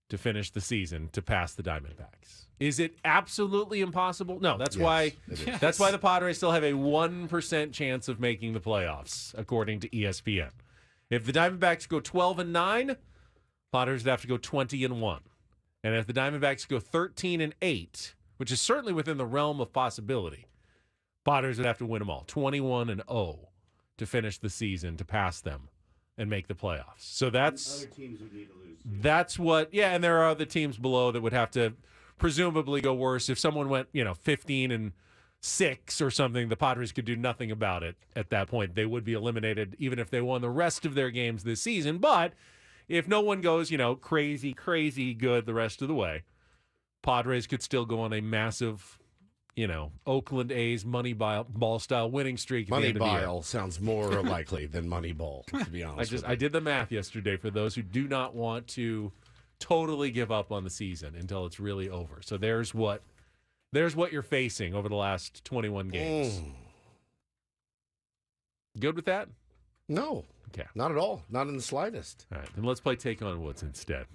to finish the season to pass the Diamondbacks. Is it absolutely impossible? No, that's why the Padres still have a 1% chance of making the playoffs, according to ESPN. If the Diamondbacks go 12-9, Padres would have to go 20-1. And if the Diamondbacks go 13-8, which is certainly within the realm of possibility, Padres would have to win them all, 21-0 to finish the season to pass them and make the playoffs. So that's Other teams would need to lose. that's what, and there are other teams below that would have to presumably go worse. If someone went, 15-6 or something, the Padres could do nothing about it at that point. They would be eliminated even if they won the rest of their games this season. But if no one goes, crazy, crazy good the rest of the way, Padres could still go on a massive, Oakland A's Moneyball style winning streak. At the end of the year. Moneyball sounds more likely than Moneyball, to be honest. I did the math yesterday for those who do not want to totally give up on the season until it's really over. So there's what you're facing over the last 21 games. Good with that? No. Okay. Not at all. Not in the slightest. All right, then let's play Take on Woods instead.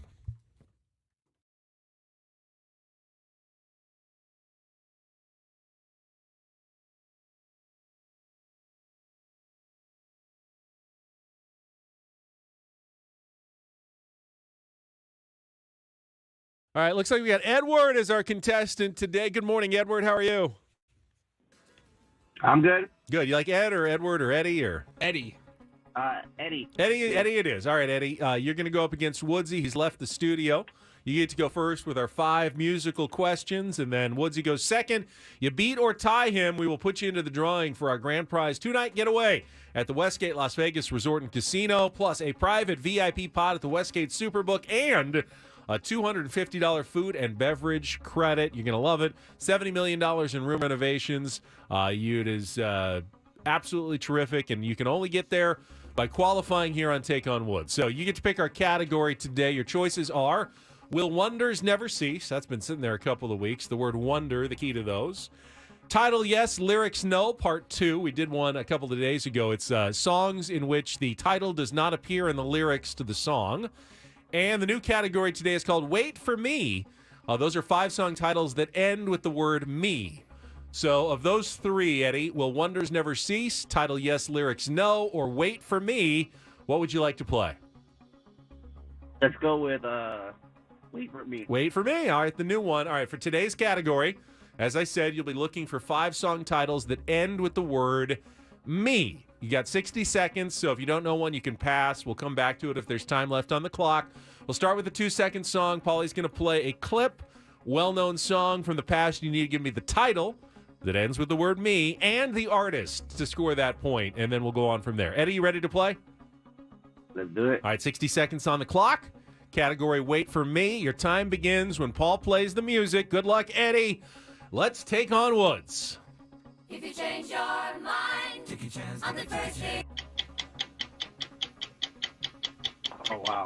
All right, looks like we got Edward as our contestant today. Good morning, Edward. How are you? I'm good. Good. You like Ed or Edward or Eddie or Eddie. Eddie. Eddie it is. All right, Eddie. You're going to go up against Woodsy. He's left the studio. You get to go first with our 5 musical questions, and then Woodsy goes second. You beat or tie him, we will put you into the drawing for our grand prize 2-night getaway at the Westgate Las Vegas Resort and Casino, plus a private VIP pod at the Westgate Superbook, and a $250 food and beverage credit. You're going to love it. $70 million in room renovations. It is absolutely terrific, and you can only get there by qualifying here on Take on Wood. So you get to pick our category today. Your choices are Will Wonders Never Cease? That's been sitting there a couple of weeks. The word wonder, the key to those. Title yes, lyrics no, part 2. We did one a couple of days ago. It's songs in which the title does not appear in the lyrics to the song. And the new category today is called Wait for Me. Those are 5 song titles that end with the word me. So of those three, Eddie, will Wonders Never Cease, Title Yes, Lyrics No, or Wait for Me? What would you like to play? Let's go with Wait for Me. Wait for Me. All right, the new one. All right, for today's category, as I said, you'll be looking for 5 song titles that end with the word me. You got 60 seconds, so if you don't know one, you can pass. We'll come back to it if there's time left on the clock. We'll start with the 2-second song. Paulie's going to play a clip, well-known song from the past. You need to give me the title that ends with the word me and the artist to score that point, and then we'll go on from there. Eddie, you ready to play? Let's do it. All right, 60 seconds on the clock. Category Wait for Me. Your time begins when Paul plays the music. Good luck, Eddie. Let's take on Woods. If you change your mind, take a chance on the first day. Oh, wow.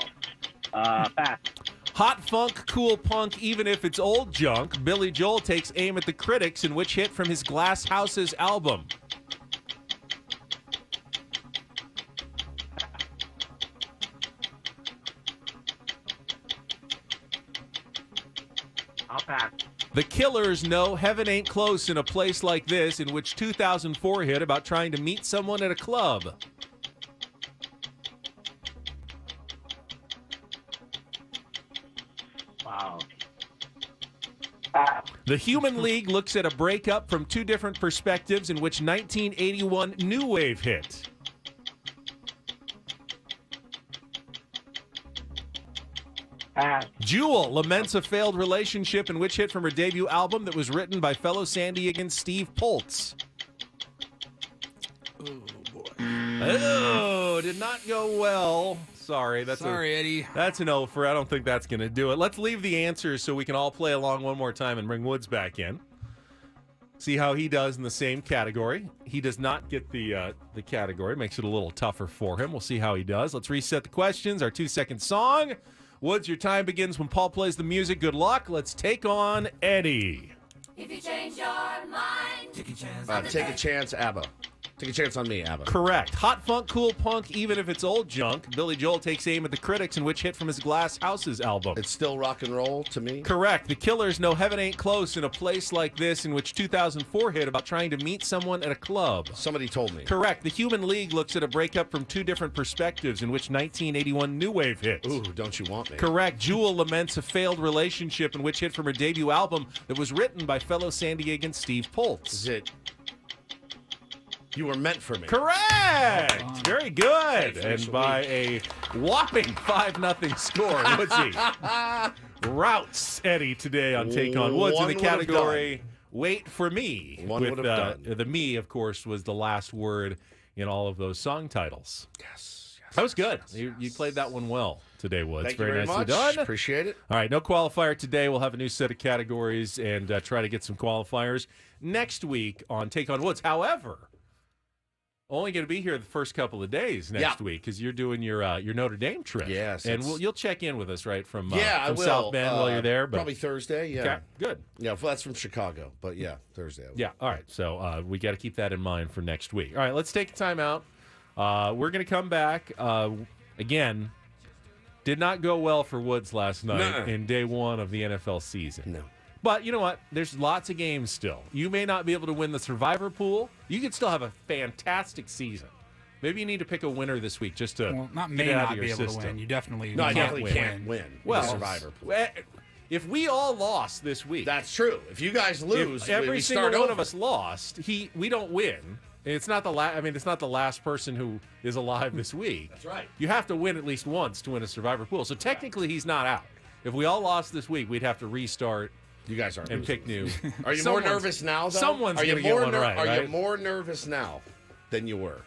Pass. Hot funk, cool punk, even if it's old junk. Billy Joel takes aim at the critics in which hit from his Glass Houses album? I'll pass. The Killers know heaven ain't close in a place like this, in which 2004 hit about trying to meet someone at a club. Wow. The Human League looks at a breakup from 2 different perspectives, in which 1981 new wave hit. Jewel laments a failed relationship, in which hit from her debut album that was written by fellow San Diegan Steve Poltz. Oh, boy. Oh, did not go well. Sorry, Eddie. That's an O for. I don't think that's going to do it. Let's leave the answers so we can all play along one more time and bring Woods back in. See how he does in the same category. He does not get the category. Makes it a little tougher for him. We'll see how he does. Let's reset the questions. Our 2-second song. Woods, your time begins when Paul plays the music. Good luck. Let's take on Eddie. If you change your mind, take a chance. Take a chance, ABBA. Take a chance on me, ABBA. Correct. Hot funk, cool punk, even if it's old junk. Billy Joel takes aim at the critics in which hit from his Glass Houses album. It's still rock and roll to me. Correct. The Killers know heaven ain't close in a place like this, in which 2004 hit about trying to meet someone at a club. Somebody told me. Correct. The Human League looks at a breakup from 2 different perspectives, in which 1981 new wave hit. Ooh, don't you want me? Correct. Jewel laments a failed relationship, in which hit from her debut album that was written by fellow San Diegan Steve Poltz. Is it You Were Meant for Me? Correct. Very good. And by a whopping 5-0 score, Woodsy routes Eddie today on Take on Woods in the category Wait for Me. One would have done. The me, of course, was the last word in all of those song titles. Yes. That was good. You played that one well today, Woods. Thank you very nicely much. done. Appreciate it. All right, no qualifier today. We'll have a new set of categories and try to get some qualifiers next week on Take on Woods. However, only going to be here the first couple of days next week because you're doing your Notre Dame trip. Yes. And you'll check in with us, right, from I will. South Bend while you're there. But Probably Thursday, yeah. Okay, good. Yeah, well, that's from Chicago, but yeah, Thursday. Yeah, all right. So we got to keep that in mind for next week. All right, let's take a time out. We're going to come back. Again, did not go well for Woods last night in day 1 of the NFL season. No. But you know what? There's lots of games still. You may not be able to win the Survivor pool. You could still have a fantastic season. Maybe you need to pick a winner this week just to not get may it out not of your be able system. to win. You definitely No, I can't definitely can't win Well, the Survivor pool. If we all lost this week, That's true. If you guys lose, if every we single start one over. of us lost, we don't win. It's not the it's not the last person who is alive this week. That's right. You have to win at least once to win a Survivor pool. So technically, he's not out. If we all lost this week, we'd have to restart. You guys aren't and losing. pick new. Are you more nervous now, though? Someone's going to get one right. Are right? you more nervous now than you were?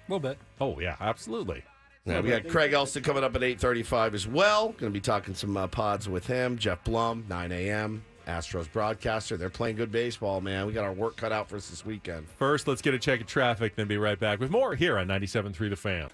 A little bit. Oh yeah, absolutely. Yeah, we got Craig Elston coming up at 8:35 as well. Going to be talking some pods with him. Jeff Blum, 9 a.m. Astros broadcaster. They're playing good baseball, man. We got our work cut out for us this weekend. First, let's get a check of traffic, then be right back with more here on 97.3 The Fan.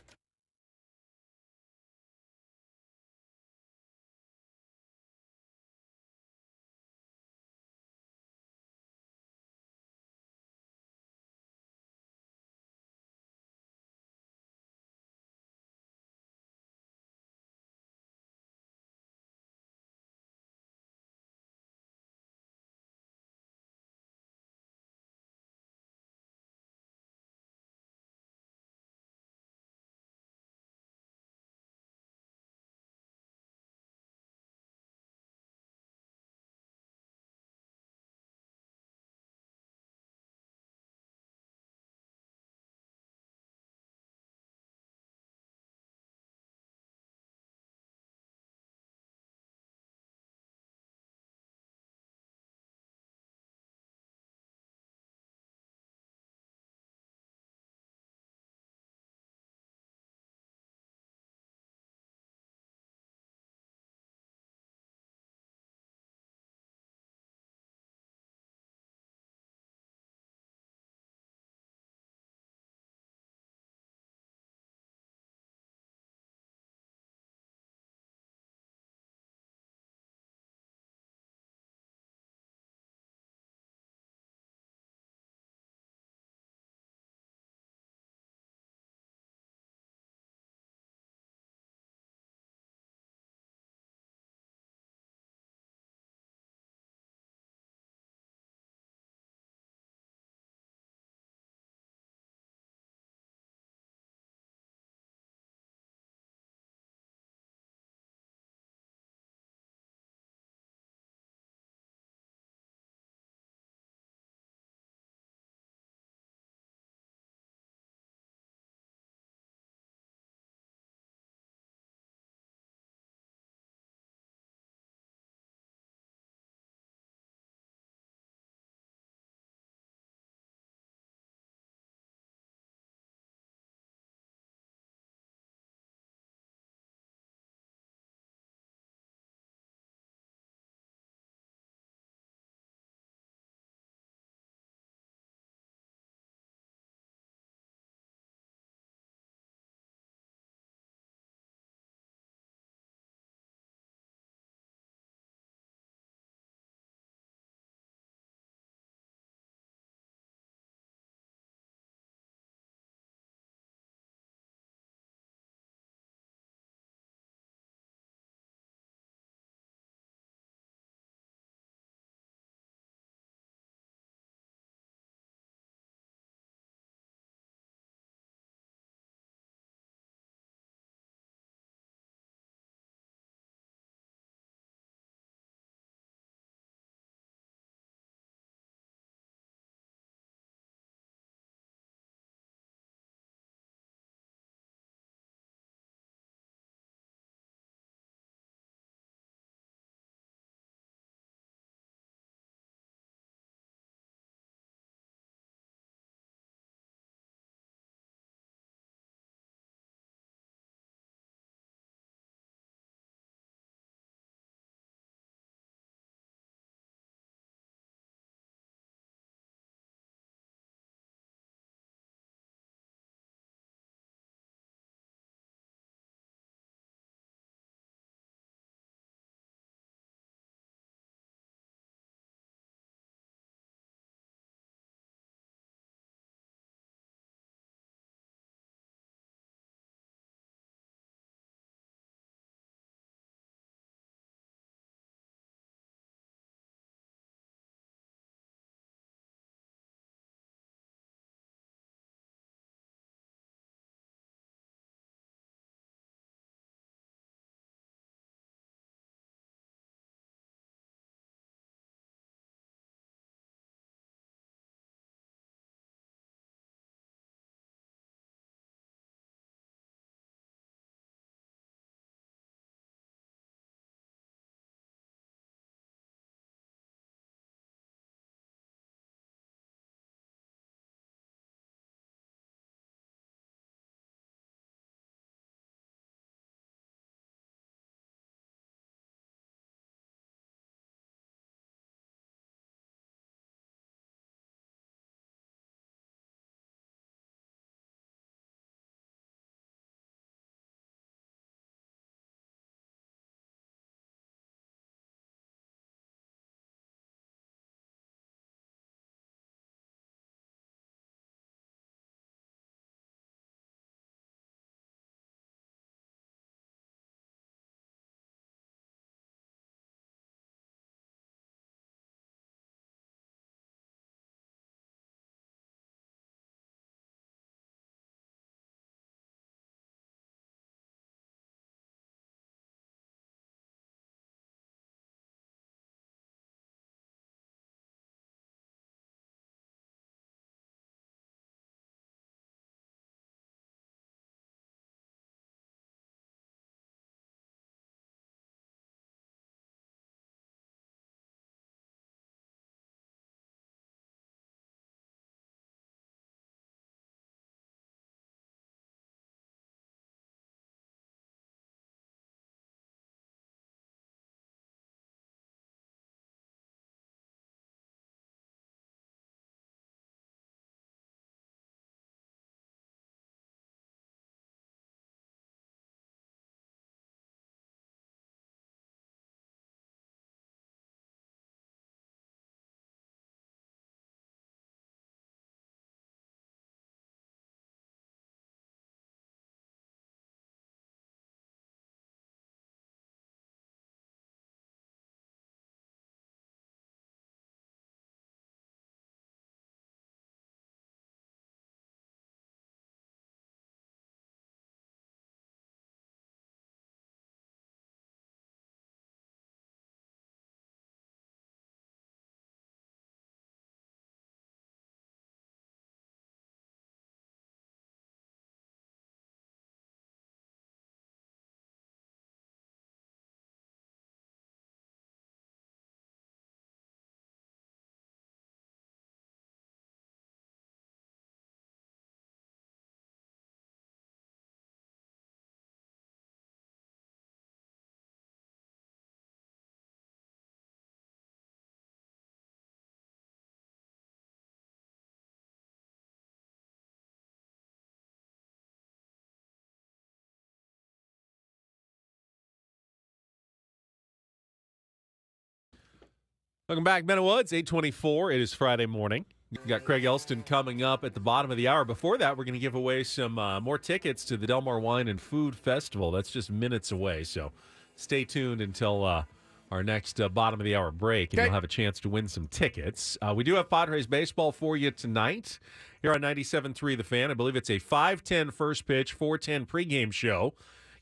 Welcome back, Men of Woods, 8:24. It is Friday morning. We've got Craig Elston coming up at the bottom of the hour. Before that, we're going to give away some more tickets to the Del Mar Wine and Food Festival. That's just minutes away, so stay tuned until our next bottom of the hour break, and you'll have a chance to win some tickets. We do have Padres baseball for you tonight here on 97.3 The Fan. I believe it's a 5:10 first pitch, 4:10 pregame show.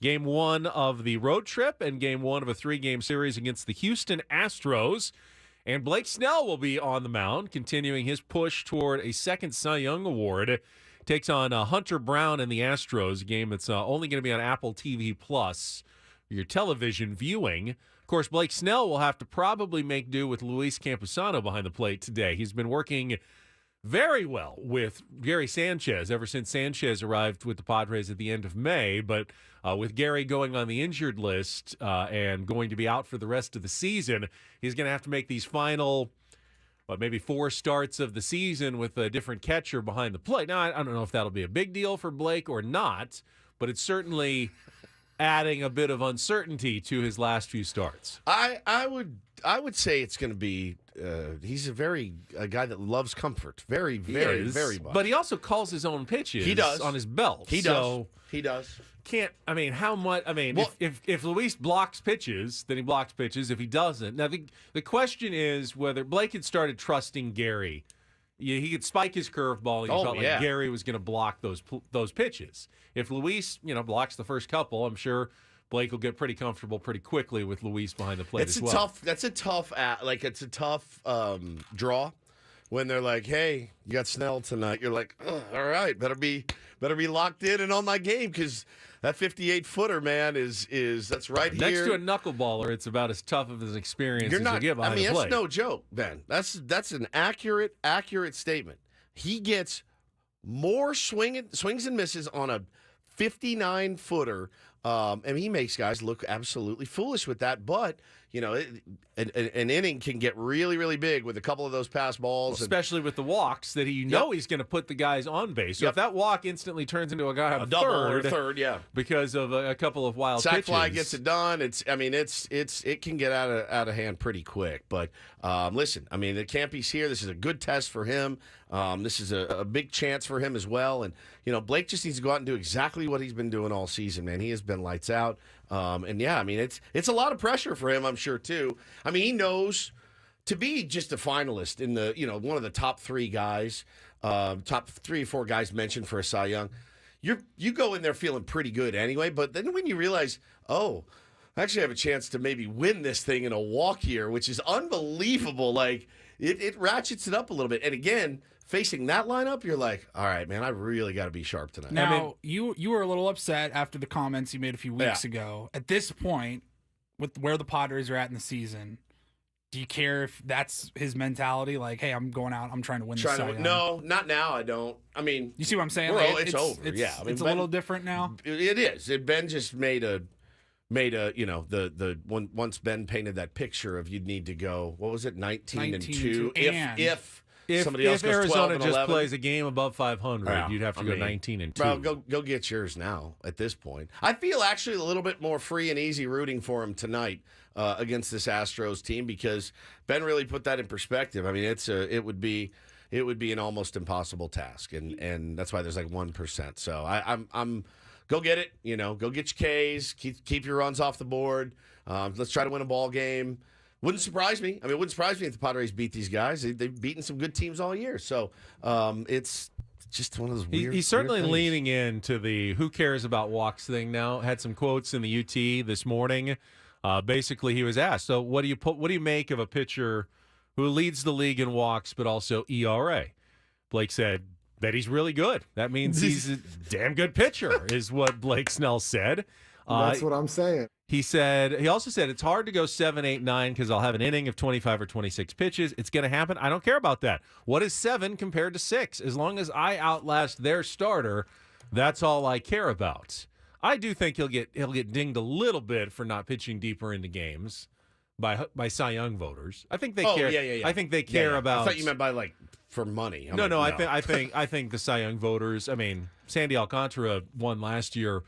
Game 1 of the road trip and Game 1 of a 3-game series against the Houston Astros. And Blake Snell will be on the mound, continuing his push toward a second Cy Young Award. Takes on Hunter Brown and the Astros, a game that's only going to be on Apple TV Plus, your television viewing. Of course, Blake Snell will have to probably make do with Luis Campusano behind the plate today. He's been working very well with Gary Sanchez ever since Sanchez arrived with the Padres at the end of May. But with Gary going on the injured list and going to be out for the rest of the season, he's going to have to make these final, maybe 4 starts of the season with a different catcher behind the plate. Now, I don't know if that'll be a big deal for Blake or not, but it's certainly adding a bit of uncertainty to his last few starts. I would say it's going to be. He's a guy that loves comfort, very much. But he also calls his own pitches. He does on his belt. He does. Can't. I mean, how much? I mean, well, if Luis blocks pitches, then he blocks pitches. If he doesn't, now the question is whether Blake had started trusting Gary. Yeah, he could spike his curveball. And he felt like Gary was going to block those pitches. If Luis, blocks the first couple, I'm sure Blake will get pretty comfortable pretty quickly with Luis behind the plate as well. It's a tough draw when they're like, "Hey, you got Snell tonight." You're like, "All right, better be locked in and on my game because that 58-footer, man, that's right here next to a knuckleballer. It's about as tough of an experience as you get behind the plate. That's no joke, Ben. That's an accurate statement. He gets more swings and misses on a 59-footer. And he makes guys look absolutely foolish with that. But, an inning can get really, really big with a couple of those pass balls. Especially with the walks that he's going to put the guys on base. So if that walk instantly turns into a guy on double or third, because of a couple of wild pitches. Sack fly gets it done. It can get out of hand pretty quick. But listen, the Campy's here. This is a good test for him. This is a big chance for him as well. And, Blake just needs to go out and do exactly what he's been doing all season, man. He has been lights out. It's a lot of pressure for him, I'm sure, too. He knows to be just a finalist in the, one of the top 3 guys, top 3 or 4 guys mentioned for a Cy Young. You go in there feeling pretty good anyway, but then when you realize, I actually have a chance to maybe win this thing in a walk here, which is unbelievable. Like, it ratchets it up a little bit. And again, facing that lineup, you're like, all right, man, I really got to be sharp tonight. Now, you were a little upset after the comments you made a few weeks ago. At this point, with where the Padres are at in the season, do you care if that's his mentality? Like, hey, I'm going out, I'm trying to win this Cy Young. No, not now, I don't. You see what I'm saying? It's over, it's a little different now. It is. Ben just made a once Ben painted that picture of you'd need to go, what was it, 19-2 if somebody else goes Arizona 12 just 11. plays a game above 500, you'd have to go 19-2. Well, go get yours now at this point. I feel actually a little bit more free and easy rooting for him tonight against this Astros team because Ben really put that in perspective. It would be an almost impossible task, and that's why there's like 1%. So I'm go get it. Go get your Ks. Keep your runs off the board. Let's try to win a ball game. Wouldn't surprise me. It wouldn't surprise me if the Padres beat these guys. They've beaten some good teams all year. So it's just one of those weird He's certainly weird leaning into the who cares about walks thing now. Had some quotes in the UT this morning. Basically, he was asked, so what do you make of a pitcher who leads the league in walks but also ERA? Blake said that he's really good. That means he's a damn good pitcher, is what Blake Snell said. That's what I'm saying. He also said, it's hard to go 7, 8, 9 because I'll have an inning of 25 or 26 pitches. It's going to happen. I don't care about that. What is 7 compared to 6? As long as I outlast their starter, that's all I care about. I do think he'll get dinged a little bit for not pitching deeper into games by Cy Young voters. I think they care. Yeah. I think they care about. I thought you meant by for money. No. I think the Cy Young voters. Sandy Alcantara won last year,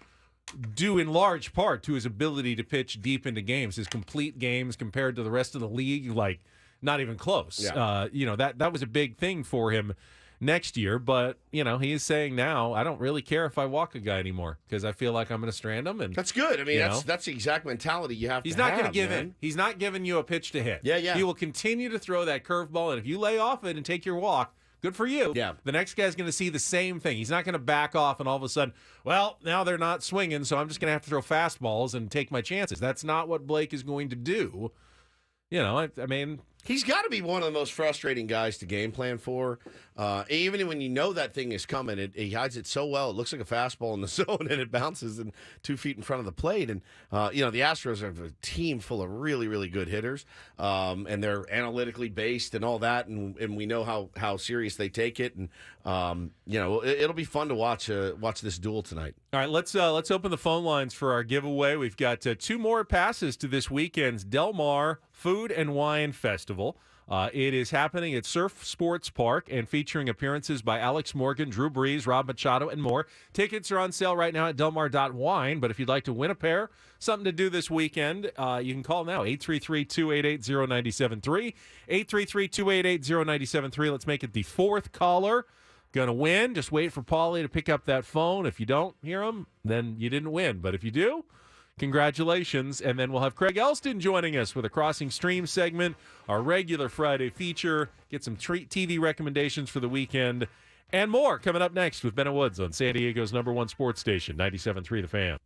due in large part to his ability to pitch deep into games, his complete games compared to the rest of the league. not even close. Yeah. That was a big thing for him next year, but he is saying now, I don't really care if I walk a guy anymore because I feel like I'm going to strand him. And that's good. I mean, that's the exact mentality you have. He's to not have, going to give man. in. He's not giving you a pitch to hit. Yeah. He will continue to throw that curveball, and if you lay off it and take your walk, good for you. Yeah. The next guy's going to see the same thing. He's not going to back off and all of a sudden, well, now they're not swinging, so I'm just going to have to throw fastballs and take my chances. That's not what Blake is going to do. I mean, he's got to be one of the most frustrating guys to game plan for. Even when you know that thing is coming, he hides it so well. It looks like a fastball in the zone, and it bounces 2 feet in front of the plate. And, the Astros are a team full of really, really good hitters, and they're analytically based and all that, and we know how serious they take it. And, it'll be fun to watch this duel tonight. All right, let's open the phone lines for our giveaway. We've got 2 more passes to this weekend's Del Mar Food and Wine Festival. It is happening at Surf Sports Park and featuring appearances by Alex Morgan, Drew Brees, Rob Machado, and more. Tickets are on sale right now at delmar.wine, but if you'd like to win a pair, something to do this weekend, you can call now, 833-288-0973, 833-288-0973. Let's make it the 4th caller. Going to win. Just wait for Paulie to pick up that phone. If you don't hear him, then you didn't win. But if you do, congratulations. And then we'll have Craig Elston joining us with a Crossing Stream segment, our regular Friday feature, get some TV recommendations for the weekend, and more coming up next with Bennett Woods on San Diego's #1 sports station, 97.3 The Fan.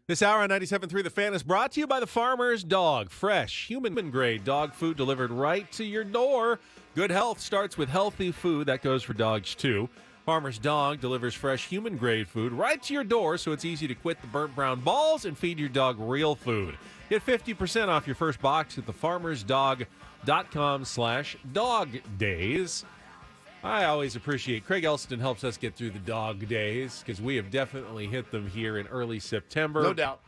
This hour on 97.3 The Fan is brought to you by the Farmer's Dog. Fresh, human-grade dog food delivered right to your door. Good health starts with healthy food. That goes for dogs, too. Farmer's Dog delivers fresh, human-grade food right to your door, so it's easy to quit the burnt brown balls and feed your dog real food. Get 50% off your first box at thefarmersdog.com/dogdays. I always appreciate Craig Elston helps us get through the dog days because we have definitely hit them here in early September. No doubt.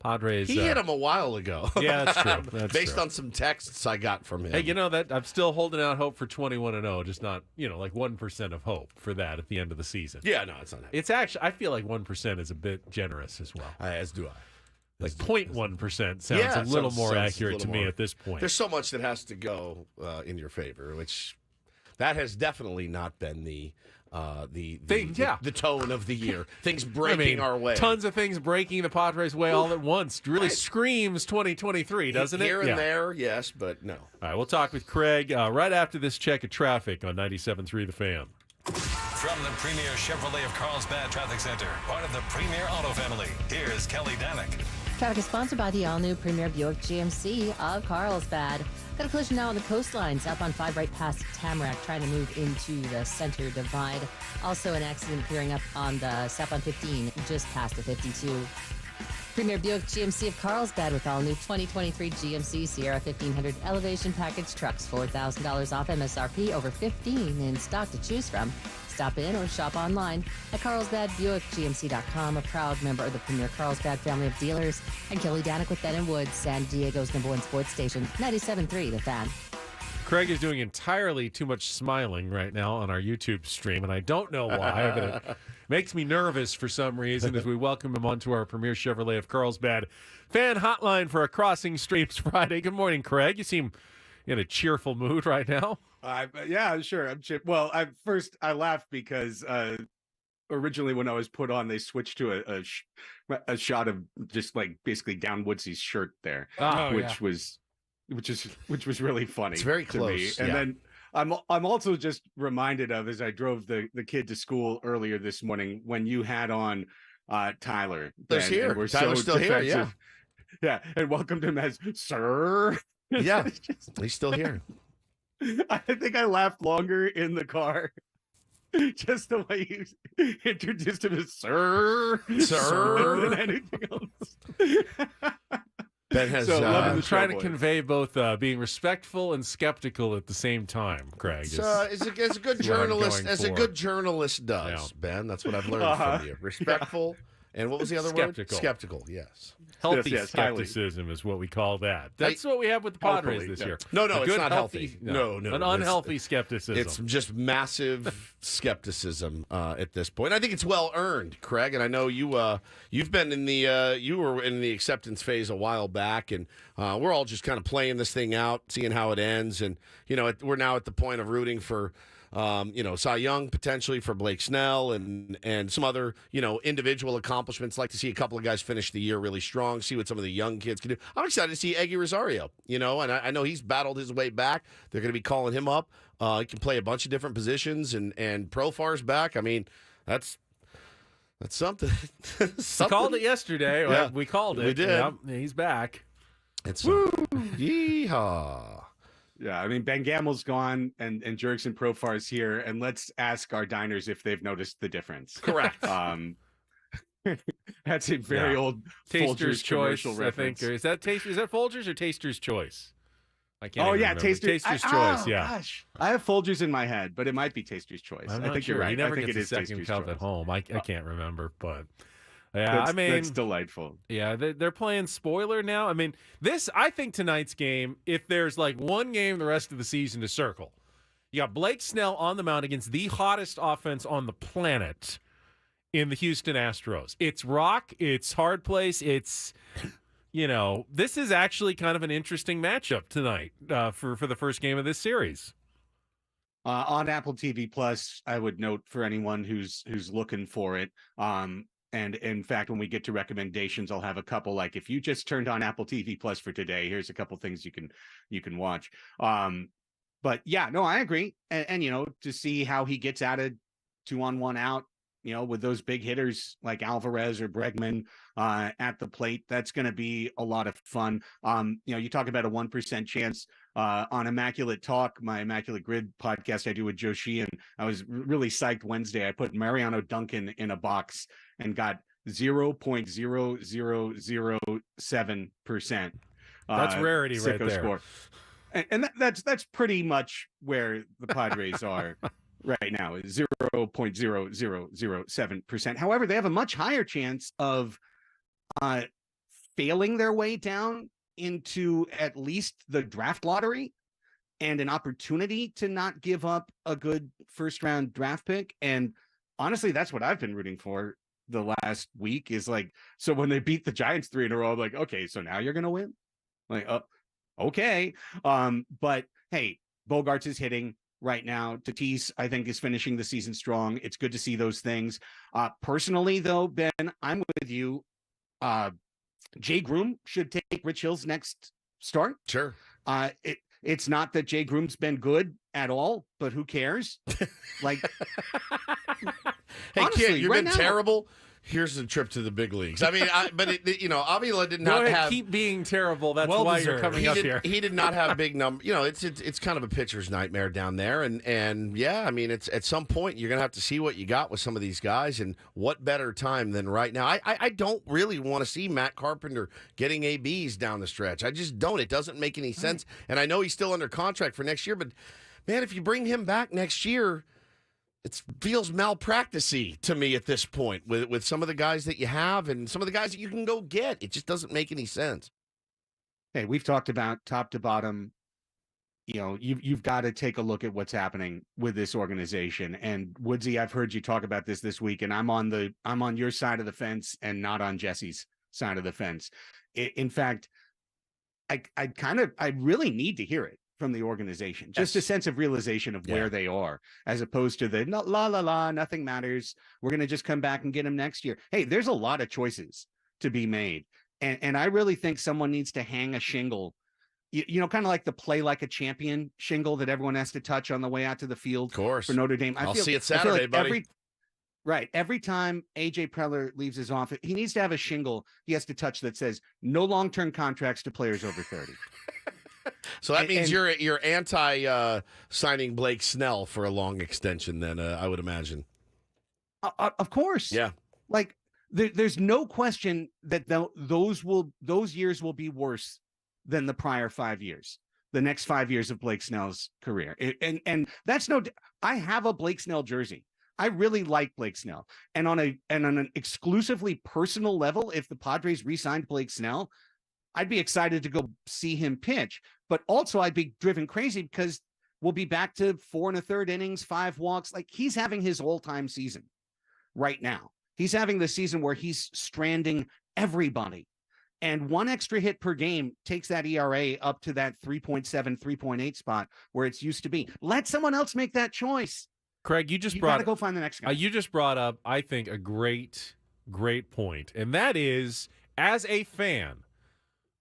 Padres. He hit him a while ago. Yeah, that's true. That's Based true. on some texts I got from him. Hey, you know that I'm still holding out hope for 21-0, just not, like 1% of hope for that at the end of the season. Yeah, no, it's not happening. It's actually, I feel like 1% is a bit generous as well. As do I. Like 0.1% sounds a little more accurate to me at this point. There's so much that has to go in your favor, which that has definitely not been the tone of the year. Things breaking our way. Tons of things breaking the Padres' way all at once. Really screams 2023, doesn't it? Here and there, yes, but no. All right, we'll talk with Craig right after this check of traffic on 97.3 The Fan. From the Premier Chevrolet of Carlsbad Traffic Center, part of the Premier Auto Family, here's Kelly Danick. Traffic is sponsored by the all-new Premier Buick GMC of Carlsbad. Got a collision now on the coastline, south on 5 right past Tamarack, trying to move into the center divide. Also an accident clearing up on the south on 15, just past the 52. Premier Buick GMC of Carlsbad with all new 2023 GMC Sierra 1500 elevation package trucks. $4,000 off MSRP, over 15 in stock to choose from. Stop in or shop online at carlsbadbuickgmc.com, a proud member of the Premier Carlsbad family of dealers. And Kelly Danick with Ben & Woods, San Diego's #1 sports station, 97.3 The Fan. Craig is doing entirely too much smiling right now on our YouTube stream, and I don't know why, but it makes me nervous for some reason as we welcome him onto our Premier Chevrolet of Carlsbad fan hotline for a Crossing Streams Friday. Good morning, Craig. You seem in a cheerful mood right now. Yeah, sure. I'm chip. Well, I laughed because originally when I was put on, they switched to a shot of just like basically down Woodsy's shirt there, which was really funny. It's very to close. me. And then I'm also just reminded of, as I drove the kid to school earlier this morning, when you had on Tyler. Tyler's here. Tyler's still here. Yeah. Yeah, and welcomed him as sir. Yeah, he's still here. I think I laughed longer in the car. Just the way you introduced him as sir than anything else. Ben has trying to convey both being respectful and skeptical at the same time. Craig, as a good journalist, a good journalist does. Yeah. Ben, that's what I've learned from you. Respectful, and what was the other word? Skeptical. Yes. Healthy skepticism is what we call that. That's what we have with the Padres this year. No, it's not healthy. No. An unhealthy skepticism. It's just massive skepticism at this point. I think it's well earned, Craig. And I know you've been in you were in the acceptance phase a while back, and we're all just kind of playing this thing out, seeing how it ends. And we're now at the point of rooting for Cy Young potentially for Blake Snell and some other, individual accomplishments. Like to see a couple of guys finish the year really strong, see what some of the young kids can do. I'm excited to see Eggy Rosario, and I know he's battled his way back. They're going to be calling him up. He can play a bunch of different positions, and Profar's back. I mean, that's something. We called it yesterday. Yeah. We called it. We did. Yeah, he's back. It's yeehaw. Yeah, I mean, Ben Gamel's gone and Jurickson Profar's here, and let's ask our diners if they've noticed the difference. Correct. That's a very old Taster's Folgers Choice, commercial I reference. think. Or is that Folgers or Taster's Choice? I can't. Oh even yeah, remember. Taster's Choice. Yeah. Gosh, I have Folgers in my head, but it might be Taster's Choice. I'm I not think sure. you're right. He never I think gets it a is second Taster's cup Choice. at home. I can't remember, but yeah, that's delightful. Yeah, they're playing spoiler now. I mean, I think tonight's game, if there's like one game the rest of the season to circle, you got Blake Snell on the mound against the hottest offense on the planet in the Houston Astros. It's rock, it's hard place, it's, this is actually kind of an interesting matchup tonight for the first game of this series. On Apple TV Plus, I would note for anyone who's looking for it. And in fact, when we get to recommendations, I'll have a couple. Like if you just turned on Apple TV Plus for today, here's a couple things you can watch. But yeah, no, I agree. And to see how he gets out of 2-on-1 out with those big hitters like Alvarez or Bregman at the plate. That's going to be a lot of fun. You talk about a 1% chance on Immaculate Talk, my Immaculate Grid podcast I do with Joe Sheehan. I was really psyched Wednesday. I put Mariano Duncan in a box and got 0.0007%. That's rarity right there. Score. And that's pretty much where the Padres are right now, is 0.0007%. However, they have a much higher chance of failing their way down into at least the draft lottery and an opportunity to not give up a good first round draft pick. And honestly, that's what I've been rooting for the last week, is like, so when they beat the Giants 3 in a row, I'm like, okay, so now you're going to win? Like, okay. But hey, Bogarts is hitting right now. Tatis, I think, is finishing the season strong. It's good to see those things. Personally, though, Ben, I'm with you. Jay Groom should take Rich Hill's next start. Sure. It's not that Jay Groom's been good at all, but who cares? Like, hey, honestly, kid, you've right been now, terrible. Here's the trip to the big leagues. I mean, Avila did not have. Keep being terrible. That's Well why deserved. you're coming up here. He did not have big number. It's kind of a pitcher's nightmare down there, and yeah, I mean, it's at some point you're gonna have to see what you got with some of these guys, and what better time than right now. I don't really want to see Matt Carpenter getting ABs down the stretch. I just don't. It doesn't make any sense. And I know he's still under contract for next year, but man, if you bring him back next year, it feels malpractice-y to me at this point with some of the guys that you have and some of the guys that you can go get. It just doesn't make any sense. Hey, we've talked about top to bottom. You've got to take a look at what's happening with this organization. And Woodsy, I've heard you talk about this week, and I'm on your side of the fence and not on Jesse's side of the fence. In fact, I really need to hear it from the organization, just a sense of realization of where they are, as opposed to the nothing matters, we're going to just come back and get him next year. Hey, there's a lot of choices to be made, and I really think someone needs to hang a shingle, kind of like the play like a champion shingle that everyone has to touch on the way out to the field. Of course, for Notre Dame. I'll see it Saturday, buddy. Every time AJ Preller leaves his office, he needs to have a shingle he has to touch that says no long-term contracts to players over 30. So that means you're anti signing Blake Snell for a long extension, then I would imagine. Of course, yeah. Like there's no question that those years will be worse than the prior 5 years. The next 5 years of Blake Snell's career, and that's no. I have a Blake Snell jersey. I really like Blake Snell, and on an exclusively personal level, if the Padres re-signed Blake Snell, I'd be excited to go see him pitch, but also I'd be driven crazy because we'll be back to 4 1/3 innings, 5 walks. Like, he's having his all-time season right now. He's having the season where he's stranding everybody. And 1 extra hit per game takes that ERA up to that 3.7, 3.8 spot where it's used to be. Let someone else make that choice. Craig, you gotta go find the next guy. You just brought up, I think, a great point. And that is, as a fan,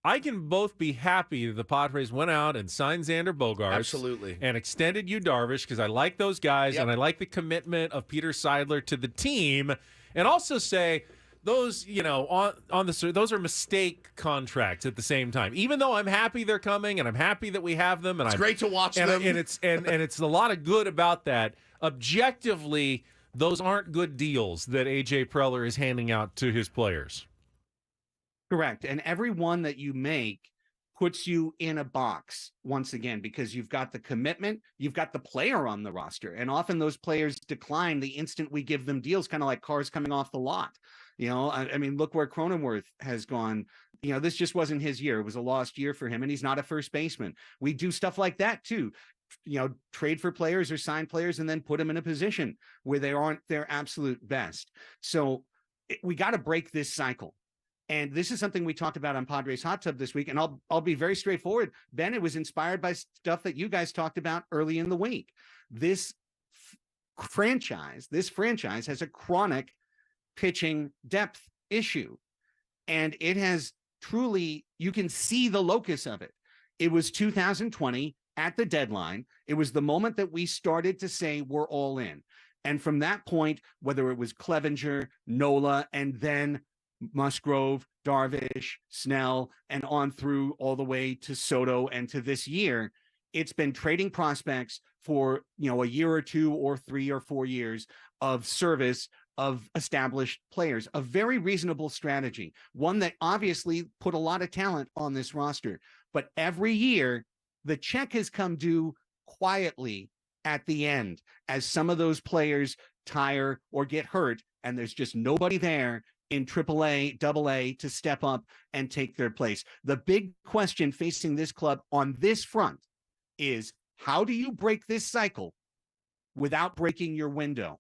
I can both be happy that the Padres went out and signed Xander Bogaerts. Absolutely. And extended Yu Darvish, because I like those guys, and I like the commitment of Peter Seidler to the team. And also say those, those are mistake contracts at the same time. Even though I'm happy they're coming and I'm happy that we have them. And it's great to watch them. And it's a lot of good about that. Objectively, those aren't good deals that A.J. Preller is handing out to his players. Correct. And every one that you make puts you in a box once again, because you've got the commitment, you've got the player on the roster. And often those players decline the instant we give them deals, kind of like cars coming off the lot. I mean, look where Cronenworth has gone. This just wasn't his year. It was a lost year for him, and he's not a first baseman. We do stuff like that too. Trade for players or sign players and then put them in a position where they aren't their absolute best. So we got to break this cycle. And this is something we talked about on Padres Hot Tub this week. And I'll be very straightforward. Ben, it was inspired by stuff that you guys talked about early in the week. This franchise has a chronic pitching depth issue. And it has truly, you can see the locus of it. It was 2020 at the deadline. It was the moment that we started to say we're all in. And from that point, whether it was Clevenger, Nola, and then Musgrove, Darvish, Snell, and on through all the way to Soto and to this year, it's been trading prospects for, a year or 2 or 3 or 4 years of service of established players. A very reasonable strategy, one that obviously put a lot of talent on this roster. But every year, the check has come due quietly at the end as some of those players tire or get hurt, and there's just nobody there in AAA, AA to step up and take their place. The big question facing this club on this front is, how do you break this cycle without breaking your window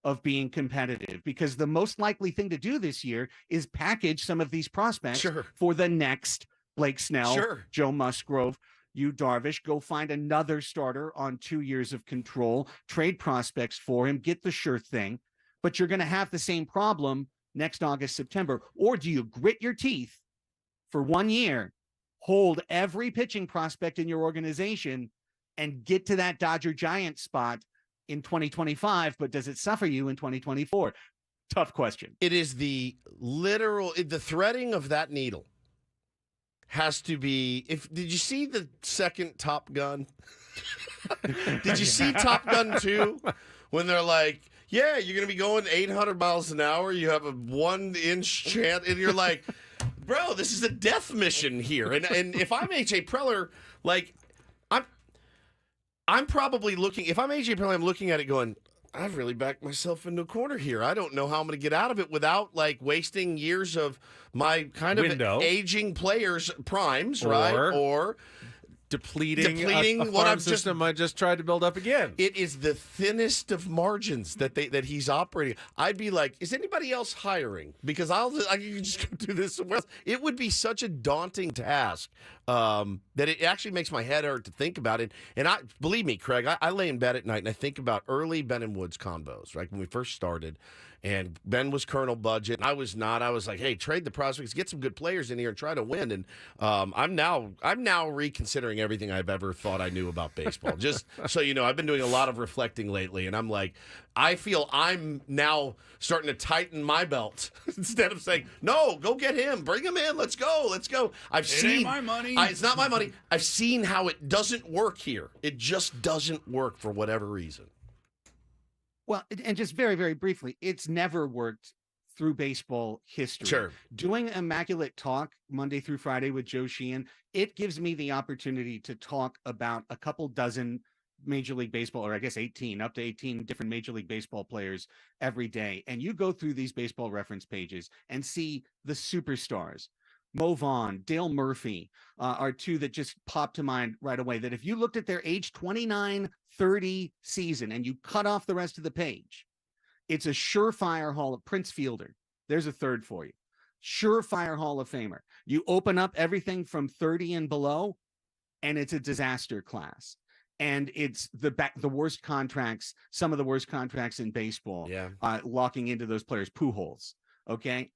of being competitive? Because the most likely thing to do this year is package some of these prospects for the next Blake Snell, Joe Musgrove, Yu Darvish. Go find another starter on 2 years of control, trade prospects for him, get the sure thing. But you're going to have the same problem next August, September. Or do you grit your teeth for 1 year, hold every pitching prospect in your organization, and get to that Dodger Giant spot in 2025, but does it suffer you in 2024? Tough question. It is the threading of that needle has to be. Did you see the second Top Gun? Did you see Top Gun 2 when they're like, yeah, you're going to be going 800 miles an hour. You have a 1-inch chance. And you're like, bro, this is a death mission here. And if I'm AJ Preller, like, I'm probably looking, if I'm AJ Preller, I'm looking at it going, I've really backed myself into a corner here. I don't know how I'm going to get out of it without, like, wasting years of my kind of aging players' primes, right? Or depleting a what farm system I just tried to build up again. It is the thinnest of margins that he's operating. I'd be like, is anybody else hiring? Because I can just go do this somewhere else. It would be such a daunting task that it actually makes my head hurt to think about it. And believe me, Craig, I lay in bed at night and I think about early Ben and Woods combos, right? When we first started. And Ben was Colonel Budget, and I was not. I was like, hey, trade the prospects, get some good players in here, and try to win. And I'm now reconsidering everything I've ever thought I knew about baseball. Just so you know, I've been doing a lot of reflecting lately, and I'm like, I feel I'm now starting to tighten my belt instead of saying, no, go get him, bring him in, let's go. I've seen ain't my money. It's not my money. I've seen how it doesn't work here. It just doesn't work for whatever reason. Well, and just very, very briefly, it's never worked through baseball history. Sure. Doing Immaculate Talk Monday through Friday with Joe Sheehan, it gives me the opportunity to talk about a couple dozen Major League Baseball, or I guess 18, up to 18 different Major League Baseball players every day. And you go through these baseball reference pages and see the superstars. Mo Vaughn, Dale Murphy are two that just pop to mind right away, that if you looked at their age 29, 30 season and you cut off the rest of the page, it's a surefire Hall of Prince Fielder. There's a third for you. Surefire Hall of Famer. You open up everything from 30 and below, and it's a disaster class. And it's the worst contracts, some of the worst contracts in baseball, locking into those players. Pujols, okay?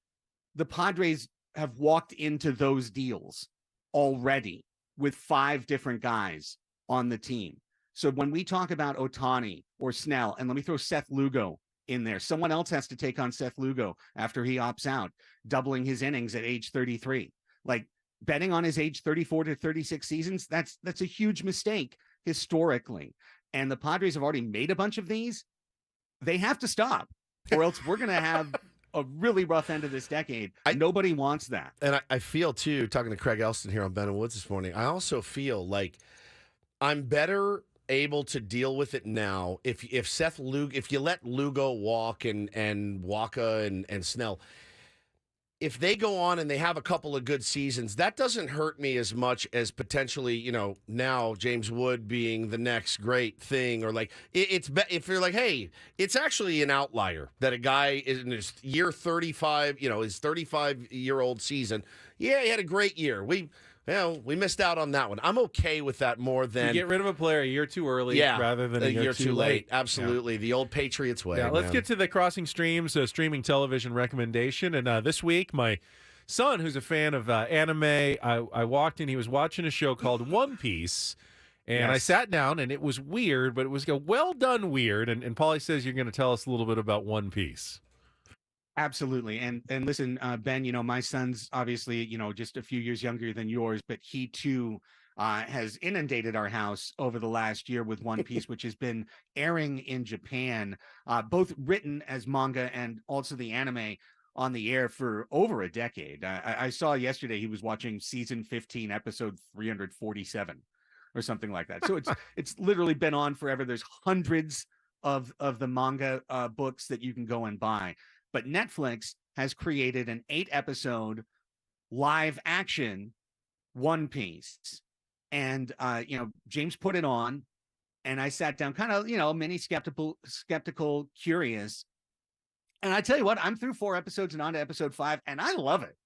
The Padres have walked into those deals already with 5 different guys on the team. So when we talk about Ohtani or Snell, and let me throw Seth Lugo in there, someone else has to take on Seth Lugo after he opts out, doubling his innings at age 33. Like, betting on his age 34 to 36 seasons, that's a huge mistake historically. And the Padres have already made a bunch of these. They have to stop, or else we're going to have a really rough end of this decade. Nobody wants that. And I feel, too, talking to Craig Elston here on Ben and Woods this morning, I also feel like I'm better able to deal with it now if you let Lugo walk and Waka and Snell, if they go on and they have a couple of good seasons, that doesn't hurt me as much as potentially, now James Wood being the next great thing, or like if you're like, hey, it's actually an outlier that a guy is in his year 35, his 35-year-old season. Yeah, he had a great year. We missed out on that one. I'm okay with that more than you get rid of a player a year too early rather than a year too late. Absolutely. The old Patriots way. Yeah, let's get to the Crossing Streams streaming television recommendation. And this week, my son, who's a fan of anime, I walked in, he was watching a show called One Piece. And I Yes. sat down, and it was weird, but it was a well-done weird. And Paulie says you're going to tell us a little bit about One Piece. Absolutely. And listen, Ben, my son's obviously, just a few years younger than yours, but he too has inundated our house over the last year with One Piece, which has been airing in Japan, both written as manga and also the anime on the air for over a decade. I saw yesterday he was watching season 15, episode 347 or something like that. So it's literally been on forever. There's hundreds of the manga books that you can go and buy. But Netflix has created an 8-episode live action One Piece. And, James put it on, and I sat down kind of, mini skeptical, curious. And I tell you what, I'm through 4 episodes and on to episode 5, and I love it.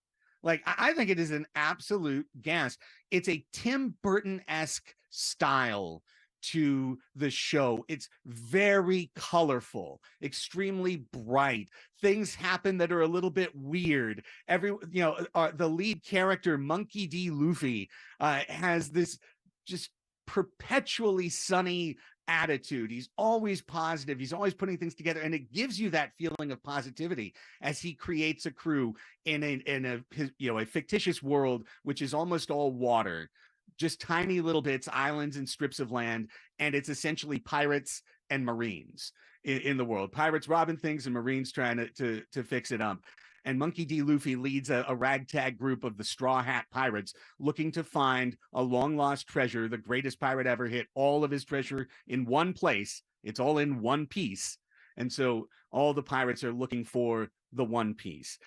Like, I think it is an absolute gas. It's a Tim Burton-esque style to the show. It's very colorful, extremely bright. Things happen that are a little bit weird. The lead character, Monkey D. Luffy, has this just perpetually sunny attitude. He's always positive. He's always putting things together, and it gives you that feeling of positivity as he creates a crew in a fictitious world, which is almost all water, just tiny little bits, islands and strips of land. And it's essentially pirates and Marines in the world. Pirates robbing things and Marines trying to fix it up. And Monkey D. Luffy leads a ragtag group of the Straw Hat Pirates looking to find a long-lost treasure. The greatest pirate ever hid all of his treasure in one place. It's all in one piece. And so all the pirates are looking for the One Piece.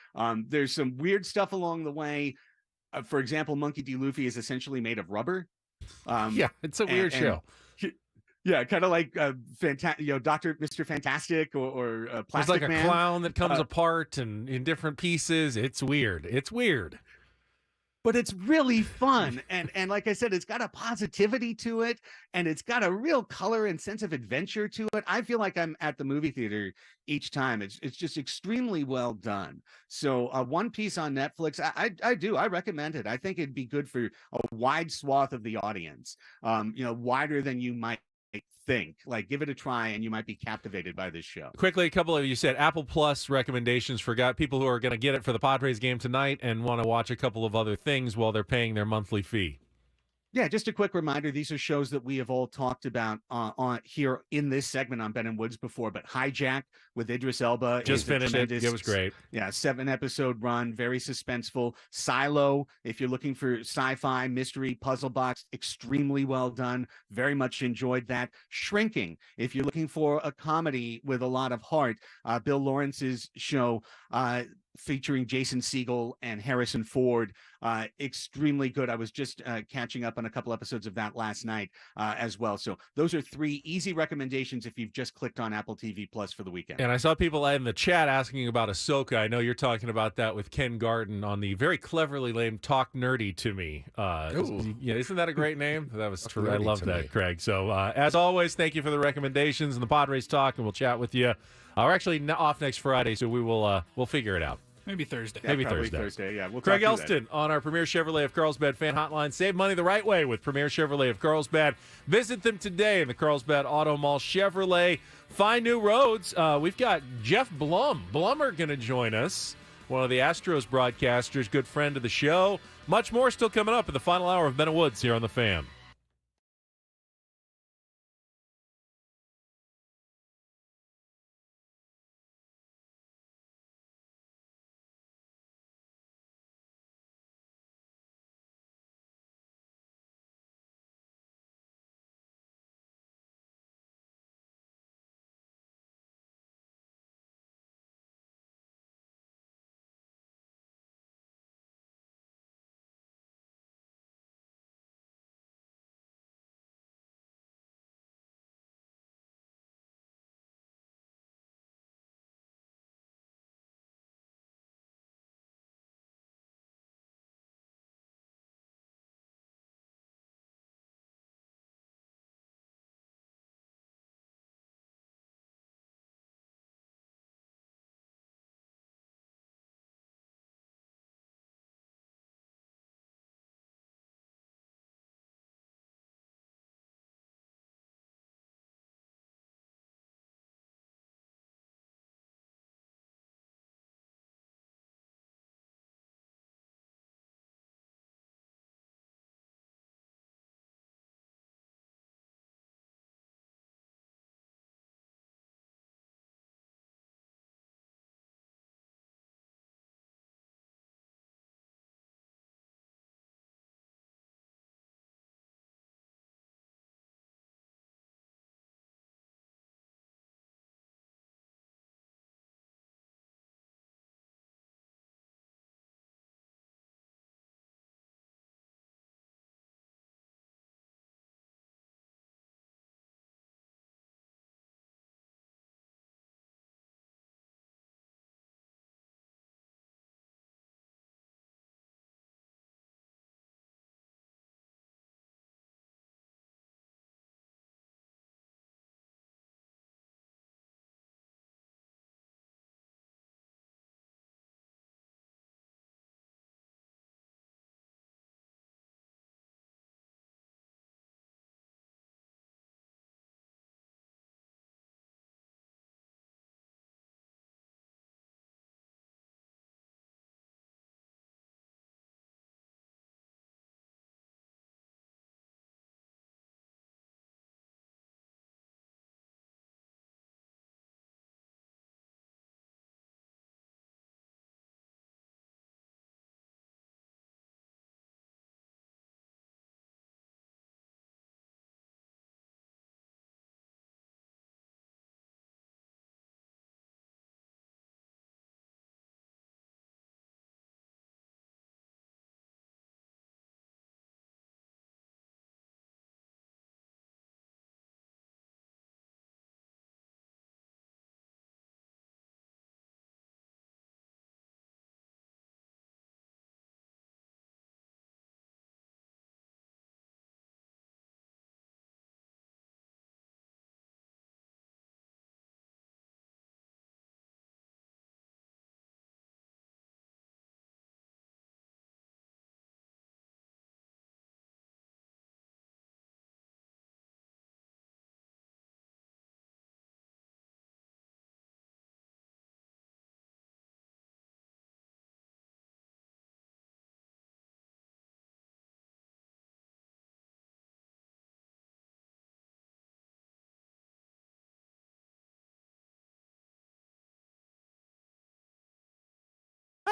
There's some weird stuff along the way. For example, Monkey D. Luffy is essentially made of rubber. Yeah, it's a weird show. Yeah, kind of like Mr. Fantastic or Plastic There's like Man. a clown that comes apart and in different pieces. It's weird. It's weird. But it's really fun. And like I said, it's got a positivity to it, and it's got a real color and sense of adventure to it. I feel like I'm at the movie theater each time. It's just extremely well done. So One Piece on Netflix, I recommend it. I think it'd be good for a wide swath of the audience, wider than you might think. Like, give it a try and you might be captivated by this show. Quickly, a couple of you said Apple Plus recommendations for people who are going to get it for the Padres game tonight and want to watch a couple of other things while they're paying their monthly fee. Yeah, just a quick reminder. These are shows that we have all talked about on here in this segment on Ben and Woods before, but Hijack with Idris Elba. Just finished it. It was great. Yeah, 7-episode run, very suspenseful. Silo, if you're looking for sci-fi, mystery, puzzle box, extremely well done. Very much enjoyed that. Shrinking, if you're looking for a comedy with a lot of heart, Bill Lawrence's show, featuring Jason Segel and Harrison Ford, extremely good. I was just catching up on a couple episodes of that last night as well. So those are 3 easy recommendations if you've just clicked on Apple TV Plus for the weekend. And I saw people in the chat asking about Ahsoka. I know you're talking about that with Ken Garden on the very cleverly named Talk Nerdy to Me. Isn't that a great name? That was true. I love that, Craig. So as always, thank you for the recommendations and the Padres talk, and we'll chat with you. We're actually off next Friday, so we'll figure it out. Maybe Thursday. Maybe Thursday. Yeah, we'll Craig talk Elston on our Premier Chevrolet of Carlsbad fan hotline. Save money the right way with Premier Chevrolet of Carlsbad. Visit them today in the Carlsbad Auto Mall. Chevrolet, find new roads. We've got Jeff Blummer going to join us, one of the Astros broadcasters, good friend of the show. Much more still coming up in the final hour of Ben and Woods here on The Fan.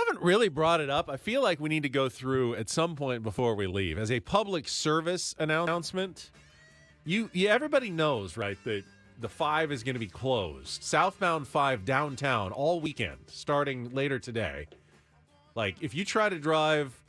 haven't really brought it up. I feel like we need to go through at some point before we leave as a public service announcement. Everybody knows, right, that the 5 is going to be closed. Southbound 5 downtown all weekend, starting later today. Like, if you try to drive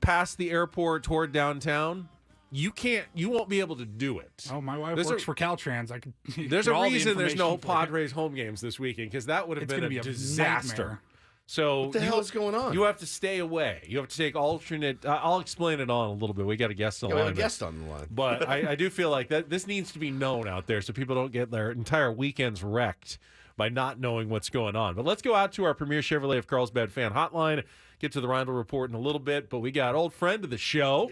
past the airport toward downtown, you won't be able to do it. Oh, my wife works for Caltrans. There's a reason there's no Padres home games this weekend, because that would have been a disaster. Nightmare. So what the hell is going on? You have to stay away. You have to take alternate. I'll explain it on a little bit. We got a guest on the line. We have a guest on the line. But I do feel like that this needs to be known out there so people don't get their entire weekends wrecked by not knowing what's going on. But let's go out to our Premier Chevrolet of Carlsbad fan hotline. Get to the Rindle Report in a little bit. But we got old friend of the show,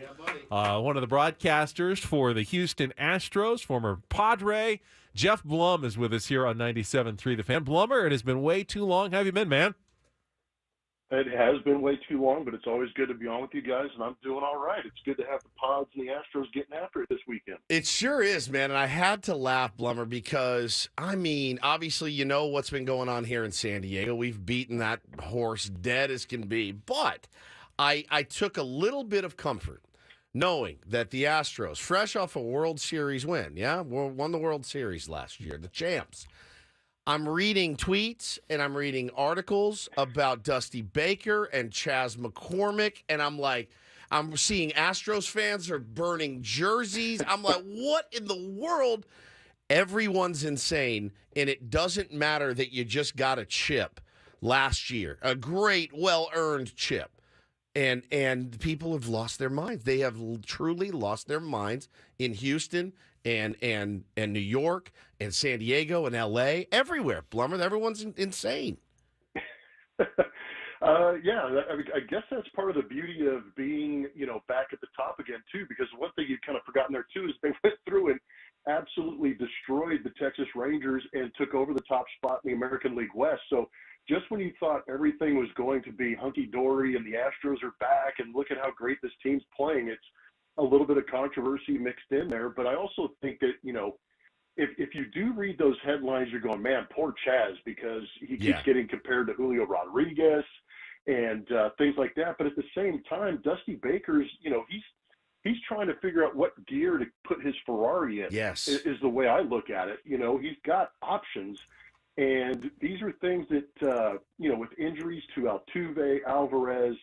one of the broadcasters for the Houston Astros, former Padre. Jeff Blum is with us here on 97.3 The Fan. Blummer, it has been way too long. How have you been, man? It has been way too long, but it's always good to be on with you guys, and I'm doing all right. It's good to have the Pods and the Astros getting after it this weekend. It sure is, man, and I had to laugh, Blummer, because, I mean, obviously you know what's been going on here in San Diego. We've beaten that horse dead as can be, but I took a little bit of comfort knowing that the Astros, fresh off a World Series win, won the World Series last year, the champs. I'm reading tweets and I'm reading articles about Dusty Baker and Chas McCormick, and I'm like, I'm seeing Astros fans are burning jerseys. I'm like, what in the world? Everyone's insane, and it doesn't matter that you just got a chip last year, a great, well-earned chip. And people have lost their minds. They have truly lost their minds in Houston and New York and San Diego and L.A. everywhere. Blummer, everyone's insane. I guess that's part of the beauty of being, back at the top again too. Because one thing you've kind of forgotten there too is they went through and absolutely destroyed the Texas Rangers and took over the top spot in the American League West. So just when you thought everything was going to be hunky-dory and the Astros are back and look at how great this team's playing, it's a little bit of controversy mixed in there. But I also think that, if you do read those headlines, you're going, man, poor Chas, because he keeps getting compared to Julio Rodriguez and things like that. But at the same time, Dusty Baker's, he's trying to figure out what gear to put his Ferrari in. Yes. Is the way I look at it. He's got options. And these are things that, with injuries to Altuve, Alvarez,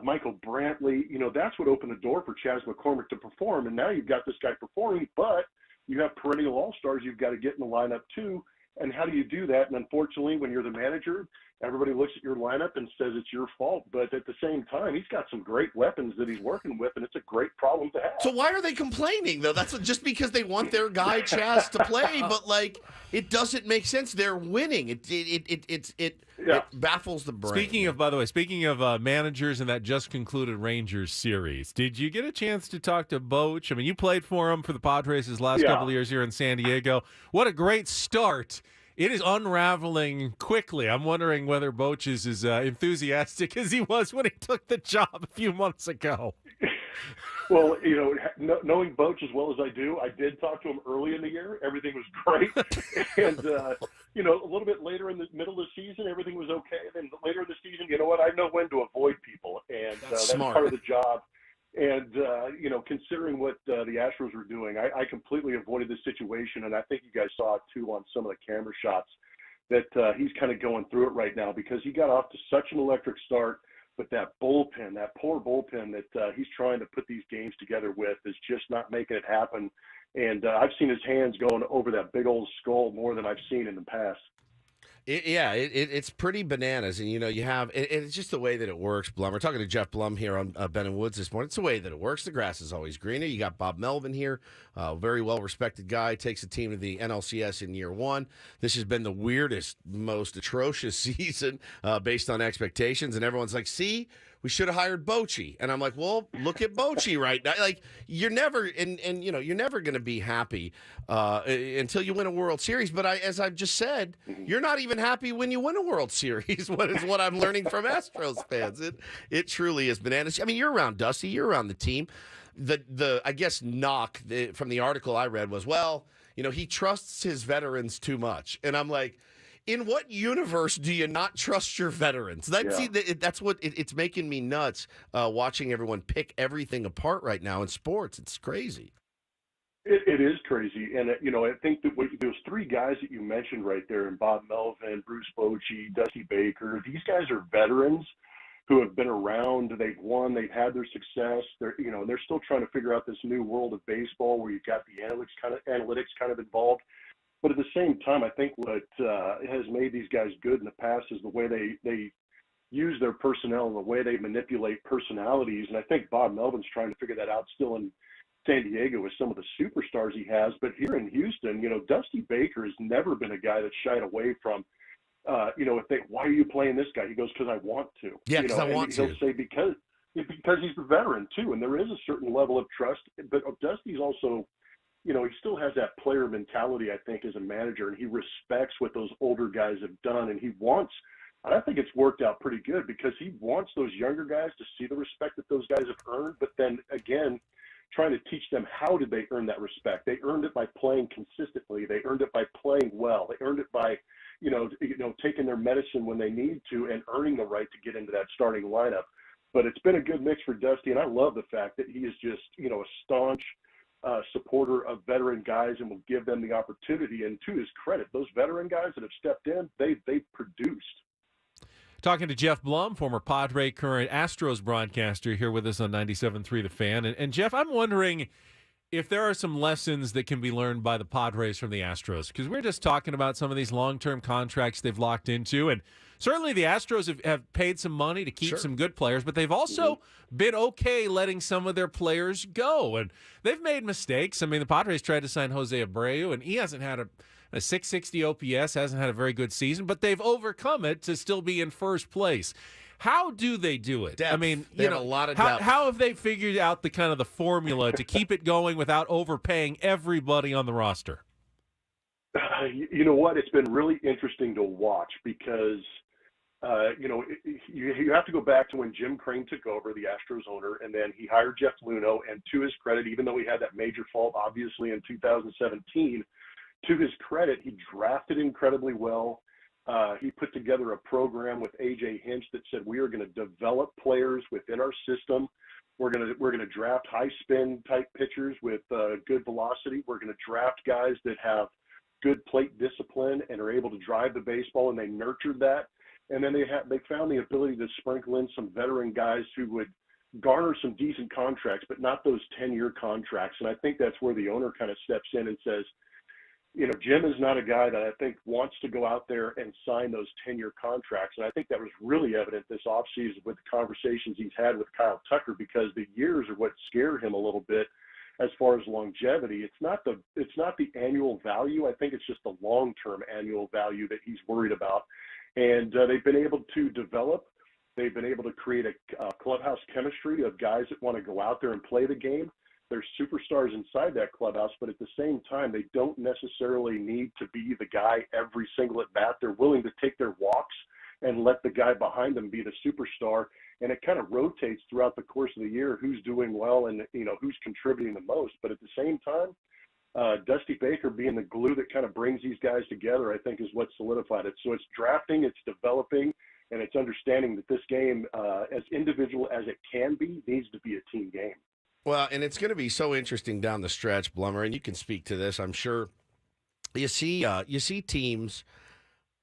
Michael Brantley, that's what opened the door for Chas McCormick to perform. And now you've got this guy performing, but you have perennial all-stars you've got to get in the lineup too. And how do you do that? And unfortunately, when you're the manager, everybody looks at your lineup and says it's your fault. But at the same time, he's got some great weapons that he's working with, and it's a great problem to have. So why are they complaining, though? That's just because they want their guy Chas to play, but, it doesn't make sense. They're winning. It baffles the brain. Speaking of managers in that just concluded Rangers series, did you get a chance to talk to Boch? I mean, you played for him for the Padres his last couple of years here in San Diego. What a great start. It is unraveling quickly. I'm wondering whether Boch is as enthusiastic as he was when he took the job a few months ago. Well, knowing Boch as well as I do, I did talk to him early in the year. Everything was great. And, a little bit later in the middle of the season, everything was okay. Then later in the season, you know what? I know when to avoid people. And that's part of the job. And, considering what the Astros were doing, I completely avoided the situation. And I think you guys saw it, too, on some of the camera shots that he's kind of going through it right now because he got off to such an electric start. But that bullpen, that poor bullpen that he's trying to put these games together with is just not making it happen. And I've seen his hands going over that big old skull more than I've seen in the past. It's pretty bananas. And, it's just the way that it works, Blum. We're talking to Jeff Blum here on Ben and Woods this morning. It's the way that it works. The grass is always greener. You got Bob Melvin here, a very well-respected guy, takes a team to the NLCS in year one. This has been the weirdest, most atrocious season based on expectations. And everyone's like, see, we should have hired Bochy. And I'm like, well, look at Bochy right now. Like, you're never, you're never going to be happy until you win a World Series. But as I've just said, you're not even happy when you win a World Series. What I'm learning from Astros fans. It truly is bananas. I mean, you're around Dusty. You're around the team. The I guess knock from the article I read was, well, he trusts his veterans too much. And I'm like, In what universe do you not trust your veterans? That's what it's making me nuts watching everyone pick everything apart right now in sports. It's crazy. It is crazy. And, I think that those three guys that you mentioned right there, and Bob Melvin, Bruce Bochy, Dusty Baker, these guys are veterans who have been around. They've won. They've had their success. They're still trying to figure out this new world of baseball where you've got the analytics kind of involved. But at the same time, I think what has made these guys good in the past is the way they use their personnel and the way they manipulate personalities. And I think Bob Melvin's trying to figure that out still in San Diego with some of the superstars he has. But here in Houston, Dusty Baker has never been a guy that shied away from, why are you playing this guy? He goes, because I want to. Yeah, because I want to. He'll say because he's a veteran too. And there is a certain level of trust. But Dusty's also, he still has that player mentality, I think, as a manager, and he respects what those older guys have done. And I think it's worked out pretty good because he wants those younger guys to see the respect that those guys have earned. But then again, trying to teach them how did they earn that respect. They earned it by playing consistently. They earned it by playing well. They earned it by, taking their medicine when they need to and earning the right to get into that starting lineup. But it's been a good mix for Dusty, and I love the fact that he is just, a staunch supporter of veteran guys and will give them the opportunity. And to his credit, those veteran guys that have stepped in, they've produced. Talking to Jeff Blum, former Padre, current Astros broadcaster, here with us on 97.3 The Fan. And Jeff, I'm wondering if there are some lessons that can be learned by the Padres from the Astros, because we're just talking about some of these long-term contracts they've locked into, and certainly the Astros have paid some money to keep some good players, but they've also been okay letting some of their players go, and they've made mistakes. I mean, the Padres tried to sign Jose Abreu, and he hasn't had a 660 OPS, hasn't had a very good season, but they've overcome it to still be in first place. How do they do it? Depth. I mean, they have a lot of depth. How have they figured out the kind of the formula to keep it going without overpaying everybody on the roster? You know what? It's been really interesting to watch because, you have to go back to when Jim Crane took over, the Astros owner, and then he hired Jeff Luhnow. And to his credit, even though he had that major fault, obviously, in 2017, to his credit, he drafted incredibly well. He put together a program with A.J. Hinch that said we are going to develop players within our system. We're going to draft high spin type pitchers with good velocity. We're going to draft guys that have good plate discipline and are able to drive the baseball, and they nurtured that. And then they found the ability to sprinkle in some veteran guys who would garner some decent contracts, but not those 10-year contracts. And I think that's where the owner kind of steps in and says, Jim is not a guy that I think wants to go out there and sign those 10-year contracts. And I think that was really evident this offseason with the conversations he's had with Kyle Tucker, because the years are what scared him a little bit as far as longevity. It's not the annual value. I think it's just the long-term annual value that he's worried about. And they've been able to develop. They've been able to create a clubhouse chemistry of guys that want to go out there and play the game. There's superstars inside that clubhouse, but at the same time, they don't necessarily need to be the guy every single at bat. They're willing to take their walks and let the guy behind them be the superstar. And it kind of rotates throughout the course of the year who's doing well and, who's contributing the most. But at the same time, Dusty Baker being the glue that kind of brings these guys together, I think, is what solidified it. So it's drafting, it's developing, and it's understanding that this game, as individual as it can be, needs to be a team game. Well, and it's going to be so interesting down the stretch, Blummer, and you can speak to this, I'm sure. You see teams.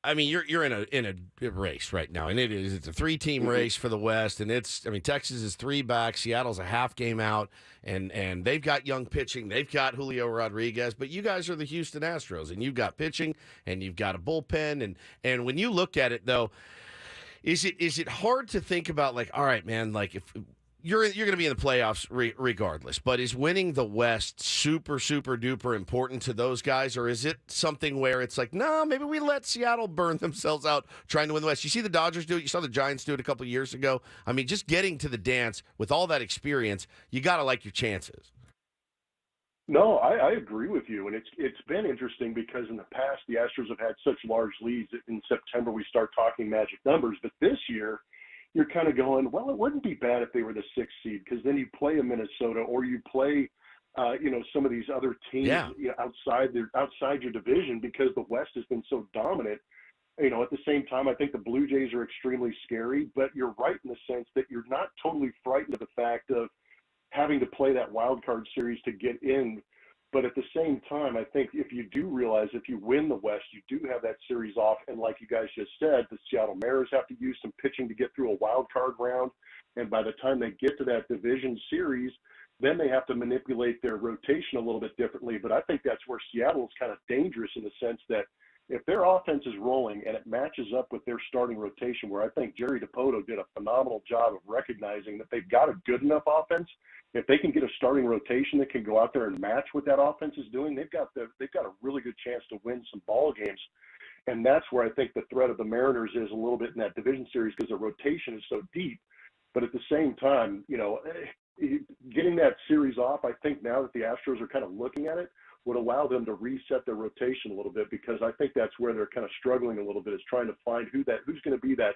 I mean, you're in a race right now, and it's a 3-team race for the West, and Texas is 3 back, Seattle's a half game out, and they've got young pitching, they've got Julio Rodriguez, but you guys are the Houston Astros, and you've got pitching, and you've got a bullpen, and when you look at it though, is it hard to think about, like, all right, man, like if you're going to be in the playoffs regardless, but is winning the West super, super duper important to those guys? Or is it something where it's like, no, maybe we let Seattle burn themselves out trying to win the West? You see the Dodgers do it. You saw the Giants do it a couple of years ago. I mean, just getting to the dance with all that experience, you got to like your chances. No, I agree with you. And it's been interesting because in the past, the Astros have had such large leads that in September we start talking magic numbers. But this year, you're kind of going, well, it wouldn't be bad if they were the 6th seed, because then you play a Minnesota or you play, some of these other teams outside your division, because the West has been so dominant. At the same time, I think the Blue Jays are extremely scary, but you're right in the sense that you're not totally frightened of the fact of having to play that wild card series to get in. But at the same time, I think if you do realize if you win the West, you do have that series off. And like you guys just said, the Seattle Mariners have to use some pitching to get through a wild card round. And by the time they get to that division series, then they have to manipulate their rotation a little bit differently. But I think that's where Seattle is kind of dangerous in the sense that if their offense is rolling and it matches up with their starting rotation, where I think Jerry DiPoto did a phenomenal job of recognizing that they've got a good enough offense, if they can get a starting rotation that can go out there and match what that offense is doing, they've got a really good chance to win some ball games. And that's where I think the threat of the Mariners is a little bit in that division series because the rotation is so deep. But at the same time, getting that series off, I think now that the Astros are kind of looking at it, would allow them to reset their rotation a little bit because I think that's where they're kind of struggling a little bit is trying to find who's going to be that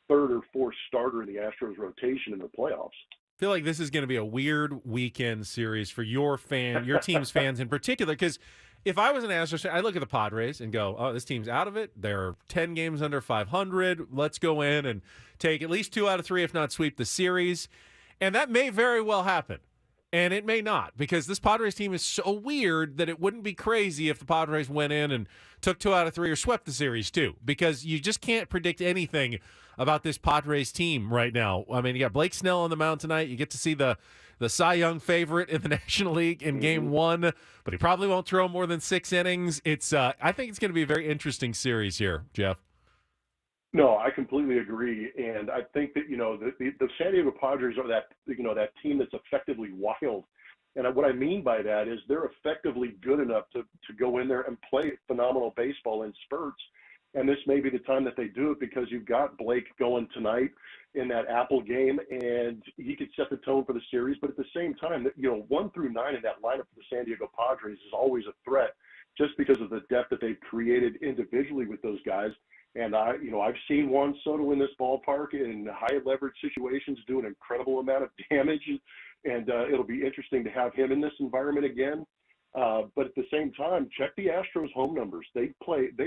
third or fourth starter in the Astros rotation in the playoffs. I feel like this is going to be a weird weekend series for your team's fans in particular, because if I was an Astros fan, I look at the Padres and go, oh, this team's out of it. They're 10 games under 500. Let's go in and take at least 2 out of 3, if not sweep the series. And that may very well happen. And it may not, because this Padres team is so weird that it wouldn't be crazy if the Padres went in and took 2 out of 3 or swept the series too, because you just can't predict anything about this Padres team right now. I mean, you got Blake Snell on the mound tonight. You get to see the Cy Young favorite in the National League in Game 1, but he probably won't throw more than 6 innings. I think it's going to be a very interesting series here, Jeff. No, I completely agree, and I think that the San Diego Padres are that team that's effectively wild, and what I mean by that is they're effectively good enough to go in there and play phenomenal baseball in spurts, and this may be the time that they do it because you've got Blake going tonight in that Apple game, and he could set the tone for the series. But at the same time, 1 through 9 in that lineup for the San Diego Padres is always a threat, just because of the depth that they've created individually with those guys. And I've seen Juan Soto in this ballpark in high leverage situations do an incredible amount of damage, and it'll be interesting to have him in this environment again. But at the same time, check the Astros home numbers. They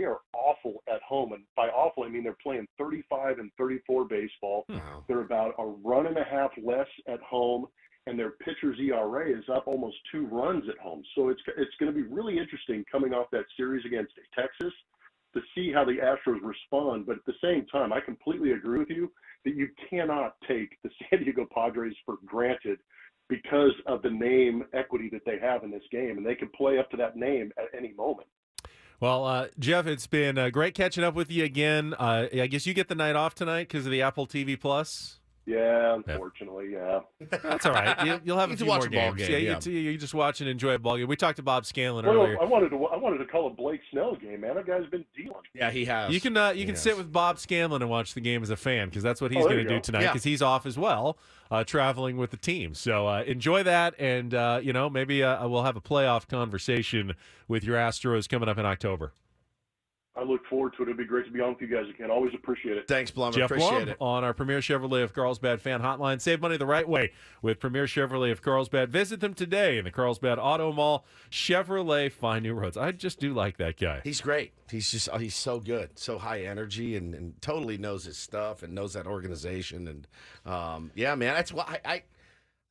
are awful at home, and by awful I mean they're playing 35 and 34 baseball. Wow. They're about a run and a half less at home, and their pitcher's ERA is up almost 2 runs at home. So it's going to be really interesting coming off that series against Texas to see how the Astros respond. But at the same time, I completely agree with you that you cannot take the San Diego Padres for granted because of the name equity that they have in this game, and they can play up to that name at any moment. Well, Jeff, it's been great catching up with you again. I guess you get the night off tonight because of the Apple TV Plus. Yeah, unfortunately, yeah. That's all right. You'll have a few more games. You just watch and enjoy a ball game. We talked to Bob Scanlan earlier. I wanted to call a Blake Snell game, man. That guy's been dealing. Yeah, he has. You can sit with Bob Scanlan and watch the game as a fan, because that's what he's going to do tonight, because he's off as well, traveling with the team. So enjoy that, and maybe we'll have a playoff conversation with your Astros coming up in October. I look forward to it. It'd be great to be on with you guys again. Always appreciate it. Thanks, Blum. Jeff Appreciate Blum it. On our Premier Chevrolet of Carlsbad fan hotline. Save money the right way with Premier Chevrolet of Carlsbad. Visit them today in the Carlsbad Auto Mall. Chevrolet, find new roads. I just do like that guy. He's great. He's so good, so high energy, and totally knows his stuff and knows that organization. And yeah, man, that's why I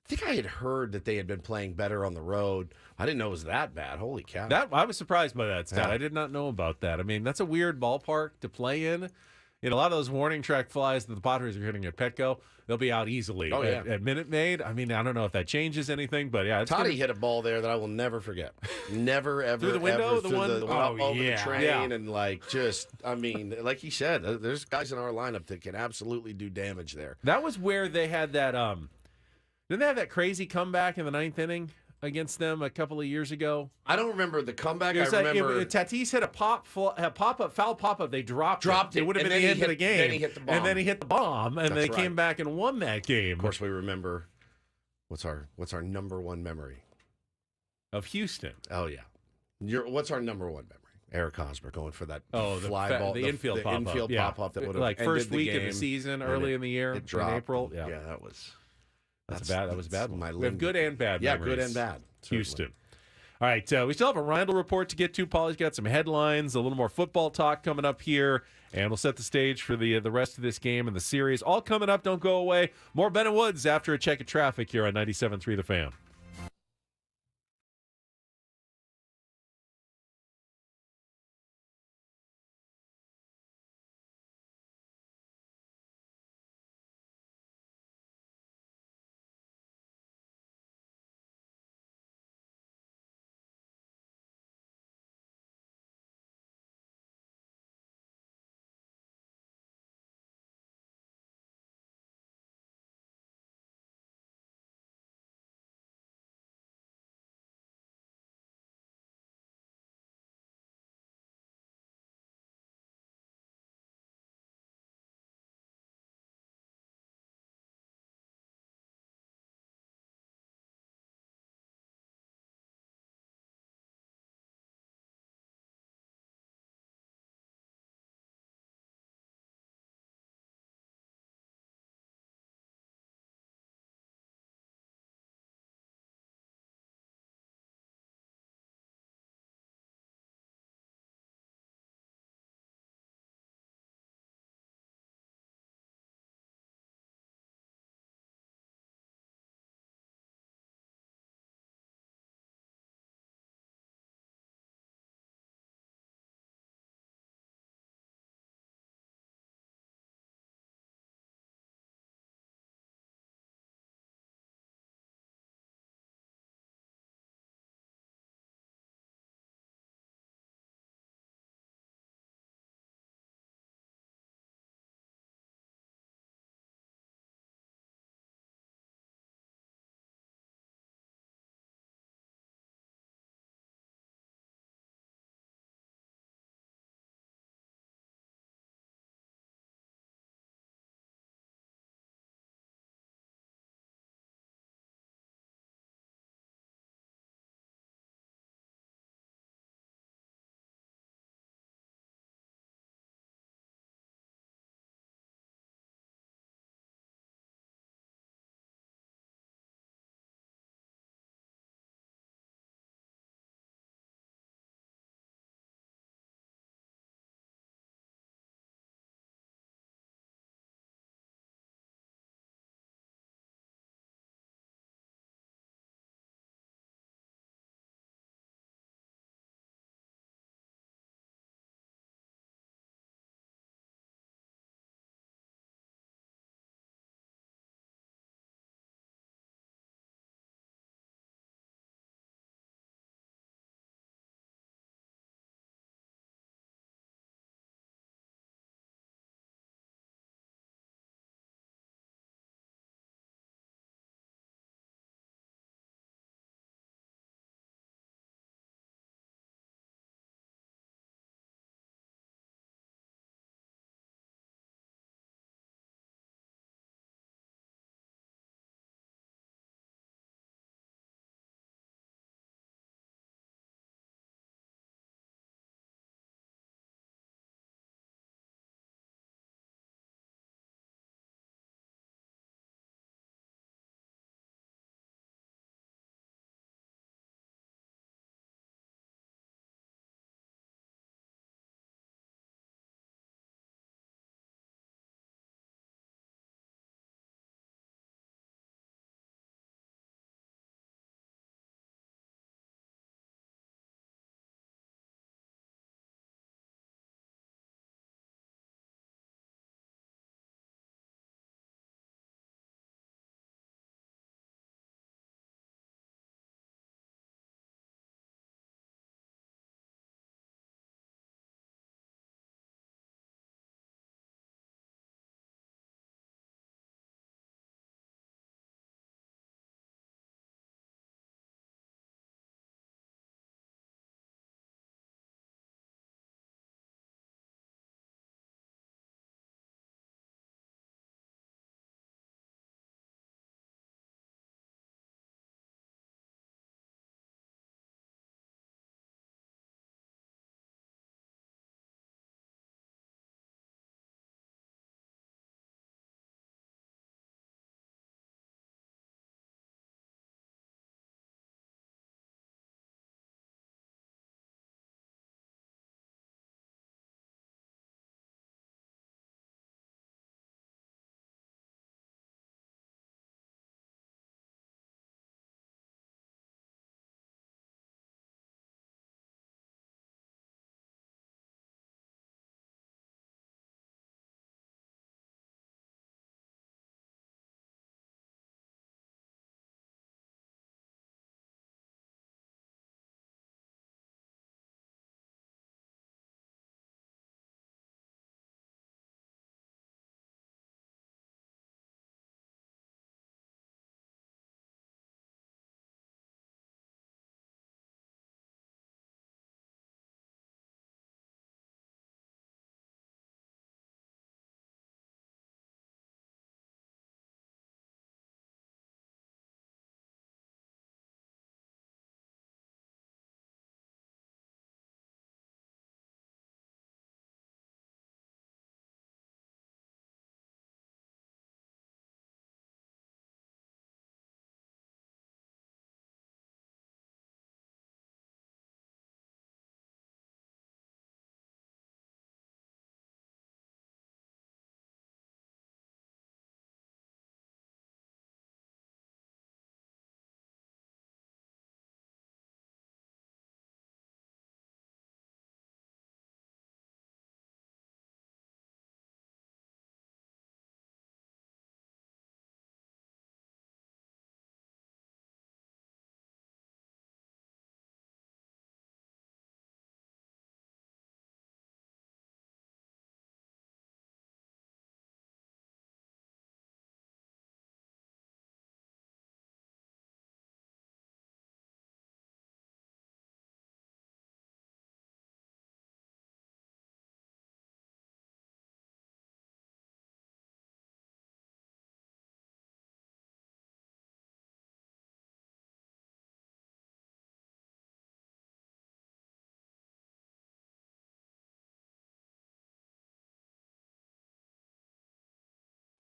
think I had heard that they had been playing better on the road. I didn't know it was that bad. Holy cow. I was surprised by that stat. Yeah. I did not know about that. I mean, that's a weird ballpark to play in. A lot of those warning track flies that the Padres are hitting at Petco, they'll be out easily at Minute Maid. I mean, I don't know if that changes anything, but yeah. Toddy hit a ball there that I will never forget. Never, ever, through the window? ever, The one up over the train, yeah. and like he said, there's guys in our lineup that can absolutely do damage there. That was where they had that, didn't they have that crazy comeback in the 9th inning against them a couple of years ago? I don't remember the comeback. I remember it, Tatis hit a foul pop up. They dropped it. It would have been the end of the game. Then he hit the bomb. And then he hit the bomb, and That's they came back and won that game. Of course, we remember what's our number one memory of Houston. Oh yeah, what's our number one memory? Eric Hosmer going for that fly ball, the infield pop up that would have like first week of the season, early in the year, in April. Yeah, that was. That was a bad one. We have good and bad memories. Good and bad. Houston. All right, we still have a Rindle report to get to. Paulie's got some headlines, a little more football talk coming up here, and we'll set the stage for the rest of this game and the series. All coming up. Don't go away. More Ben and Woods after a check of traffic here on 97.3 The Fan.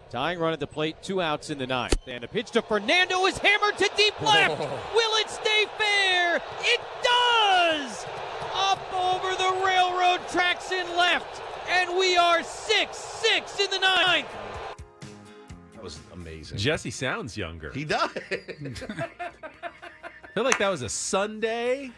Tying run at the plate, 2 outs in the ninth. And a pitch to Fernando is hammered to deep left. Will it stay fair? It does! Up over the railroad tracks in left. And we are 6-6 in the ninth. That was amazing. Jesse sounds younger. He does. I feel like that was a Sunday.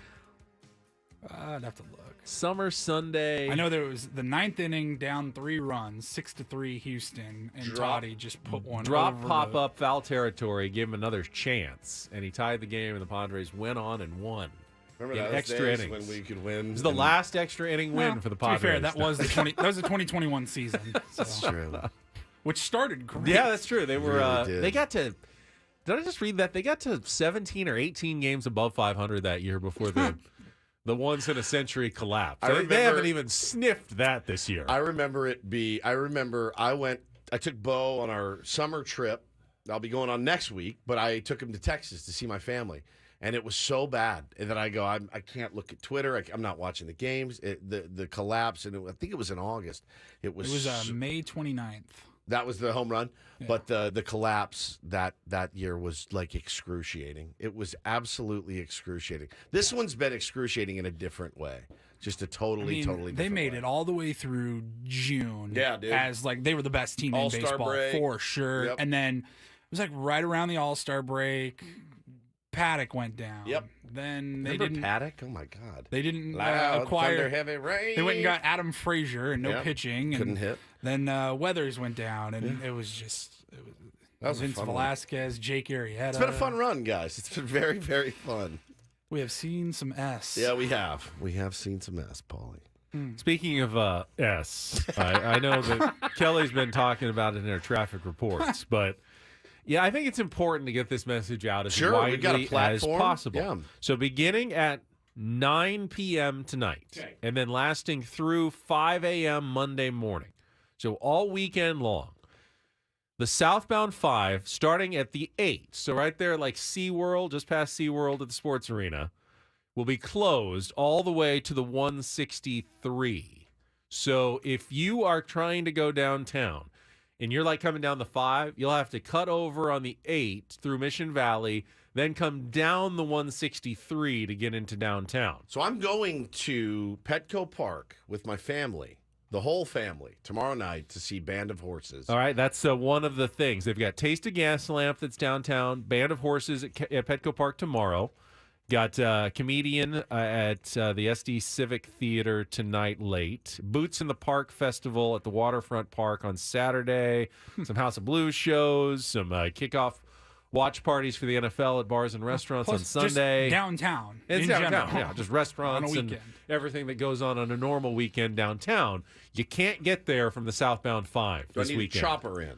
I'd have to look. Summer Sunday. I know there was the 9th inning, down 3 runs, 6-3 Houston, and Toddy just put one over pop the... up foul territory, gave him another chance, and he tied the game, and the Padres went on and won. Remember in those extra days innings. when we could win? It was the last extra inning win for the Padres. To be fair, that was the 2021 season. So. That's true. Which started great. Yeah, that's true. They were. Really they got to. Did I just read that they got to 17 or 18 games above 500 that year before the the once in a century collapse? They haven't even sniffed that this year. I remember I took Bo on our summer trip. I'll be going on next week, but I took him to Texas to see my family. And it was so bad that I can't look at Twitter. I'm not watching the games. The collapse, and I think it was in August. It was May 29th. That was the home run. Yeah. But the collapse that year was like excruciating. It was absolutely excruciating. This one's been excruciating in a different way. Just a totally different They made way. it all the way through June. Yeah, dude. As like they were the best team All-Star in baseball break. for sure. Yep. And then it was like right around the All-Star break. Paddock went down. Yep. Then they Remember didn't. Paddock? Oh my God. They didn't Loud, acquire. thunder, heavy rain. They went and got Adam Frazier and no Yep. pitching. Couldn't and hit. Then Weathers went down, and it was just That was a Vince fun one. Velasquez, Jake Arrieta. It's been a fun run, guys. It's been very, very fun. We have seen some S. Yeah, we have. We have seen some S, Paulie. Speaking of S, I know that Kelly's been talking about it in her traffic reports, but yeah, I think it's important to get this message out as Sure, we've got a widely as platform. possible. Yeah. So beginning at 9 p.m. tonight, and then lasting through 5 a.m. Monday morning, so all weekend long, the southbound 5, starting at the 8, so right there like SeaWorld, just past SeaWorld at the sports arena, will be closed all the way to the 163. So if you are trying to go downtown and you're like coming down the 5, you'll have to cut over on the 8 through Mission Valley, then come down the 163 to get into downtown. So I'm going to Petco Park with my family, the whole family, tomorrow night to see Band of Horses. All right, that's one of the things. They've got Taste of Gaslamp that's downtown, Band of Horses at Petco Park tomorrow. Got Comedian at the SD Civic Theater tonight late. Boots in the Park Festival at the Waterfront Park on Saturday. Some House of Blues shows. Some kickoff watch parties for the NFL at bars and restaurants on Sunday. Just downtown. It's in downtown, general. yeah. Just restaurants On a and weekend. everything that goes on a normal weekend downtown. You can't get there from the southbound 5 Do I this need weekend. a chopper in?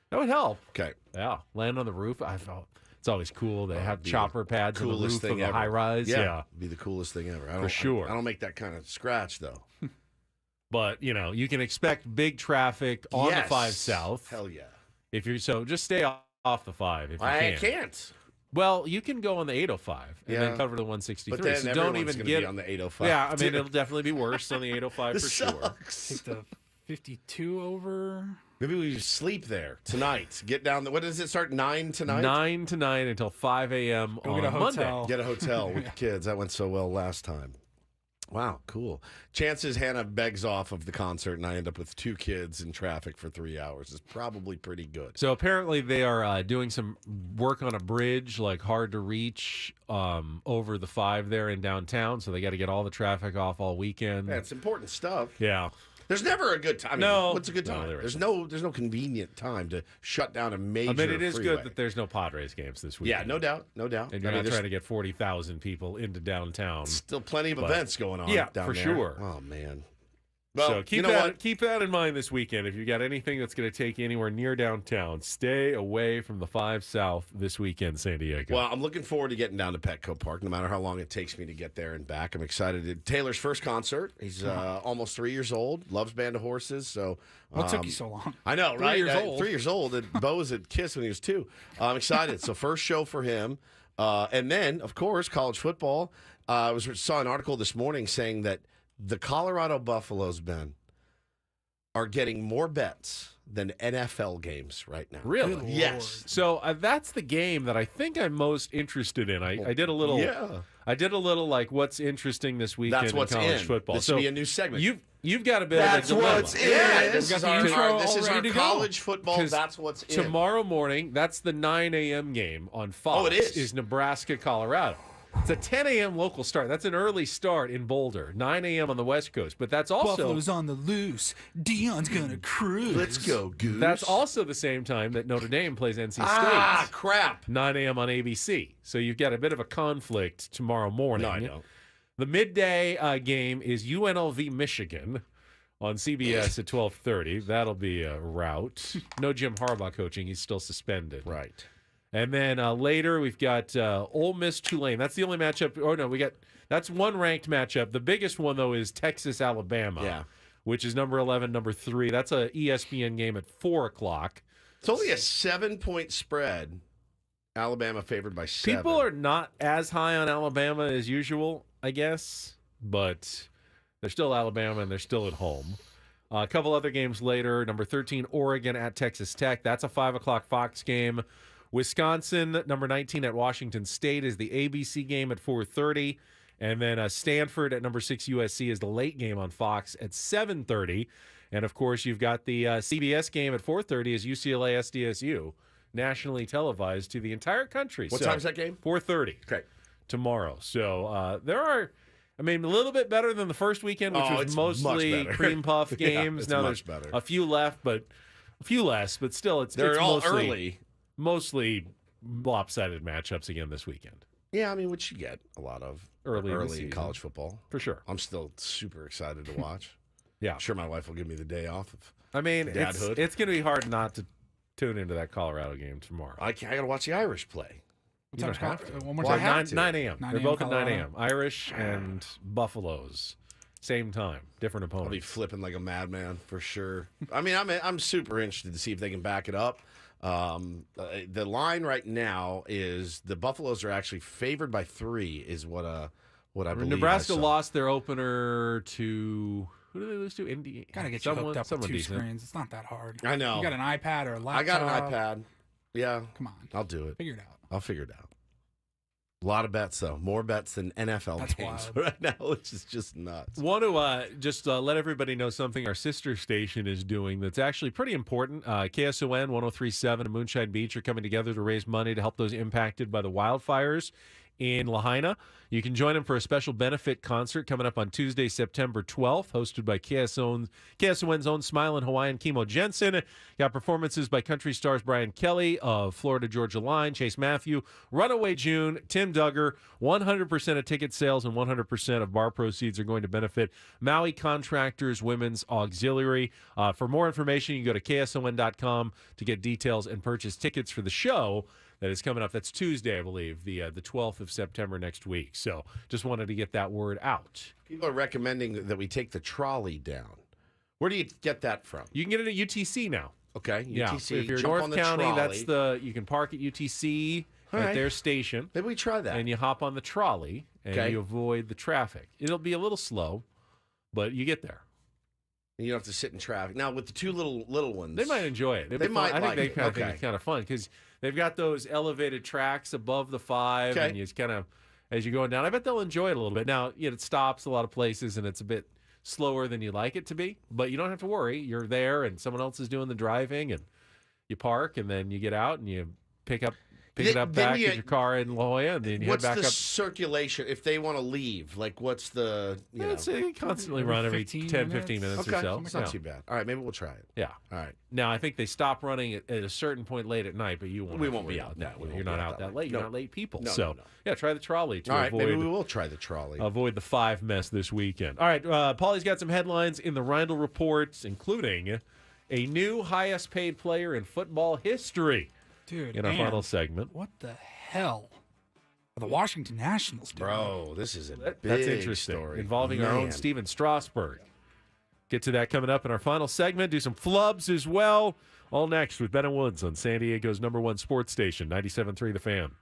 That would help. Okay. Yeah, land on the roof. I thought it's always cool. They have Be chopper pads on the coolest roof of thing the ever. high rise. Yeah. Be the coolest thing ever. For sure. I don't make that kind of scratch though. But you can expect big traffic on the 5 South. Hell yeah. If you're just stay off the 5 if you I can. can't. Well, you can go on the 805 and then cover the 163. But then so don't everyone's even gonna get be on the 805. Yeah, I mean too. it'll definitely be worse on the 805 for This sure. sucks. Take the 52 over. Maybe we just sleep there tonight. Get down. What does it start? 9 tonight. 9 to 9 until 5 a.m. Go on get a Monday. hotel. Get a hotel with the kids. That went so well last time. Wow, cool. Chances Hannah begs off of the concert and I end up with 2 kids in traffic for 3 hours is probably pretty good. So apparently they are doing some work on a bridge, like hard to reach, over the 5 there in downtown. So they got to get all the traffic off all weekend. Yeah, it's important stuff. Yeah. There's never a good time. I mean, No. what's a good No, time? there there's isn't. no convenient time to shut down a major. I mean, it is freeway. good that there's no Padres games this week. Yeah, no doubt, no doubt. And you're I mean, not there's trying to get 40,000 people into downtown. still plenty of But- events going on. Yeah, down for there. sure. Oh man. Well, So keep you know that what? keep that in mind this weekend. If you got anything that's going to take you anywhere near downtown, stay away from the 5 South this weekend, San Diego. Well, I'm looking forward to getting down to Petco Park, no matter how long it takes me to get there and back. I'm excited. Taylor's first concert. He's almost 3 years old. Loves Band of Horses. So What took you so long? I know, 3 right? years old. 3 years old. And Bo was at Kiss when he was 2. I'm excited. So first show for him, and then of course college football. I saw an article this morning saying that the Colorado Buffaloes, Ben, are getting more bets than NFL games right now. Really? Good Yes. So that's the game that I think I'm most interested in. I did a little. Yeah. I did a little like what's interesting this weekend That's what's in college in. football. This so should be a new segment. You've got a bit That's of a dilemma. what's in. Yeah, this is our ready to go. college football. 'Cause That's what's in. Tomorrow morning, that's the 9 a.m. game on Fox. Oh, it is? Is Nebraska, Colorado. It's a 10 a.m. local start. That's an early start in Boulder. 9 a.m. on the West Coast. But that's also Buffalo's on the loose. Dion's gonna cruise. Let's go, Goose. that's also the same time that Notre Dame plays NC State. Ah, crap. 9 a.m. on ABC. So you've got a bit of a conflict tomorrow morning. No, I don't. The midday game is UNLV Michigan on CBS at 12:30. That'll be a rout. No Jim Harbaugh coaching. He's still suspended. Right. And then later we've got Ole Miss Tulane. That's the only matchup. Oh no, that's one ranked matchup. The biggest one though is Texas Alabama. Yeah. Which is number 11, number 3. That's a ESPN game at 4:00. It's only a 7-point spread. Alabama favored by 7. People are not as high on Alabama as usual, I guess, but they're still Alabama and they're still at home. A couple other games later, number 13, Oregon at Texas Tech. That's a 5:00 Fox game. Wisconsin, number 19 at Washington State is the ABC game at 4:30. And then Stanford at number 6 USC is the late game on Fox at 7:30. And, of course, you've got the CBS game at 4:30 is UCLA SDSU, nationally televised to the entire country. What time's that game? 4:30. Okay. Tomorrow. So there are, a little bit better than the first weekend, which was it's mostly much better. cream puff Yeah, games. it's now much there's better. a few less, but still They're all mostly, early. Mostly lopsided matchups again this weekend. Yeah, which you get a lot of Early in the in season. college football. For sure. I'm still super excited to watch. Yeah. I'm sure my wife will give me the day off of It's dadhood. going to be hard not to tune into that Colorado game tomorrow. I got to watch the Irish play. What time's have to. one more Well, I time. have to. 9 a.m. 9 They're a.m. both at 9 Colorado. a.m. Irish and Buffaloes. Same time. Different I'll be opponents. flipping like a madman for sure. I'm super interested to see if they can back it up. The line right now is the Buffaloes are actually favored by 3, is what I believe. Nebraska I saw. lost their opener to, who did they lose to? Indiana. Gotta get you hooked up with 2 decent. screens. It's not that hard. I know. You got an iPad or a laptop. I got an iPad. Yeah, Come on. I'll do it. Figure it out. I'll figure it out. A lot of bets though, more bets than NFL That's games wild. right now, which is just nuts. Want to just let everybody know something our sister station is doing that's actually pretty important. KSON 103.7 and Moonshine Beach are coming together to raise money to help those impacted by the wildfires in Lahaina. You can join them for a special benefit concert coming up on Tuesday, September 12th, hosted by KSON's own Smiling Hawaiian Kimo Jensen. Got performances by country stars Brian Kelly of Florida Georgia Line, Chase Matthew, Runaway June, Tim Duggar. 100% of ticket sales and 100% of bar proceeds are going to benefit Maui Contractors Women's Auxiliary. For more information, you can go to KSON.com to get details and purchase tickets for the show that is coming up. That's Tuesday, I believe, the 12th of September next week. So just wanted to get that word out. People are recommending that we take the trolley down. Where do you get that from? You can get it at UTC now. Okay, Yeah, UTC. if you're jump North on the County, trolley. you can park at UTC All at right. their station. Maybe we try that. And you hop on the trolley and Okay. you avoid the traffic. It'll be a little slow, but you get there. And you don't have to sit in traffic. Now with the 2 little ones, They might enjoy it. They might I think like they it. kind of Okay. think it's kind of fun because they've got those elevated tracks above the 5, Okay. and you just kind of as you're going down. I bet they'll enjoy it a little bit. Now, it stops a lot of places, and it's a bit slower than you like it to be, but you don't have to worry. You're there, and someone else is doing the driving, and you park, and then you get out and you pick it up Then back you- at your car in La Jolla, and then you what's head back the up. circulation if they want to leave? Like, what's the It's constantly run every 10, 15 minutes okay. or so. It's not Yeah. too bad. All right, maybe we'll try it. Yeah. All right. Now, I think they stop running at a certain point late at night, but you won't. We have to won't be worry out. about No, that. we won't You're be not out out that that late. late. You're No. not late people. No, so, no. yeah, try the trolley to All right, avoid. maybe we will try the trolley. Avoid the 5 mess this weekend. All right, Paulie's got some headlines in the Reindl Report, including a new highest paid player in football history. Dude, in our and final segment. What the hell are the Washington Nationals doing? Bro, this is a big That's interesting. story. Involving our own Man. Steven Strasburg. Get to that coming up in our final segment. Do some flubs as well. All next with Ben and Woods on San Diego's #1 sports station, 97.3 The Fan.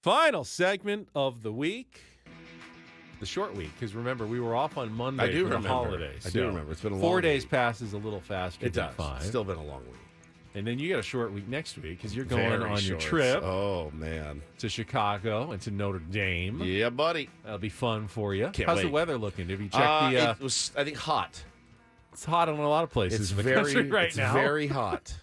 Final segment of the week. The short week, because remember, we were off on Monday I do for the remember. holidays. I do remember. It's been a long 4 days week. passes a little faster It than does. 5. It's still been a long week. And then you got a short week next week because you're going Very on your short. trip. Oh, man. To Chicago and to Notre Dame. Yeah, buddy. That'll be fun for you. Can't How's the wait. weather looking? Have you checked the... It was, I think, hot. It's hot in a lot of places It's in the country right it's now. very hot.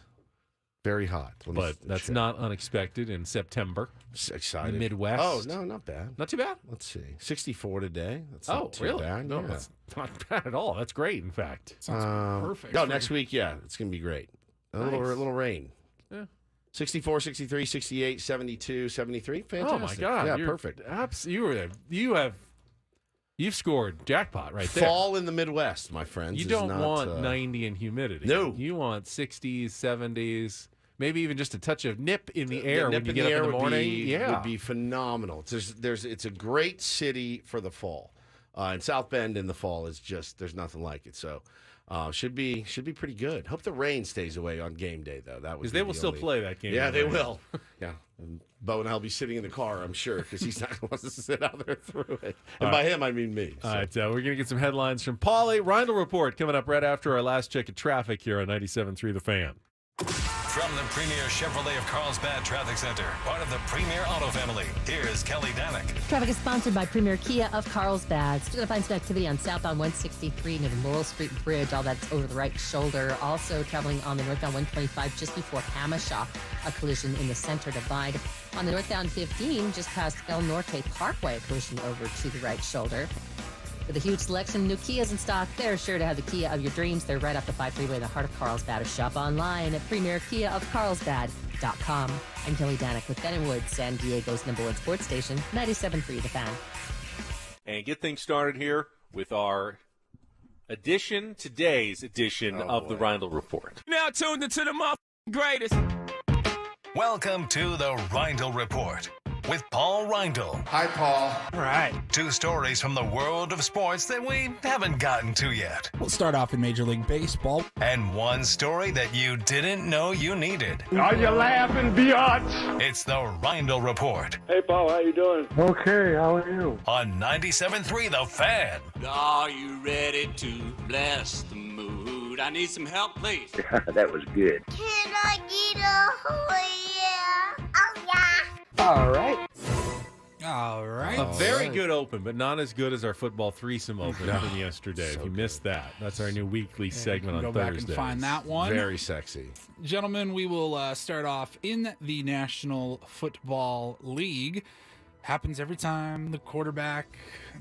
Very hot. But that's not unexpected in September. Excited. The Midwest. Oh, no, not bad. Not too bad? Let's see. 64 today. That's Oh, not too really? bad. No, Yeah. that's not bad at all. That's great, in fact. Sounds perfect. No, next week, yeah, it's going to be great. A little rain. Yeah. 64, 63, 68, 72, 73. Fantastic. Oh, my God. Yeah, You're perfect. You've scored jackpot right there. Fall in the Midwest, my friends. You is don't not, want 90 and humidity. No. You want 60s, 70s, maybe even just a touch of nip in the air nip when you in get the up air in the morning. would be phenomenal. It's a great city for the fall. And South Bend in the fall is just, there's nothing like it. So should be pretty good. Hope the rain stays away on game day, though. That Because they will still play that game. Yeah, in the they rain. will. Yeah. And Bo and I'll be sitting in the car, I'm sure, because he's not going to sit out there through it. And by him, I mean me. All right, we're going to get some headlines from Paulie. Reindl Report coming up right after our last check of traffic here on 97.3 The Fan. From the Premier Chevrolet of Carlsbad Traffic Center, part of the Premier Auto family, here's Kelly Danick. Traffic is sponsored by Premier Kia of Carlsbad. Still going to find some activity on southbound 163 near the Laurel Street Bridge. All that's over the right shoulder. Also traveling on the northbound 125 just before Hamishaw. A collision in the center divide. On the northbound 15, just past El Norte Parkway, a collision over to the right shoulder. With a huge selection of new Kias in stock, they're sure to have the Kia of your dreams. They're right off the 5 freeway in the heart of Carlsbad. Or shop online at premierkiaofcarlsbad.com. I'm Kelly Danick with Ben & Woods, San Diego's #1 sports station, 97.3 The Fan. And get things started here with our today's edition of the Reindl Report. Now tuned into the greatest. Welcome to the Reindl Report with Paul Reindl. Hi, Paul. All right. 2 stories from the world of sports that we haven't gotten to yet. We'll start off in Major League Baseball. And 1 story that you didn't know you needed. Are you laughing, biatch? It's the Reindl Report Hey, Paul, how you doing? Okay, how are you? on 97.3 The Fan. Are you ready to bless the mood? I need some help, please. That was good. Can I get a oh yeah? Oh yeah. All right. All right. A very good open, but not as good as our football threesome open from yesterday. If you missed that, that's our new weekly segment on Go Thursdays. back and find that one. Very sexy. Gentlemen, we will start off in the National Football League. Happens every time the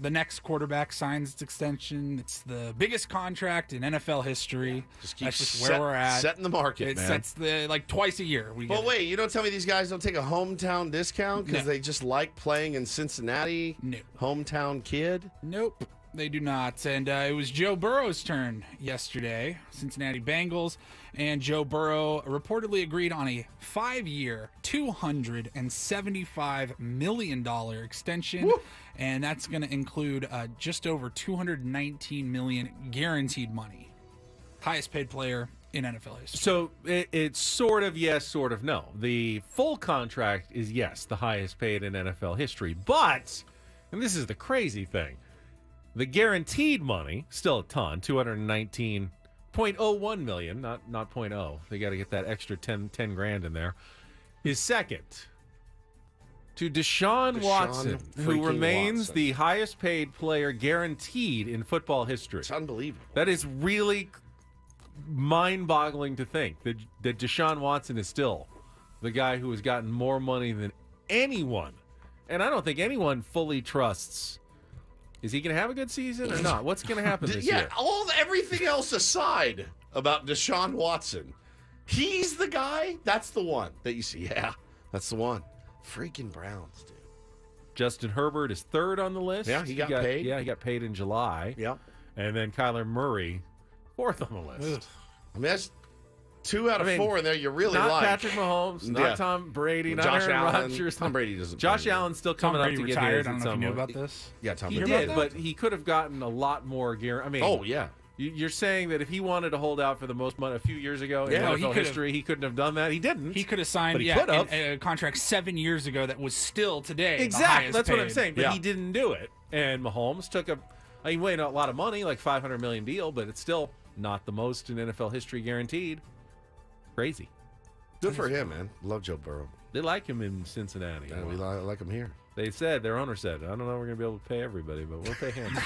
next quarterback signs its extension. It's the biggest contract in NFL history. That's just where we're at. Setting the market, It man. sets twice a year. But wait, you don't tell me these guys don't take a hometown discount because they just like playing in Cincinnati? No. Hometown kid? Nope, they do not. And it was Joe Burrow's turn yesterday, Cincinnati Bengals. And Joe Burrow reportedly agreed on a 5-year, $275 million extension. Woo! And that's going to include just over $219 million guaranteed money. Highest paid player in NFL history. So it's sort of yes, sort of no. The full contract is yes, the highest paid in NFL history. But, and this is the crazy thing, the guaranteed money, still a ton, $219.01 million, not 0.0. They got to get that extra 10 grand in there. Is second to Deshaun Watson, who freaking remains Watson. the highest paid player guaranteed in football history. It's unbelievable. That is really mind-boggling to think that Deshaun Watson is still the guy who has gotten more money than anyone. And I don't think anyone fully trusts. Is he going to have a good season or not? What's going to happen this year? Everything else aside about Deshaun Watson, he's the guy. That's the one that you see. Yeah, that's the one. Freaking Browns, dude. Justin Herbert is third on the list. Yeah, he got paid. Yeah, he got paid in July. Yep. And then Kyler Murray, fourth on the list. I mean, that's 2 out of 4 in there you really not like. Patrick Mahomes, not Tom Brady, not Josh Aaron Allen. Rodgers. Tom Brady doesn't. Josh Allen's still coming up to retired. get his. I don't know if you knew about this. Yeah, Tom He Brady. did, but he could have gotten a lot more gear. I mean, oh yeah, You're saying that if he wanted to hold out for the most money a few years ago in NFL history, he couldn't have done that? He didn't. He could have signed a contract 7 years ago that was still today Exactly. That's paid. what I'm saying. But he didn't do it. And Mahomes took a lot of money, like $500 million deal, but it's still not the most in NFL history guaranteed. Crazy. Good for him, man. Love Joe Burrow. They like him in Cincinnati. Yeah, we like him here. Their owner said, I don't know if we're going to be able to pay everybody, but we'll pay him.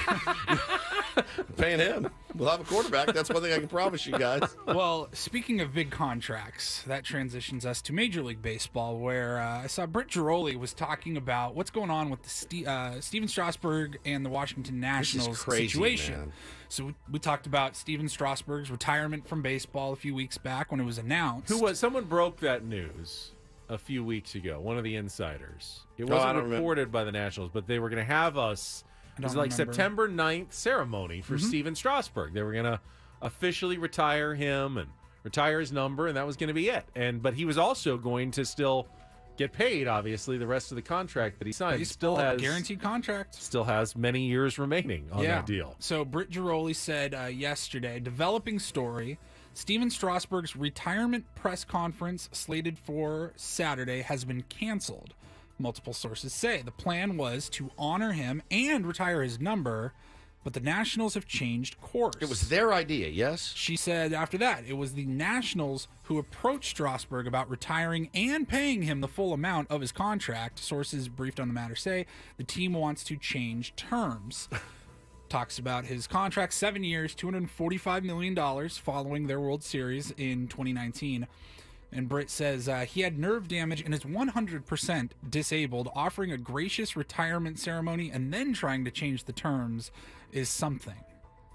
Paying him. We'll have a quarterback. That's one thing I can promise you guys. Well, speaking of big contracts, that transitions us to Major League Baseball, where I saw Britt Giroli was talking about what's going on with the Steven Strasburg and the Washington Nationals situation. Man. So we talked about Steven Strasburg's retirement from baseball a few weeks back when it was announced. Someone broke that news a few weeks ago, one of the insiders. It wasn't reported by the Nationals, but they were going to have us. It was like September 9th ceremony for Steven Strasburg. They were going to officially retire him and retire his number, and that was going to be it. But he was also going to still get paid, obviously, the rest of the contract that he signed. He still has a guaranteed contract. Still has many years remaining on that deal. So Britt Giroli said yesterday, developing story, Steven Strasburg's retirement press conference slated for Saturday has been canceled. Multiple sources say the plan was to honor him and retire his number, but the Nationals have changed course. It was their idea, yes? She said after that, it was the Nationals who approached Strasburg about retiring and paying him the full amount of his contract. Sources briefed on the matter say the team wants to change terms. Talks about his contract, 7 years, $245 million following their World Series in 2019. And Britt says he had nerve damage and is 100% disabled. Offering a gracious retirement ceremony and then trying to change the terms is something.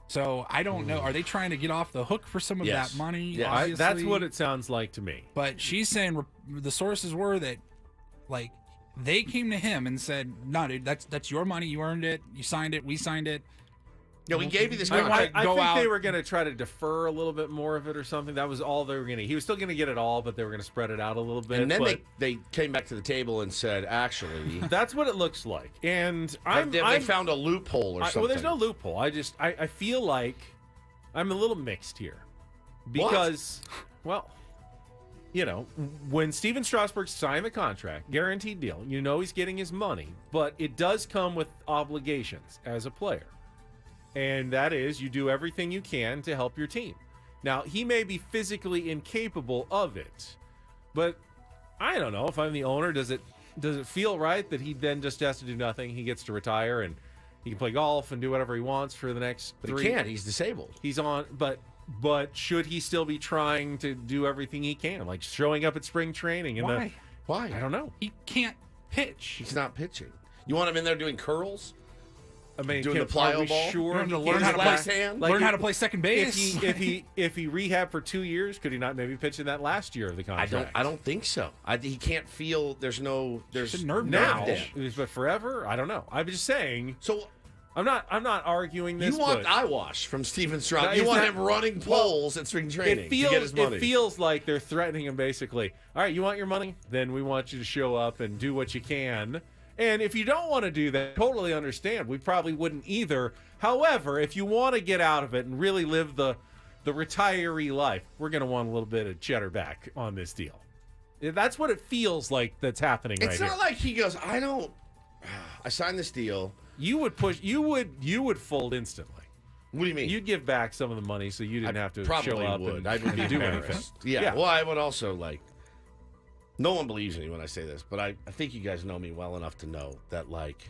So I don't know. Are they trying to get off the hook for some of that money? Yeah, that's what it sounds like to me. But she's saying the sources were that, like, they came to him and said, "No, dude, that's your money. You earned it. You signed it. We signed it." Yeah, we gave you this. I think they were going to try to defer a little bit more of it or something. That was all they were going to. He was still going to get it all, but they were going to spread it out a little bit. And then they came back to the table and said, actually, that's what it looks like. And they found a loophole or something. Well, there's no loophole. I feel like I'm a little mixed here because, well, you know, when Steven Strasburg signed the contract, guaranteed deal, you know he's getting his money, but it does come with obligations as a player. And that is, you do everything you can to help your team. Now, he may be physically incapable of it, but I don't know. If I'm the owner, does it feel right that he then just has to do nothing? He gets to retire and he can play golf and do whatever he wants for the next But he can't. He's disabled. He's on, but should he still be trying to do everything he can, like showing up at spring training? Why? Why? I don't know. He can't pitch. He's not pitching. You want him in there doing curls? I mean, doing the plyo ball. Sure, learn how to play second base. If he rehabbed for 2 years, could he not maybe pitch in that last year of the contract? I don't think so. He can't feel. There's nerve now, damage. but forever. I don't know. I'm just saying. So I'm not arguing this. You want eye wash from Steven Strasburg. You want him running poles at spring training to get his money. It feels like they're threatening him basically. All right, you want your money? Then we want you to show up and do what you can. And if you don't want to do that, totally understand. We probably wouldn't either. However, if you want to get out of it and really live the retiree life, we're going to want a little bit of cheddar back on this deal. That's what it feels like that's happening right here. It's not like he goes, I signed this deal. You would push. You would fold instantly. What do you mean? You'd give back some of the money so you didn't have to show up and I would be do anything. Yeah. Well, I would also no one believes me when I say this, but I think you guys know me well enough to know that, like,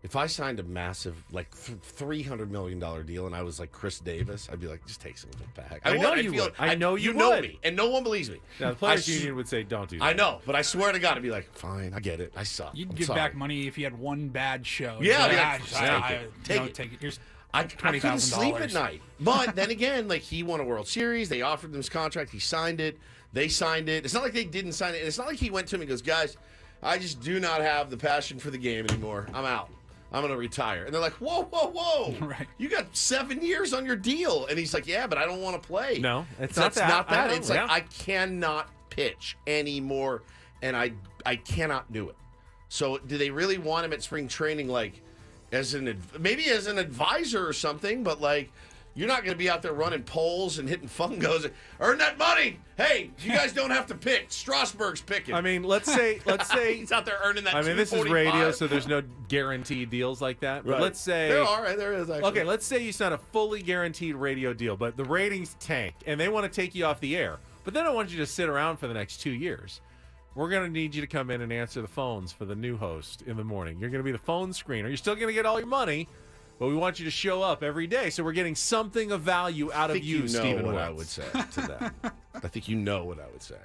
if I signed a massive, $300 million deal and I was like Chris Davis, I'd be like, just take some of it back. I know you would. I know you know would. me, and no one believes me. Now, the Players Union would say, don't do that. I know, but I swear to God, I'd be like, fine, I get it. I suck. You'd give back money if you had one bad show. Yeah, take it. Here's I couldn't sleep at night. But then again, he won a World Series. They offered him his contract. He signed it. They signed it. It's not like they didn't sign it. It's not like he went to him and goes, guys, I just do not have the passion for the game anymore. I'm out. I'm going to retire. And they're like, whoa, whoa, whoa. Right. You got 7 years on your deal. And he's like, yeah, but I don't want to play. No, it's not that. It's yeah. like, I cannot pitch anymore, and I cannot do it. So do they really want him at spring training, maybe as an advisor or something, but You're not going to be out there running poles and hitting fungos. Earn that money. Hey, you guys don't have to pick. Strasburg's picking. I mean, let's say he's out there earning that. I mean, this is radio, so there's no guaranteed deals like that. But Right. let's say there is actually. Okay, let's say you sign a fully guaranteed radio deal, but the ratings tank, and they want to take you off the air, but they don't want you to sit around for the next 2 years. We're going to need you to come in and answer the phones for the new host in the morning. You're going to be the phone screener. You're still going to get all your money, but we want you to show up every day. So we're getting something of value out of you, Stephen what Woods. I would say to that. I think you know what I would say.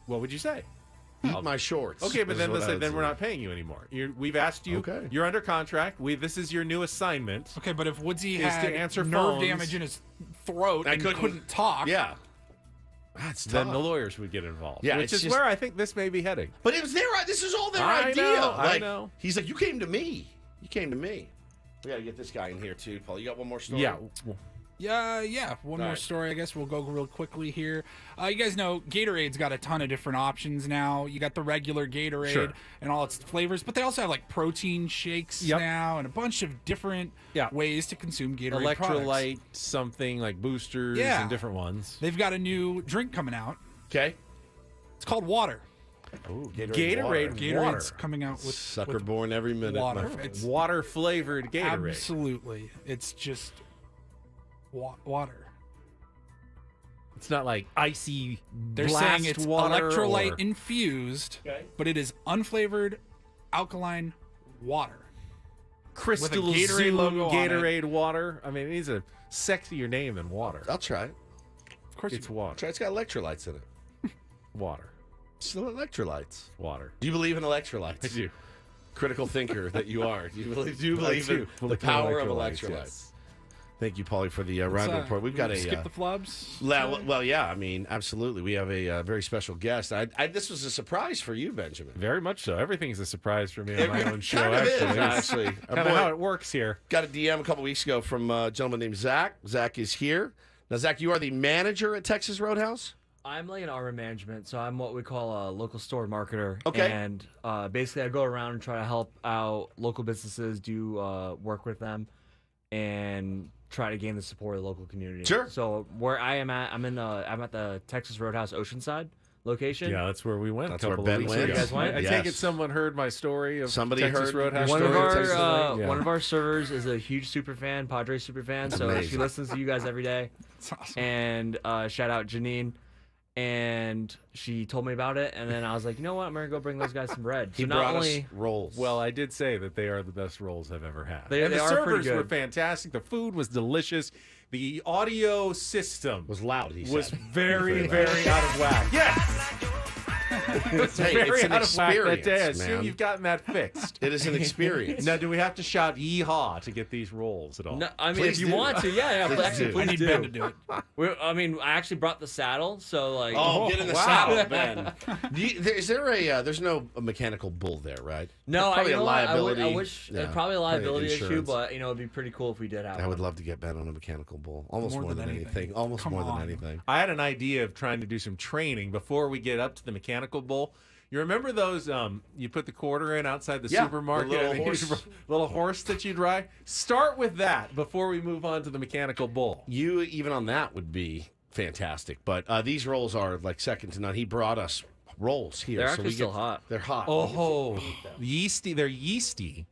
What would you say? Eat my shorts. Okay, but is then what let's I say would then we're say. not paying you anymore. We've asked you. Okay. You're under contract. This is your new assignment. Okay, but if Woodsy is had to answer nerve phones, damage in his throat and couldn't talk, Yeah. That's tough. then the lawyers would get involved. Yeah, which it's is just- where I think this may be heading. But it was their. This is all their I idea. know, I Like, know. He's like, you came to me. You came to me. We got to get this guy in here too, Paul. You got one more story? Yeah. Yeah. One more right. story, I guess. We'll go real quickly here. You guys know Gatorade's got a ton of different options now. You got the regular Gatorade Sure. and all its flavors, but they also have like protein shakes Yep. now and a bunch of different ways to consume Gatorade Electrolyte, products. something like boosters Yeah. and different ones. They've got a new drink coming out. Okay. It's called water. Ooh, Gatorade Gatorade's water. coming out with Sucker with born every minute. water. my friend. It's Water flavored Gatorade. absolutely. It's just water. It's not like icy They're blast saying it's water electrolyte or- infused, Okay. but it is unflavored alkaline water. Crystal with a Gatorade Zoom logo on it. Gatorade water. I mean, it needs a sexier name than water. I'll try it. Of course, It's water. Try. It's got electrolytes in it. Water. Still electrolytes. Water. Do you believe in electrolytes? I do. Critical thinker that you are. Do you believe I do in believe the power of electrolytes, electrolytes? yes. Thank you, Paulie, for the round report. We've got a skip the flubs. well, yeah. I mean, absolutely. We have a very special guest. This was a surprise for you, Benjamin. Very much so. Everything's a surprise for me on my own show. Kind of is, Actually, actually. Our kind of boy how it works here. got a DM a couple weeks ago from a gentleman named Zach. Zach is here. Now, Zach, you are the manager at Texas Roadhouse? I'm like an RM management, so I'm what we call a local store marketer. Okay. And basically, I go around and try to help out local businesses, do work with them, and try to gain the support of the local community. Sure. So where I am at, I'm at the Texas Roadhouse Oceanside location. Yeah, that's where we went. That's a where couple Ben of weeks went. ago. You guys went? I Yes. take it someone heard my story of Somebody Texas heard Roadhouse. your One of story our at Texas Roadhouse? one of our servers is a huge super fan, Padres super fan. So Amazing. she listens to you guys every day. That's awesome. And shout out Janine. And she told me about it, and then I was like, you know what? I'm gonna go bring those guys some bread. He So not brought only us rolls. Well, I did say that they are the best rolls I've ever had. They and the are pretty servers were good. fantastic. The food was delicious. The audio system was loud, he was said. very, very out of whack. Yes! It was Hey, very it's an out of whack that day. I experience, assume man. you've gotten that fixed. It is an experience. Now, do we have to shout yeehaw to get these rolls at all? No, I mean, Please if you do. want to, yeah, Please actually, do. please I need do. Ben to do it. I mean, I actually brought the saddle, so like. Oh, get in the wow. saddle, Ben. Is there there's no mechanical bull there, right? No, Probably you a know what? liability. I wish Yeah, probably a liability issue, insurance. but it'd be pretty cool if we did have. I would one. love to get Ben on a mechanical bull. Almost More more than than anything. anything. Almost Come more on. than anything. I had an idea of trying to do some training before we get up to the mechanical bull. You remember those? You put the quarter in outside the Yeah, supermarket. the little and you- horse. little horse that you'd ride. Start with that before we move on to the mechanical bull. You even on that would be fantastic. But these rolls are like second to none. He brought us rolls here. They're so actually we still get, hot. They're hot. Oh, yeasty. They're yeasty.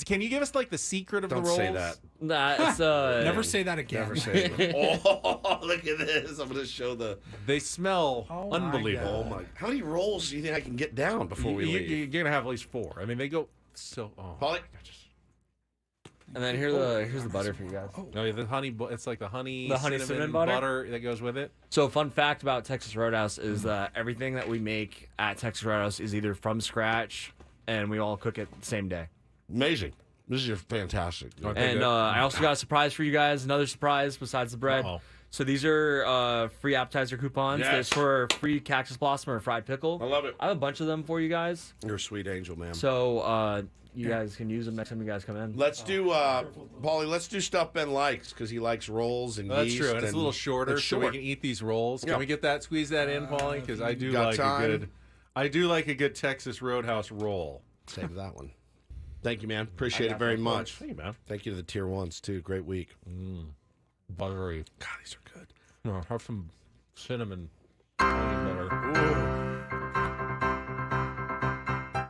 Can you give us like the secret of Don't the rolls? say that. Nah, it's Never say that again. Never say it. Oh, look at this. I'm going to show the. They smell Oh my unbelievable. Oh, my. How many rolls do you think I can get down before we leave? You're gonna have at least 4. I mean, they go so. Oh. Paulie? And then here's the butter for you guys. Oh yeah, the honey. It's like the honey cinnamon butter? that goes with it. So, fun fact about Texas Roadhouse is that everything that we make at Texas Roadhouse is either from scratch, and we all cook it the same day. Amazing. This is fantastic. Okay, And good. I also got a surprise for you guys. Another surprise besides the bread. Uh-oh. So these are free appetizer coupons. Yes. There's for free cactus blossom or fried pickle. I love it. I have a bunch of them for you guys. You're a sweet angel, man. So you guys can use them next time you guys come in. Let's do, Paulie, let's do stuff Ben likes because he likes rolls and That's yeast. true, and it's a little shorter, It's so we short. can eat these rolls. Can Yeah. we get that? Squeeze that in, Paulie, because I do Got like time? a good Texas Roadhouse roll. Save that one. Thank you, man. Appreciate it very much. Thank you, man. Thank you to the tier ones, too. Great week. buttery. God, these are good. No, have some cinnamon butter.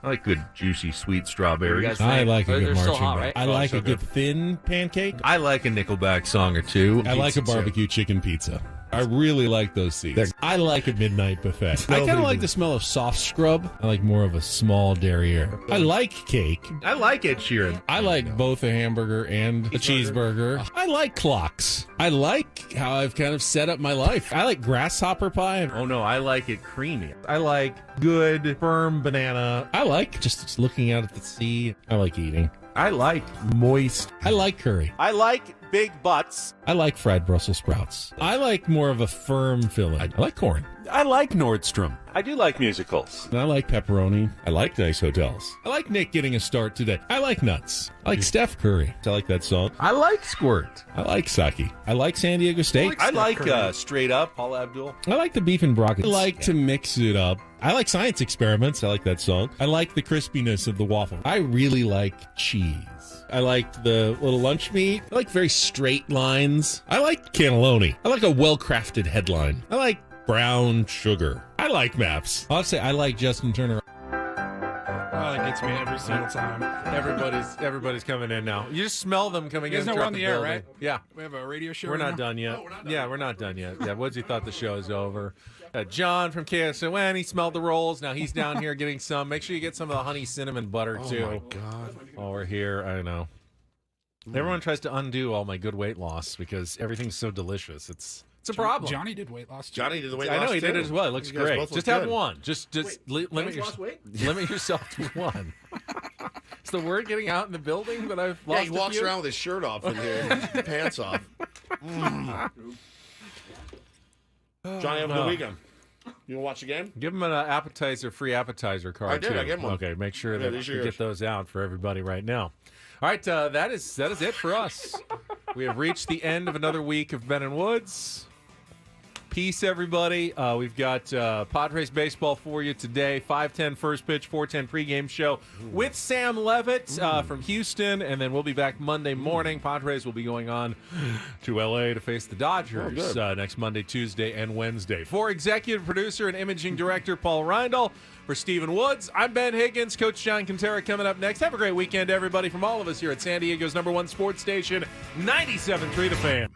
I like good, juicy, sweet strawberries. I like a good marching hot, band. right? I like a good thin pancake. I like a Nickelback song or two. I like a Pizza, too. barbecue chicken pizza. I really like those seeds. I like a midnight buffet. I kind of like the smell of soft scrub. I like more of a small derriere. I like cake. I like Ed Sheeran. I like both a hamburger and a cheeseburger. I like clocks. I like how I've kind of set up my life. I like grasshopper pie. Oh no, I like it creamy. I like good, firm banana. I like just looking out at the sea. I like eating. I like moist. I like curry. I like big butts. I like fried Brussels sprouts. I like more of a firm filling. I like corn. I like Nordstrom. I do like musicals. I like pepperoni. I like nice hotels. I like Nick getting a start today. I like nuts. I like Steph Curry. I like that song. I like Squirt. I like sake. I like San Diego State. I like Straight Up, Paula Abdul. I like the beef and broccoli. I like to mix it up. I like science experiments. I like that song. I like the crispiness of the waffle. I really like cheese. I like the little lunch meat. I like very straight lines. I like cannelloni. I like a well-crafted headline. I like brown sugar. I like maps. I'll say I like Justin Turner. Oh, that gets me every single time. Everybody's coming in now. You just smell them coming You in. guys know we're on the air, building. right? Yeah. We have a radio show. We're right not now? done yet. Oh, we're not Yeah, we're not done yet. Yeah, Woodsy thought the show is over. John from KSON, he smelled the rolls. Now he's down here getting some. Make sure you get some of the honey cinnamon butter, too. Oh, my God. While we're here, I know. Everyone tries to undo all my good weight loss because everyth's so delicious. It's a problem. Johnny did weight loss. Too. Johnny did the weight I loss, know he did too. it as well. It looks You guys great. both look Just have good. one. Just limit yourself to one. Is the word getting out in the building that I've lost? Yeah, he walks around with his shirt off in here, and his pants off. Johnny, have a good weekend. You want to watch the game? Give him an free appetizer card. I did. Too. I gave him one. Okay, make sure Yeah, that these are you yours. get those out for everybody right now. All right, that is it for us. We have reached the end of another week of Ben and Woods. Peace, everybody. We've got Padres baseball for you today. 5:10 first pitch, 4:10 pregame show with Sam Levitt from Houston, and then we'll be back Monday morning. Padres will be going on to L.A. to face the Dodgers next Monday, Tuesday, and Wednesday. For executive producer and imaging director Paul Reindl, for Stephen Woods, I'm Ben Higgins. Coach John Quintera coming up next. Have a great weekend, everybody, from all of us here at San Diego's #1 sports station, 97.3 The Fan.